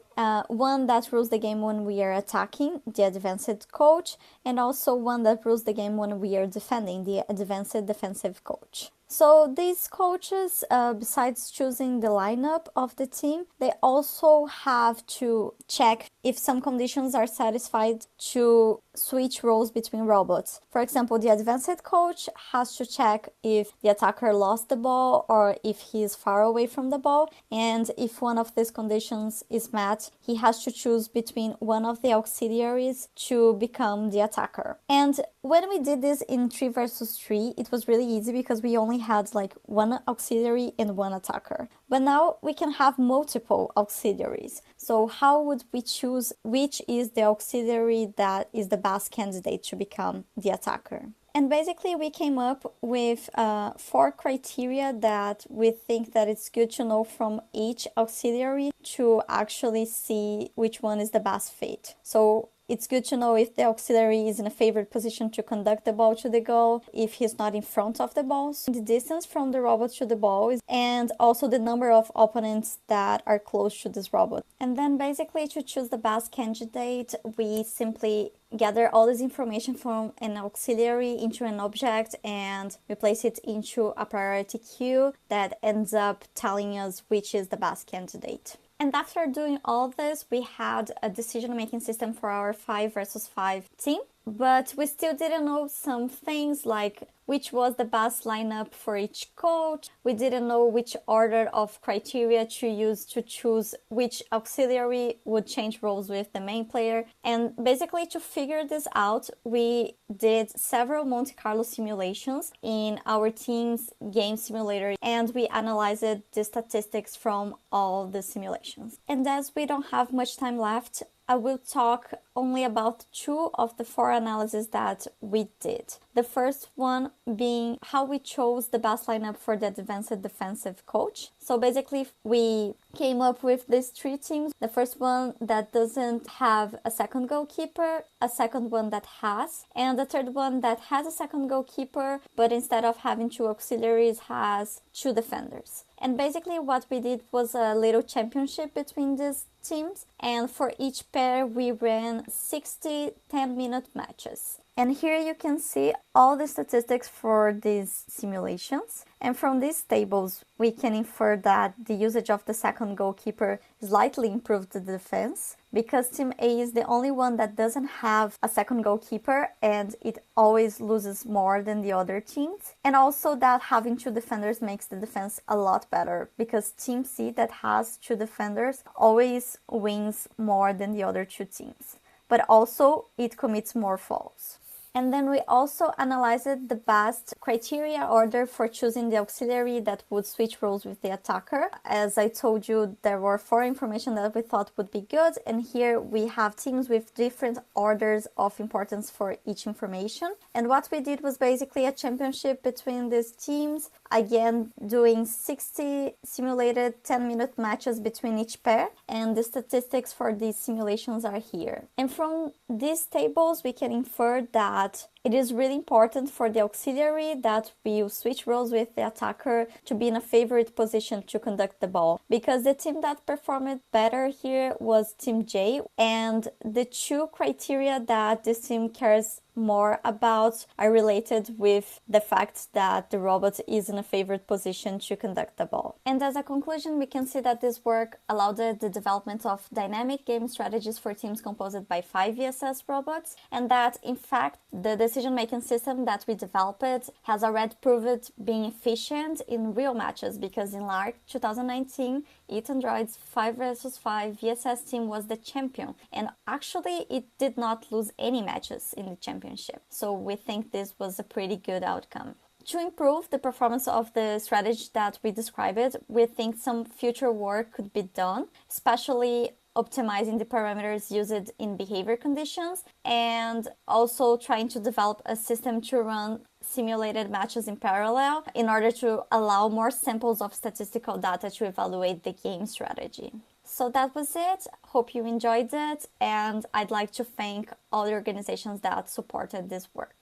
One that rules the game when we are attacking, the advanced coach, and also one that rules the game when we are defending, the advanced defensive coach. So these coaches, besides choosing the lineup of the team, they also have to check if some conditions are satisfied to switch roles between robots. For example, the advanced coach has to check if the attacker lost the ball or if he is far away from the ball. And if one of these conditions is met, he has to choose between one of the auxiliaries to become the attacker. And when we did this in 3 versus 3, it was really easy because we only had like one auxiliary and one attacker. But now we can have multiple auxiliaries. So how would we choose which is the auxiliary that is the best candidate to become the attacker? And basically we came up with 4 criteria that we think that it's good to know from each auxiliary to actually see which one is the best fit. So it's good to know if the auxiliary is in a favored position to conduct the ball to the goal, if he's not in front of the ball, so the distance from the robot to the ball, and also the number of opponents that are close to this robot. And then basically to choose the best candidate, we simply gather all this information from an auxiliary into an object and we place it into a priority queue that ends up telling us which is the best candidate. And after doing all this, we had a decision-making system for our 5 versus 5 team, but we still didn't know some things like which was the best lineup for each coach. We didn't know which order of criteria to use to choose which auxiliary would change roles with the main player. And basically to figure this out, we did several Monte Carlo simulations in our team's game simulator, and we analyzed the statistics from all the simulations. And as we don't have much time left, I will talk only about 2 of the 4 analyses that we did. The first one being how we chose the best lineup for the advanced defensive coach. So basically we came up with these 3 teams. The first one that doesn't have a second goalkeeper, a second one that has, and the third one that has a second goalkeeper, but instead of having 2 auxiliaries has 2 defenders. And basically what we did was a little championship between these teams, and for each pair we ran 60 10-minute matches. And here you can see all the statistics for these simulations. And from these tables, we can infer that the usage of the second goalkeeper slightly improved the defense, because Team A is the only one that doesn't have a second goalkeeper and it always loses more than the other teams. And also that having 2 defenders makes the defense a lot better, because Team C that has 2 defenders always wins more than the other 2 teams. But also it commits more fouls. And then we also analyzed the best criteria order for choosing the auxiliary that would switch roles with the attacker. As I told you, there were 4 information that we thought would be good, and here we have teams with different orders of importance for each information. And what we did was basically a championship between these teams, again doing 60 simulated 10-minute matches between each pair, and the statistics for these simulations are here. And from these tables we can infer that it is really important for the auxiliary that will switch roles with the attacker to be in a favorite position to conduct the ball, because the team that performed better here was Team J, and the 2 criteria that this team cares more about are related with the fact that the robot is in a favored position to conduct the ball. And as a conclusion, we can see that this work allowed the development of dynamic game strategies for teams composed by 5 VSS robots, and that in fact the decision-making system that we developed has already proved being efficient in real matches, because in LARC 2019, ETH Android's 5 versus 5 VSS team was the champion, and actually it did not lose any matches in the championship. So we think this was a pretty good outcome. To improve the performance of the strategy that we described, we think some future work could be done, especially optimizing the parameters used in behavior conditions, and also trying to develop a system to run simulated matches in parallel in order to allow more samples of statistical data to evaluate the game strategy. So that was it. Hope you enjoyed it, and I'd like to thank all the organizations that supported this work.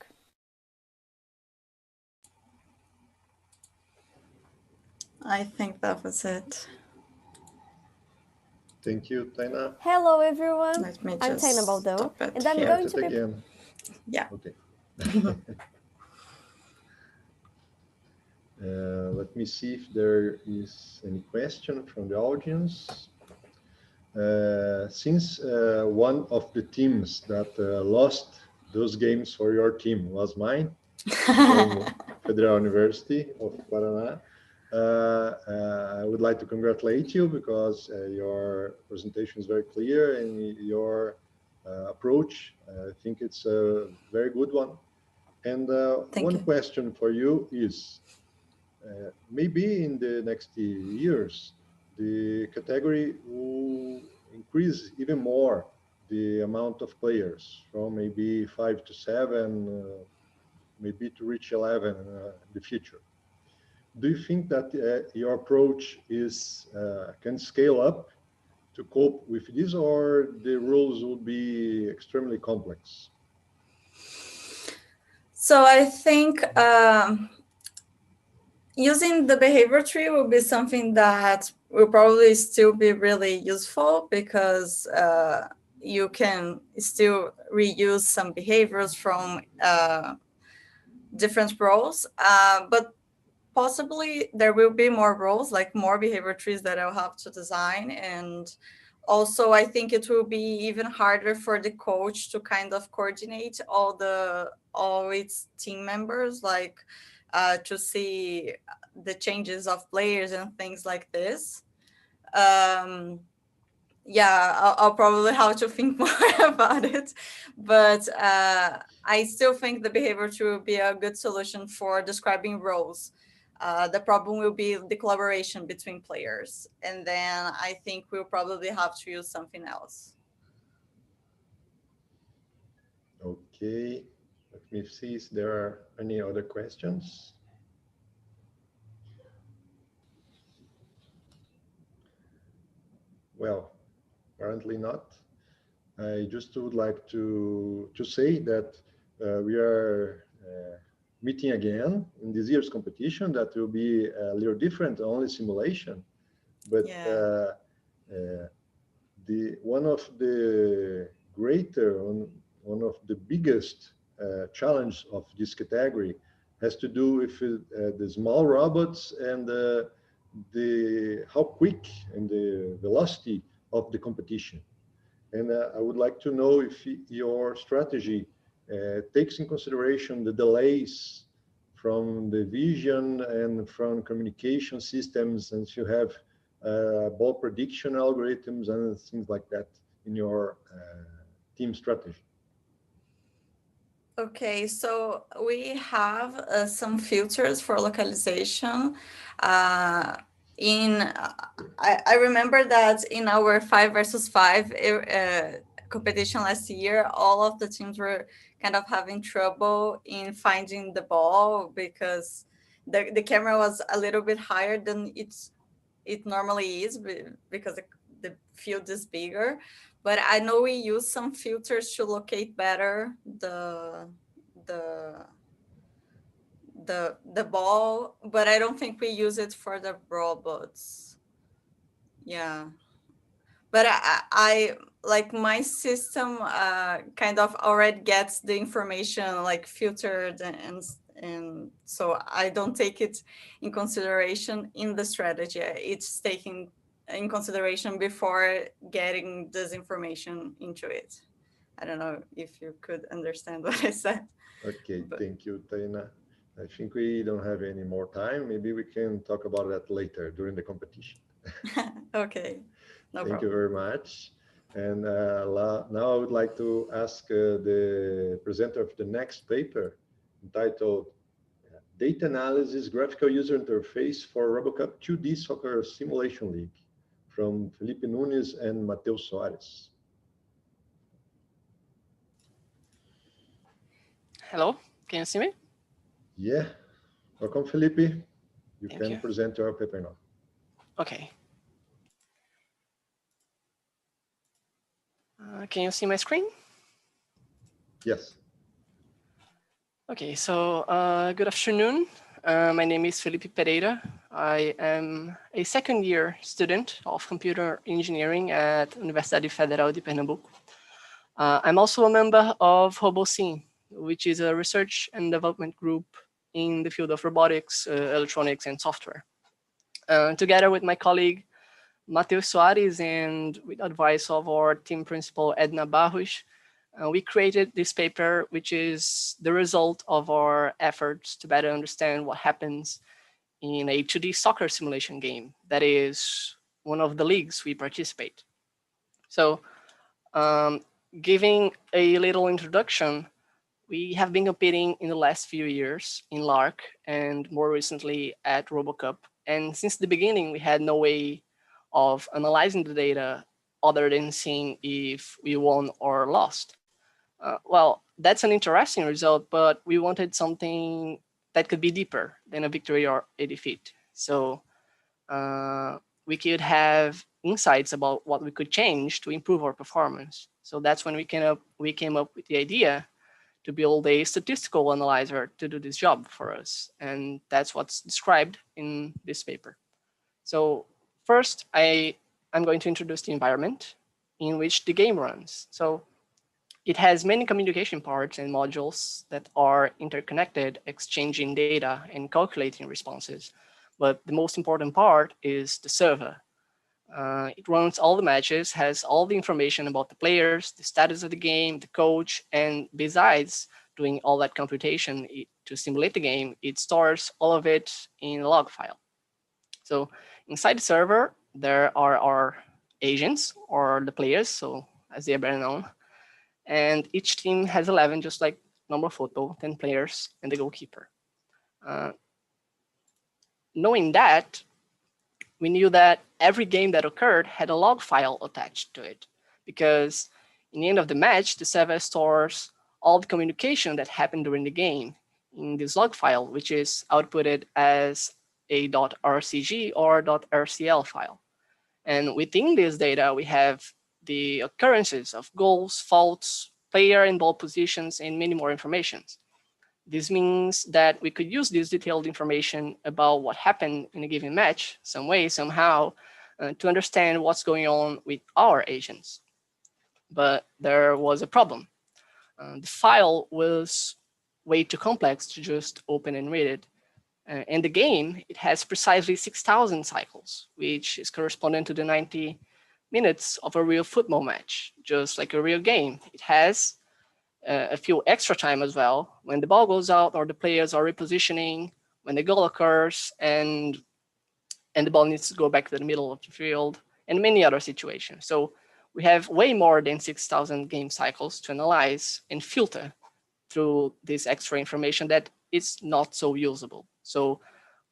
I think that was it. Thank you, Taina. Hello, everyone. Let me I'm just Taina Baldão, stop it and I'm here. going to be... Again. Yeah. Okay. Let me see if there is any question from the audience. Since one of the teams that lost those games for your team was mine, from Federal University of Paraná, I would like to congratulate you, because your presentation is very clear, and your approach, I think it's a very good one. And one question for you is, maybe in the next years, the category will increase even more the amount of players, from maybe 5 to 7, maybe to reach 11 in the future. Do you think that your approach is can scale up to cope with this, or the rules will be extremely complex? So I think using the behavior tree will be something that will probably still be really useful, because you can still reuse some behaviors from different roles, but possibly there will be more roles, like more behavior trees that I'll have to design. And also I think it will be even harder for the coach to kind of coordinate all its team members, like to see the changes of players and things like this. Yeah, I'll probably have to think more about it, but I still think the behavior tree will be a good solution for describing roles. The problem will be the collaboration between players, and then I think we'll probably have to use something else. Okay, let me see if there are any other questions. Well, apparently not. I just would like to say that we are meeting again in this year's competition. That will be a little different, only simulation, but yeah. One of the biggest challenge of this category has to do with the small robots and how quick and the velocity of the competition. And I would like to know if your strategy takes in consideration the delays from the vision and from communication systems, and you have ball prediction algorithms and things like that in your team strategy. Okay, so we have some filters for localization. I remember that in our 5 versus 5 competition last year, all of the teams were kind of having trouble in finding the ball, because the camera was a little bit higher than it normally is, because the field is bigger. But I know we use some filters to locate better the ball, but I don't think we use it for the robots. Yeah, but I like my system kind of already gets the information like filtered, and so I don't take it in consideration in the strategy. It's taken in consideration before getting this information into it. I don't know if you could understand what I said. Okay, But... thank you, Taina. I think we don't have any more time. Maybe we can talk about that later during the competition. Okay, no Thank problem. you very much. And now I would like to ask the presenter of the next paper entitled Data Analysis Graphical User Interface for Robocup 2D Soccer Simulation League from Felipe Nunes and Matheus Soares. Hello, can you see me? Yeah, welcome, Felipe. You Thank can you. present your paper now. Okay. Can you see my screen? Yes. Okay, so good afternoon. My name is Felipe Pereira. I am a second-year student of computer engineering at Universidade Federal de Pernambuco. I'm also a member of Robosim, which is a research and development group in the field of robotics, electronics, and software. Together with my colleague, Matheus Soares, and with advice of our team principal, Edna Barros, we created this paper, which is the result of our efforts to better understand what happens in a 2D soccer simulation game. That is one of the leagues we participate. So giving a little introduction, we have been competing in the last few years in LARC and more recently at Robocup. And since the beginning, we had no way of analyzing the data other than seeing if we won or lost. Well, that's an interesting result, but we wanted something that could be deeper than a victory or a defeat. So we could have insights about what we could change to improve our performance. So that's when we came up with the idea to build a statistical analyzer to do this job for us. And that's what's described in this paper. So first, I'm going to introduce the environment in which the game runs. So it has many communication parts and modules that are interconnected, exchanging data and calculating responses. But the most important part is the server. It runs all the matches, has all the information about the players, the status of the game, the coach, and besides doing all that computation to simulate the game, it stores all of it in a log file. So inside the server, there are our agents or the players, so as they are better known. And each team has 11, just like normal football, 10 players and the goalkeeper. Knowing that, we knew that every game that occurred had a log file attached to it, because in the end of the match, the server stores all the communication that happened during the game in this log file, which is outputted as a .rcg or .rcl file. And within this data, we have the occurrences of goals, faults, player and ball positions, and many more informations. This means that we could use this detailed information about what happened in a given match, some way, somehow, to understand what's going on with our agents. But there was a problem. The file was way too complex to just open and read it. And the game, it has precisely 6,000 cycles, which is corresponding to the 90 minutes of a real football match, just like a real game. It has a few extra time as well when the ball goes out or the players are repositioning, when the goal occurs, and the ball needs to go back to the middle of the field, and many other situations. So we have way more than 6,000 game cycles to analyze and filter through this extra information that is not so usable. So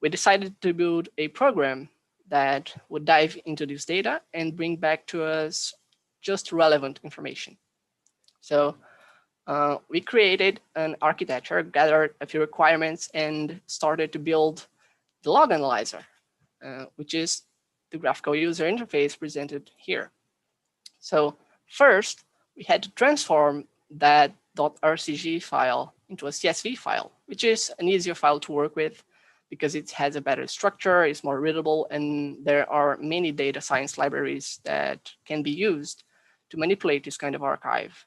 we decided to build a program that would dive into this data and bring back to us just relevant information. So we created an architecture, gathered a few requirements, and started to build the log analyzer, which is the graphical user interface presented here. So first, we had to transform that .rcg file into a CSV file, which is an easier file to work with because it has a better structure, it's more readable, and there are many data science libraries that can be used to manipulate this kind of archive.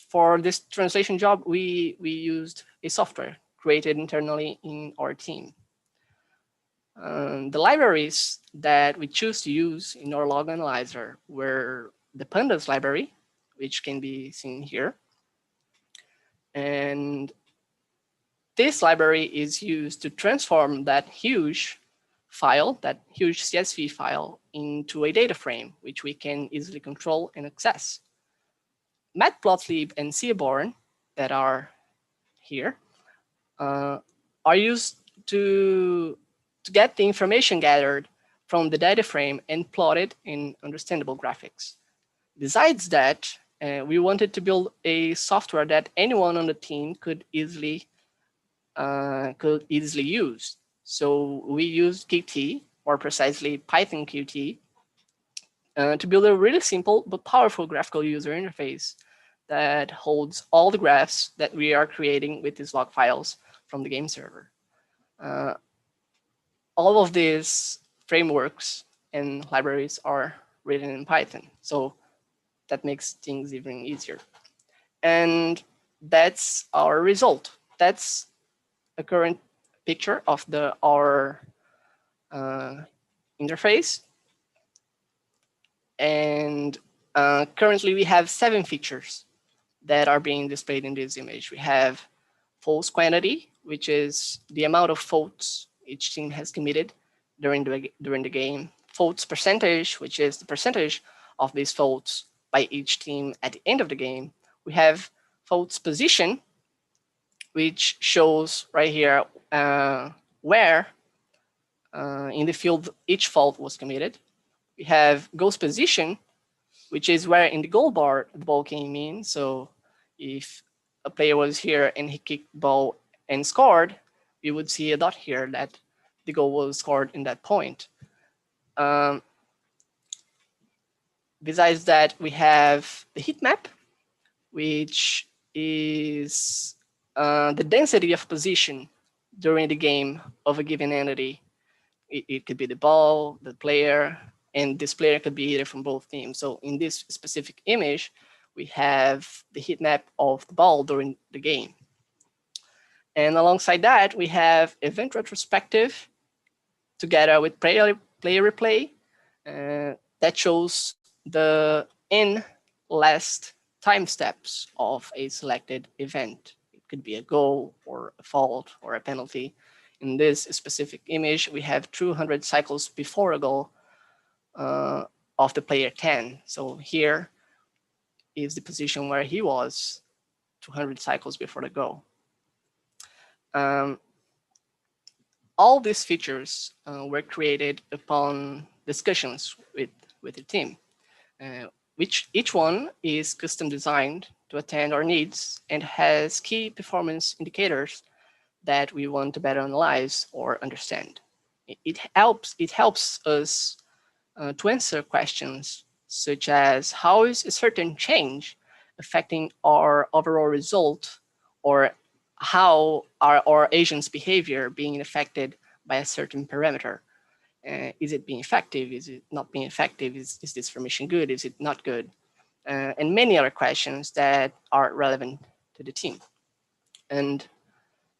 For this translation job, we used a software created internally in our team. The libraries that we choose to use in our log analyzer were the pandas library, which can be seen here. And this library is used to transform that huge file, that huge CSV file, into a data frame, which we can easily control and access. Matplotlib and Seaborn, that are here, are used to get the information gathered from the data frame and plotted in understandable graphics. Besides that, we wanted to build a software that anyone on the team could easily use. So we used Qt, or precisely Python Qt, to build a really simple but powerful graphical user interface that holds all the graphs that we are creating with these log files from the game server. All of these frameworks and libraries are written in Python, so that makes things even easier. And that's our result. That's a current picture of our interface. And currently we have 7 features that are being displayed in this image. We have false quantity, which is the amount of faults each team has committed during the game. Faults percentage, which is the percentage of these faults by each team at the end of the game. We have faults position, which shows right here where in the field each fault was committed. We have goals position, which is where in the goal bar the ball came in. So if a player was here and he kicked the ball and scored, we would see a dot here that the goal was scored in that point. Besides that, we have the heat map, which is the density of position during the game of a given entity. It could be the ball, the player, and this player could be either from both teams. So in this specific image, we have the heat map of the ball during the game. And alongside that, we have event retrospective together with player replay that shows the last time steps of a selected event. It could be a goal or a fault or a penalty. In this specific image, we have 200 cycles before a goal of the player 10. So here is the position where he was 200 cycles before the goal. All these features were created upon discussions with the team, which each one is custom designed to attend our needs and has key performance indicators that we want to better analyze or understand. It helps us to answer questions such as how is a certain change affecting our overall result, or how are our agent's behavior being affected by a certain parameter? Is it being effective? Is it not being effective? Is this formation good? Is it not good? And many other questions that are relevant to the team. And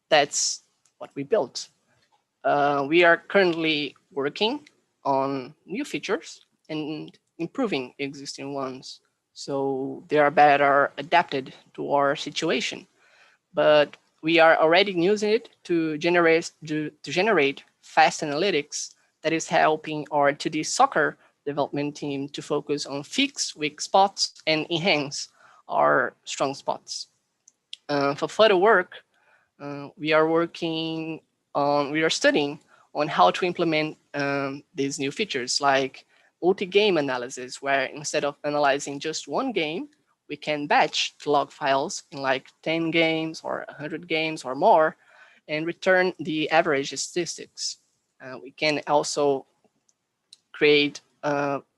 that's what we built. We are currently working on new features and improving existing ones, so they are better adapted to our situation. But we are already using it to generate fast analytics that is helping our 2D soccer development team to focus on fix weak spots and enhance our strong spots. For further work, we are studying on how to implement these new features, like multi-game analysis, where instead of analyzing just one game, we can batch the log files in like 10 games or 100 games or more and return the average statistics. We can also create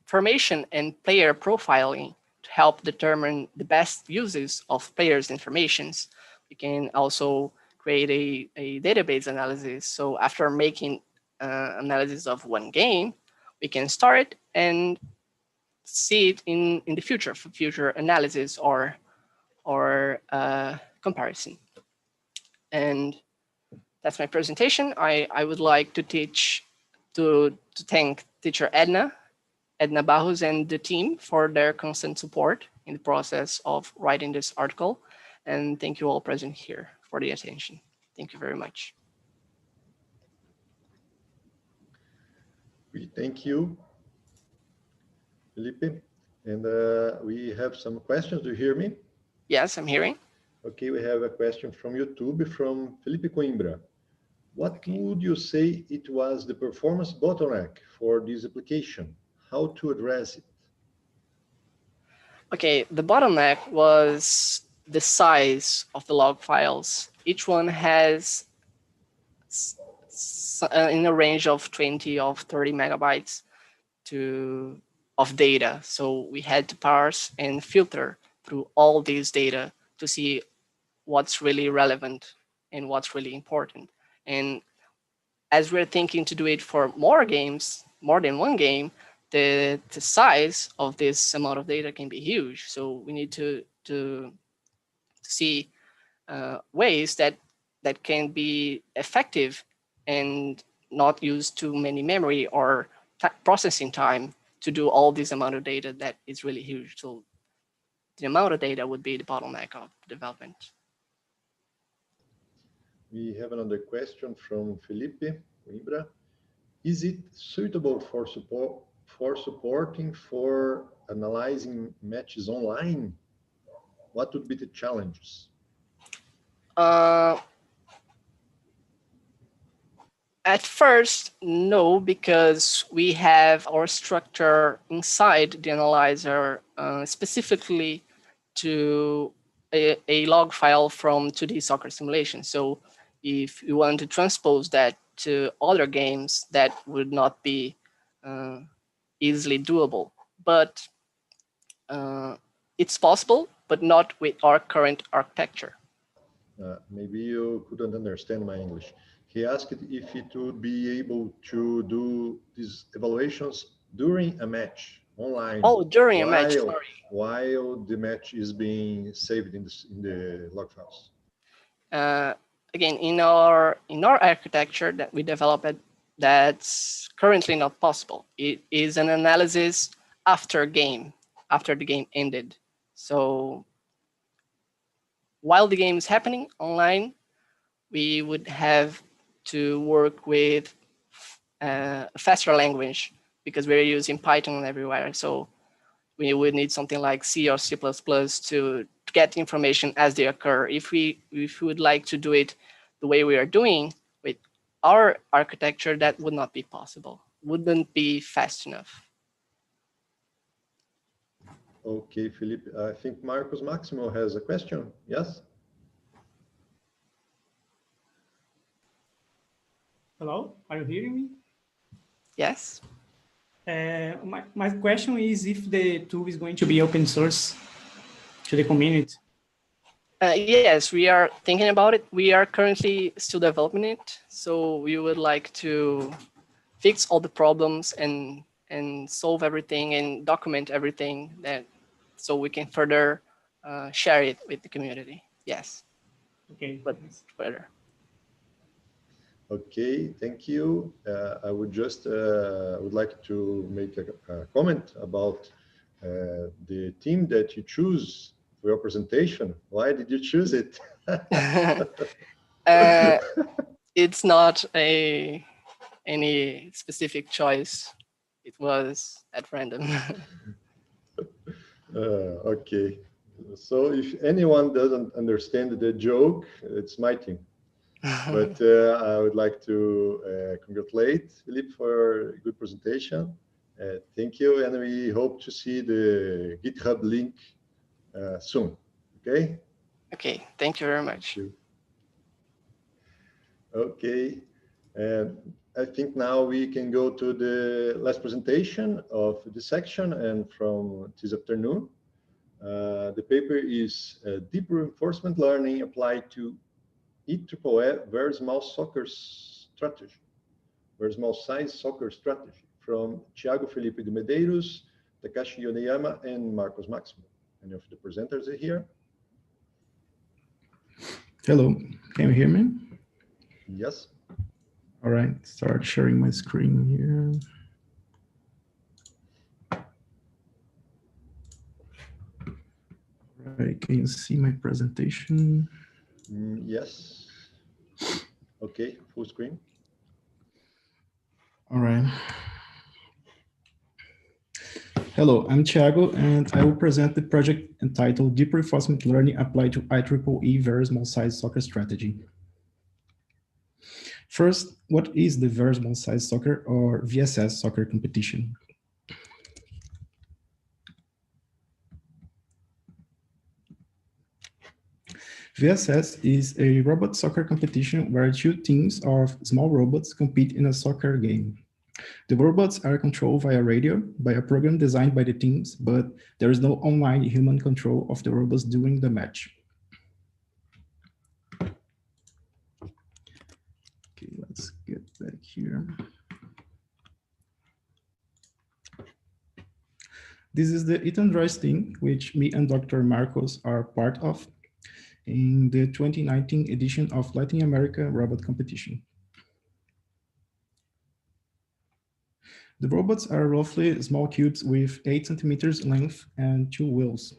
formation and player profiling to help determine the best uses of players' informations. We can also create a database analysis. So after making analysis of one game, we can start it and see it in the future for future analysis or comparison. And that's my presentation. I would like to thank teacher Edna Barros and the team for their constant support in the process of writing this article. And thank you all present here for the attention. Thank you very much. We thank you, Felipe. And we have some questions. Do you hear me? Yes, I'm hearing. Okay, we have a question from YouTube from Felipe Coimbra. What would you say it was the performance bottleneck for this application? How to address it? Okay, the bottleneck was the size of the log files. Each one has in a range of 20 of 30 megabytes of data. So we had to parse and filter through all these data to see what's really relevant and what's really important. And as we're thinking to do it for more games, more than one game, the size of this amount of data can be huge. So we need to see ways that can be effective and not use too many memory or processing time to do all this amount of data that is really huge. So the amount of data would be the bottleneck of development. We have another question from Felipe Coimbra. Is it suitable for supporting for analyzing matches online? What would be the challenges? At first, no, because we have our structure inside the analyzer specifically to a log file from 2D soccer simulation. So if you want to transpose that to other games, that would not be easily doable. But it's possible, but not with our current architecture. Maybe you couldn't understand my English. He asked if it would be able to do these evaluations during a match online. Oh, during a match, sorry. While the match is being saved in the log files. Again, in our architecture that we developed, that's currently not possible. It is an analysis after the game ended. So while the game is happening online, we would have to work with a faster language because we're using Python everywhere. So we would need something like C or C++ to get information as they occur. If we would like to do it the way we are doing with our architecture, that would not be possible. Wouldn't be fast enough. Okay, Felipe. I think Marcos Maximo has a question. Yes? Hello, are you hearing me? Yes. My question is if the tool is going to be open source to the community. Yes, we are thinking about it. We are currently still developing it. So we would like to fix all the problems and solve everything and document everything so we can further share it with the community. Yes. Okay. But further. Okay, thank you. I would just would like to make a comment about the team that you choose for your presentation. Why did you choose it? It's not any specific choice. It was at random. Okay. So if anyone doesn't understand the joke, it's my team. But I would like to congratulate Philippe for a good presentation. Thank you, and we hope to see the GitHub link soon. Okay? Okay, thank you very much. Okay, and I think now we can go to the last presentation of the section and from this afternoon. The paper is Deep Reinforcement Learning Applied to IEEE Very Small Soccer Strategy, Very Small Size Soccer Strategy, from Thiago Felipe de Medeiros, Takashi Yoneyama, and Marcos Maximo. Any of the presenters are here? Hello, can you hear me? Yes. All right, start sharing my screen here. right, can you see my presentation? Yes. Okay, full screen. All right. Hello, I'm Thiago, and I will present the project entitled Deep Reinforcement Learning Applied to IEEE Very Small Size Soccer Strategy. First, what is the Very Small Size Soccer or VSS soccer competition? VSS is a robot soccer competition where two teams of small robots compete in a soccer game. The robots are controlled via radio by a program designed by the teams, but there is no online human control of the robots during the match. Okay, let's get back here. This is the Ethan Dry's team, which me and Dr. Marcos are part of in the 2019 edition of Latin America Robot Competition. The robots are roughly small cubes with 8 centimeters length and 2 wheels.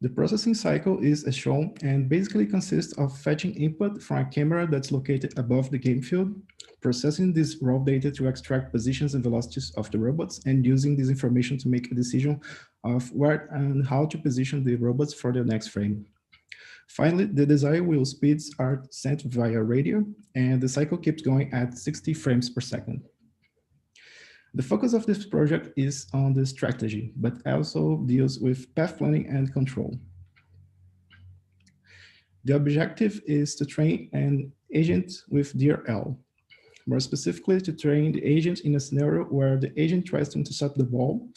The processing cycle is as shown and basically consists of fetching input from a camera that's located above the game field, processing this raw data to extract positions and velocities of the robots, and using this information to make a decision of where and how to position the robots for the next frame. Finally, the desired wheel speeds are sent via radio, and the cycle keeps going at 60 frames per second. The focus of this project is on the strategy, but also deals with path planning and control. The objective is to train an agent with DRL, more specifically to train the agent in a scenario where the agent tries to intercept the ball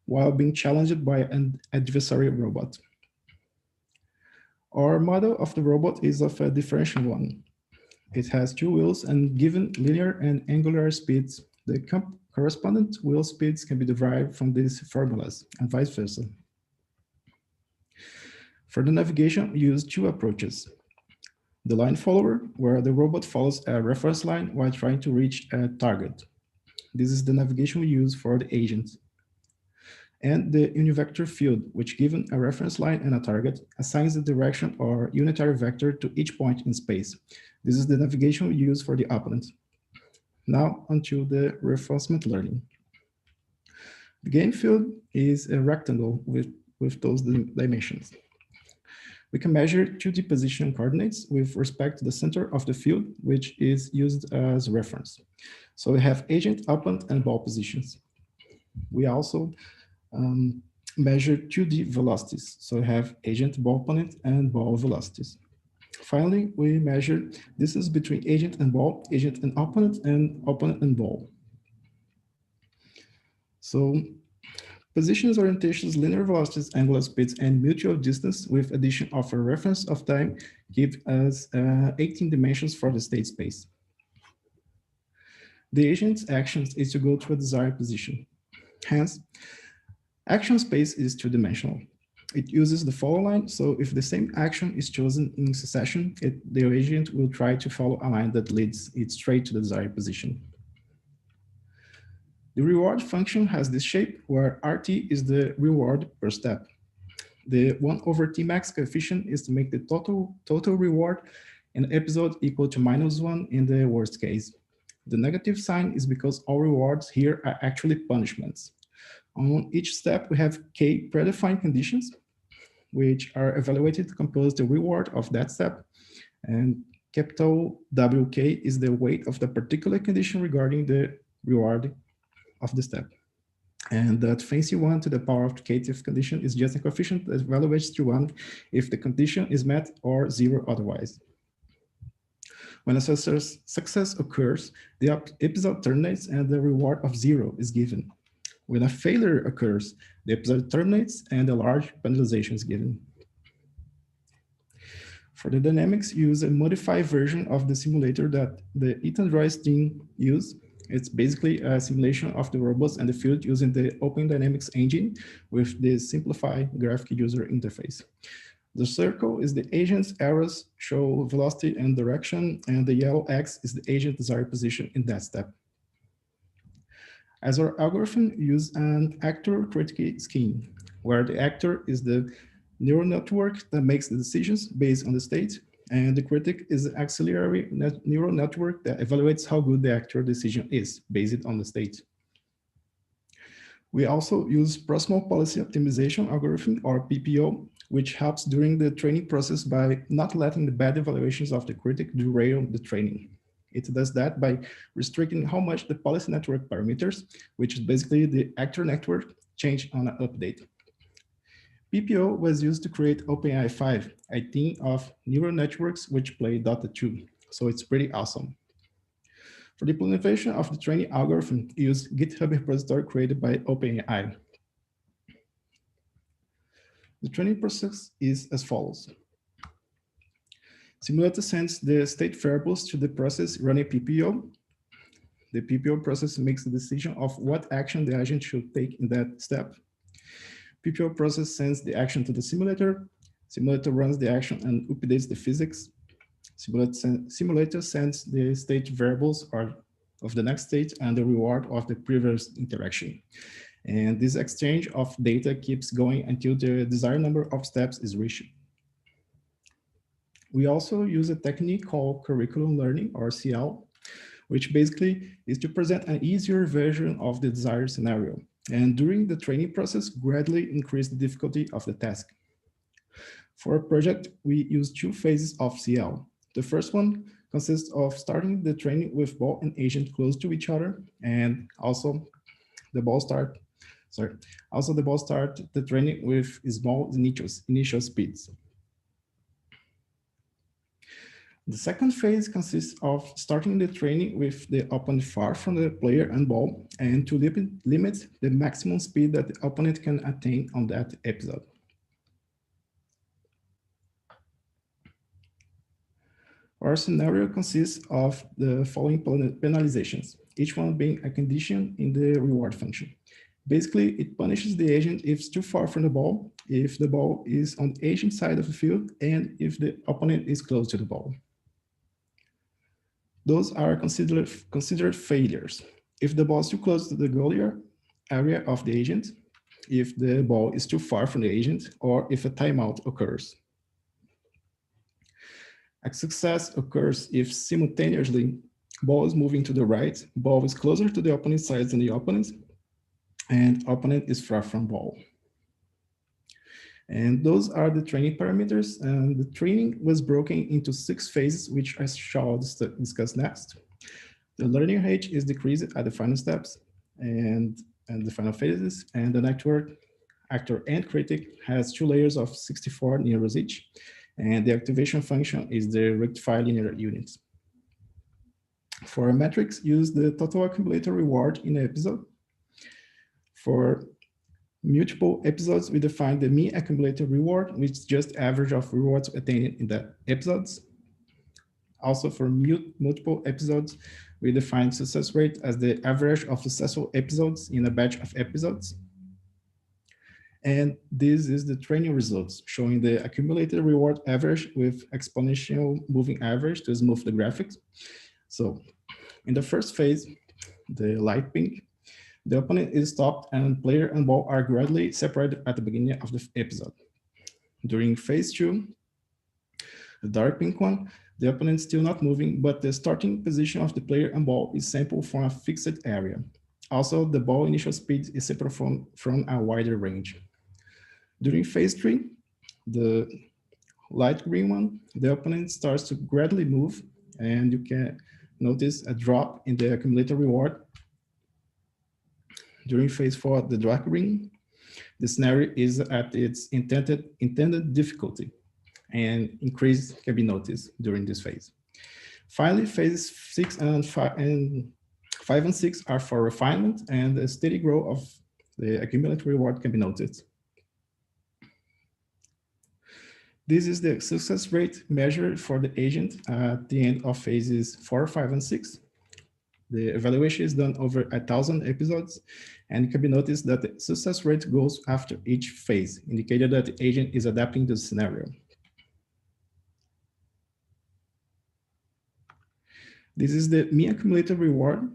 while being challenged by an adversary robot. Our model of the robot is of a differential one. It has 2 wheels, and given linear and angular speeds, the correspondent wheel speeds can be derived from these formulas, and vice versa. For the navigation, we use 2 approaches. The line follower, where the robot follows a reference line while trying to reach a target. This is the navigation we use for the agent. And the univector field, which given a reference line and a target, assigns the direction or unitary vector to each point in space. This is the navigation we use for the opponent. Now onto the reinforcement learning. The game field is a rectangle with those dimensions. We can measure 2D position coordinates with respect to the center of the field, which is used as reference. So we have agent, opponent, and ball positions. We also measure 2D velocities. So we have agent, ball opponent, and ball velocities. Finally, we measure distance between agent and ball, agent and opponent and ball. So positions, orientations, linear velocities, angular speeds, and mutual distance with addition of a reference of time give us 18 dimensions for the state space. The agent's actions is to go to a desired position. Hence, action space is 2-dimensional. It uses the follow line, so if the same action is chosen in succession, the agent will try to follow a line that leads it straight to the desired position. The reward function has this shape where RT is the reward per step. The 1/Tmax coefficient is to make the total reward in episode equal to -1 in the worst case. The negative sign is because all rewards here are actually punishments. On each step, we have K predefined conditions, which are evaluated to compose the reward of that step. And capital WK is the weight of the particular condition regarding the reward of the step. And that fancy 1 to the power of the kth condition is just a coefficient that evaluates to 1 if the condition is met or 0 otherwise. When a success occurs, the episode terminates and the reward of 0 is given. When a failure occurs, the episode terminates and a large penalization is given. For the dynamics, use a modified version of the simulator that the Ethan Dry's team used. It's basically a simulation of the robots and the field using the Open Dynamics engine with the simplified graphic user interface. The circle is the agent's arrows show velocity and direction, and the yellow X is the agent desired position in that step. As our algorithm use an actor critic scheme. where the actor is the neural network that makes the decisions based on the state, and the critic is the auxiliary neural network that evaluates how good the actor decision is based on the state. We also use proximal policy optimization algorithm, or PPO, which helps during the training process by not letting the bad evaluations of the critic derail the training. It does that by restricting how much the policy network parameters, which is basically the actor network, change on an update. PPO was used to create OpenAI 5, a team of neural networks which play Dota 2, so it's pretty awesome. For the implementation of the training algorithm, use GitHub repository created by OpenAI. The training process is as follows. Simulator sends the state variables to the process running PPO. The PPO process makes the decision of what action the agent should take in that step. PPO process sends the action to the simulator. Simulator runs the action and updates the physics. Simulator sends the state variables of the next state and the reward of the previous interaction. And this exchange of data keeps going until the desired number of steps is reached. We also use a technique called curriculum learning, or CL, which basically is to present an easier version of the desired scenario. And during the training process, gradually increase the difficulty of the task. For a project, we use 2 phases of CL. The first one consists of starting the training with ball and agent close to each other, and also the ball start the training with small initial speeds. The second phase consists of starting the training with the opponent far from the player and ball, and to limit the maximum speed that the opponent can attain on that episode. Our scenario consists of the following penalizations, each one being a condition in the reward function. Basically, it punishes the agent if it's too far from the ball, if the ball is on the agent side of the field, and if the opponent is close to the ball. Those are considered failures. If the ball is too close to the goal area of the agent, if the ball is too far from the agent, or if a timeout occurs. A success occurs if simultaneously ball is moving to the right, ball is closer to the opponent's side than the opponent, and opponent is far from ball. And those are the training parameters. And the training was broken into 6 phases, which I shall discuss next. The learning rate is decreased at the final steps and the final phases. And the network, actor and critic, has 2 layers of 64 neurons each. And the activation function is the rectified linear units. For metrics, use the total accumulator reward in an episode. For multiple episodes, we define the mean accumulated reward, which is just average of rewards attained in that episodes. Also for multiple episodes, we define success rate as the average of successful episodes in a batch of episodes. And this is the training results, showing the accumulated reward average with exponential moving average to smooth the graphics. So in the first phase, the light pink, the opponent is stopped and player and ball are gradually separated at the beginning of the episode. During phase 2, the dark pink one, the opponent is still not moving, but the starting position of the player and ball is sampled from a fixed area. Also, the ball initial speed is separated from a wider range. During phase 3, the light green one, the opponent starts to gradually move, and you can notice a drop in the accumulated reward. During phase 4, the dark green, the scenario is at its intended difficulty, and increase can be noticed during this phase. Finally, phase 6 and 5 and 6 are for refinement, and a steady growth of the accumulated reward can be noted. This is the success rate measured for the agent at the end of phases 4, 5, and 6. The evaluation is done over 1,000 episodes, and it can be noticed that the success rate goes after each phase, indicating that the agent is adapting to the scenario. This is the mean accumulated reward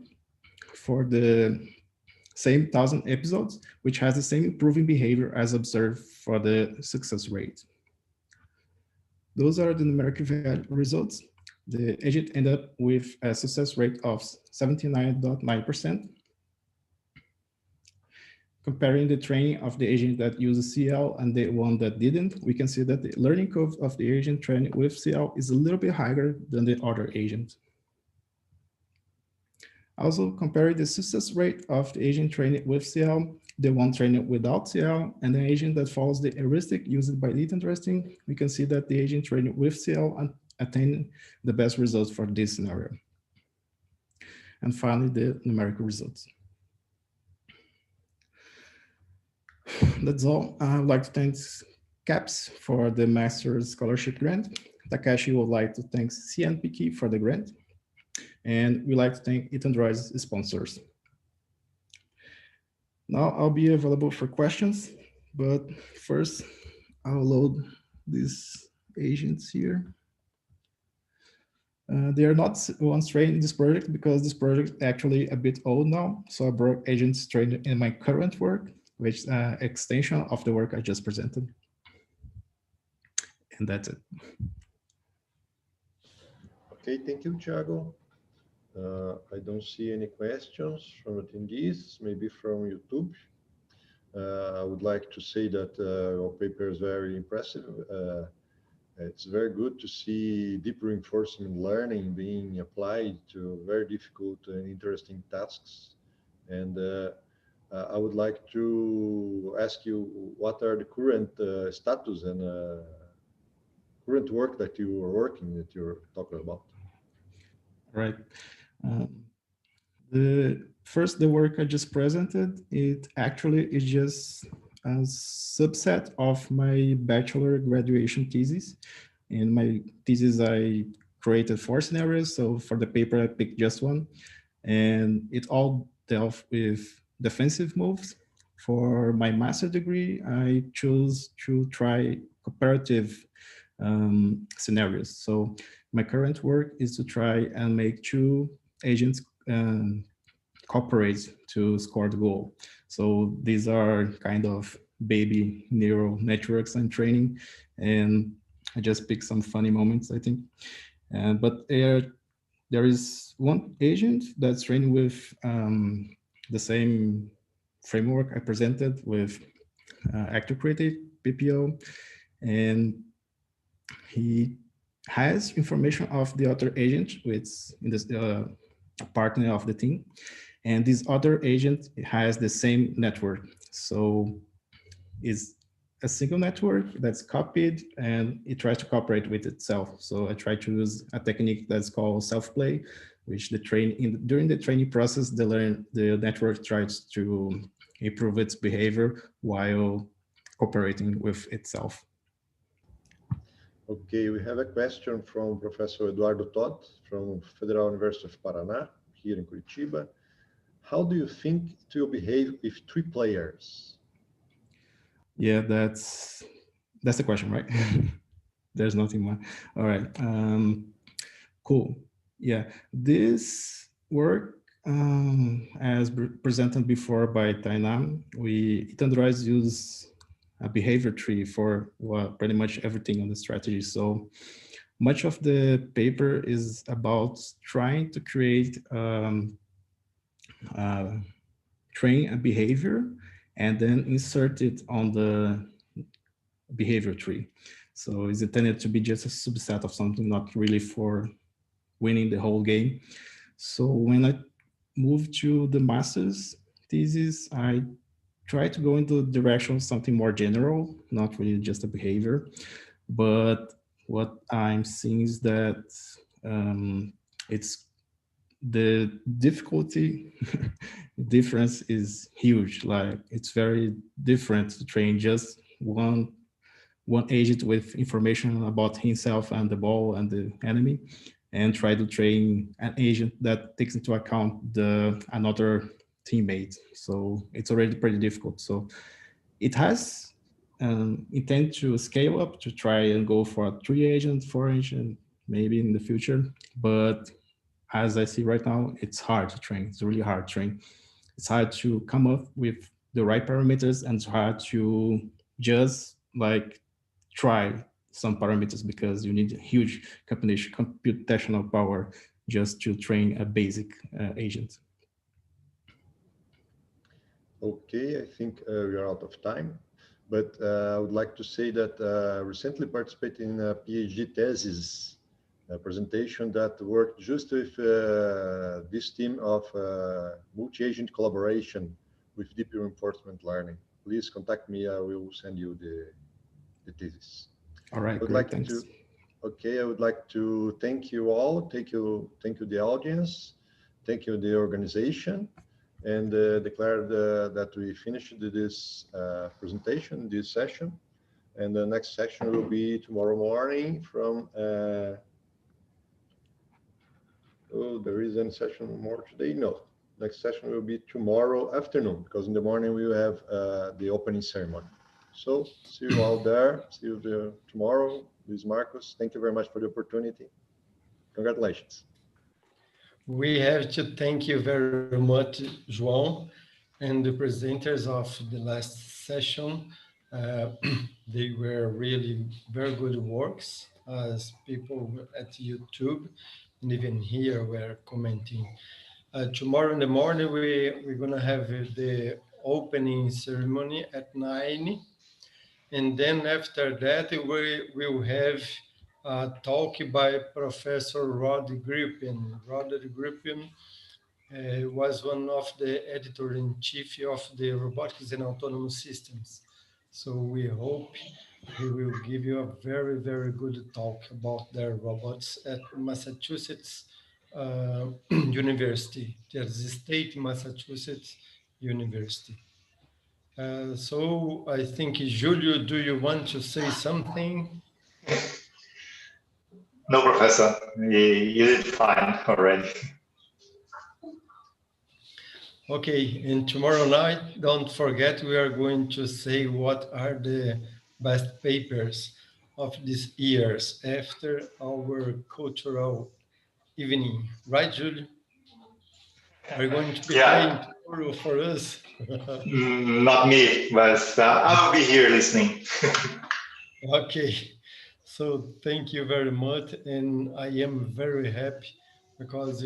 for the same 1,000 episodes, which has the same improving behavior as observed for the success rate. Those are the numerical results. The agent ended up with a success rate of 79.9%. Comparing the training of the agent that uses CL and the one that didn't, we can see that the learning curve of the agent trained with CL is a little bit higher than the other agent. Also, comparing the success rate of the agent trained with CL, the one trained without CL, and the agent that follows the heuristic used by lead interesting, we can see that the agent trained with CL attained the best results for this scenario. And finally, the numerical results. That's all. I would like to thank CAPS for the Master's Scholarship Grant. Takashi would like to thank CNPq for the grant. And we'd like to thank Android's sponsors. Now I'll be available for questions, but first I'll load these agents here. They are not once trained in this project because this project is actually a bit old now. So I brought agents trained in my current work, which is an extension of the work I just presented. And that's it. Okay, thank you, Thiago. I don't see any questions from attendees, maybe from YouTube. I would like to say that your paper is very impressive. It's very good to see deep reinforcement learning being applied to very difficult and interesting tasks. And I would like to ask you, what are the current status and current work that you are working, that you're talking about? Right. The work I just presented, it actually is just a subset of my bachelor graduation thesis. In my thesis, I created 4 scenarios. So for the paper, I picked just one. And it all dealt with defensive moves. For my master's degree, I chose to try comparative scenarios. So my current work is to try and make 2 agents cooperate to score the goal. So these are kind of baby neural networks I'm training, and I just picked some funny moments, I think. But there is one agent that's trained with the same framework I presented with Actor Creative PPO, and he has information of the other agent, which in this partner of the team, and this other agent has the same network. So it's a single network that's copied, and it tries to cooperate with itself. So I try to use a technique that's called self-play, which during the training process, the network tries to improve its behavior while cooperating with itself. Okay, we have a question from Professor Eduardo Todd from Federal University of Paraná, here in Curitiba. How do you think it will behave with 3 players? Yeah, that's the question, right? There's nothing more. All right, cool. Yeah, this work, as presented before by Tainan, Androids use a behavior tree for pretty much everything on the strategy. So much of the paper is about trying to create train a behavior and then insert it on the behavior tree. So it's intended to be just a subset of something, not really for winning the whole game. So when I moved to the master's thesis, I try to go into the direction of something more general, not really just a behavior. But what I'm seeing is that it's the difficulty difference is huge. Like, it's very different to train just one agent with information about himself and the ball and the enemy, and try to train an agent that takes into account another teammate. So it's already pretty difficult. So it has intent to scale up to try and go for a 3 agent, 4 agent, maybe in the future. But as I see right now, it's hard to train. It's really hard to train. It's hard to come up with the right parameters, and it's hard to just like try some parameters because you need a huge computational power just to train a basic agent. Okay, I think we are out of time, but I would like to say that I recently participated in a PhD thesis presentation that worked just with this team of multi-agent collaboration with deep reinforcement learning. Please contact me, I will send you the thesis. All right, great, thanks. Okay, I would like to thank you all, thank you the audience, thank you the organization, and declare that we finished this presentation, this session. And the next session will be tomorrow morning from, oh, there is any session more today? No, next session will be tomorrow afternoon, because in the morning we will have the opening ceremony. So see you all there, see you there tomorrow. Luis Marcos, thank you very much for the opportunity. Congratulations. We have to thank you very much, João, and the presenters of the last session. They were really very good works, as people at YouTube and even here were commenting. Tomorrow in the morning, we're going to have the opening ceremony at 9. And then after that, we will have a talk by Professor Rod Griffin. Rod Griffin was one of the editor-in-chief of the Robotics and Autonomous Systems. So we hope he will give you a very, very good talk about their robots at Massachusetts University, the State Massachusetts University. So I think, Julio, do you want to say something? No, Professor, you did fine already. Okay, and tomorrow night, don't forget, we are going to say what are the best papers of these years after our cultural evening. Right, Julio? Are you going to be playing tomorrow for us? Not me, but I will be here listening. Okay, so thank you very much. And I am very happy because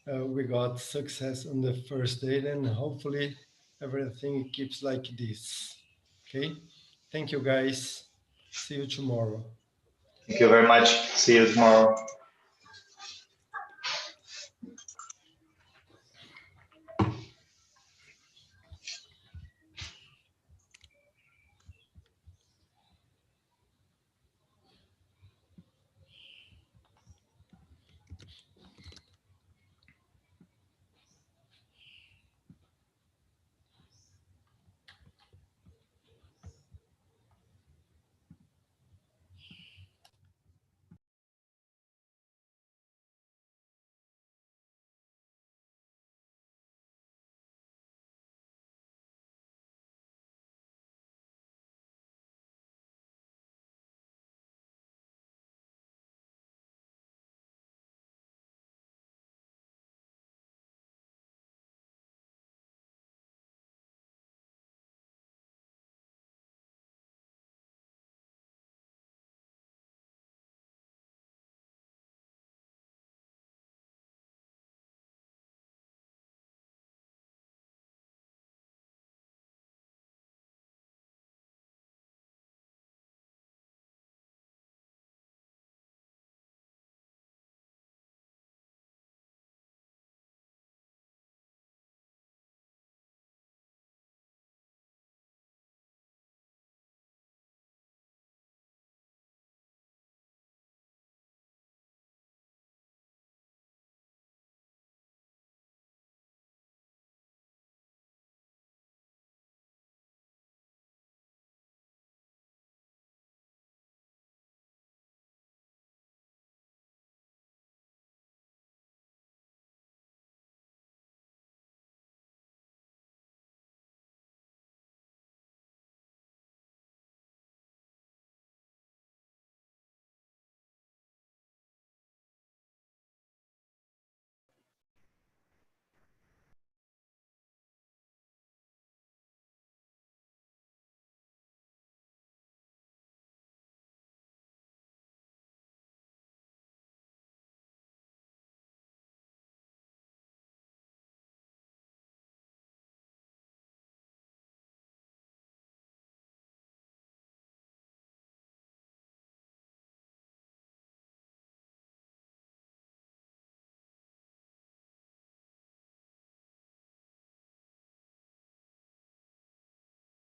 we got success on the first day, and hopefully everything keeps like this. Okay, thank you guys. See you tomorrow. Thank you very much. See you tomorrow.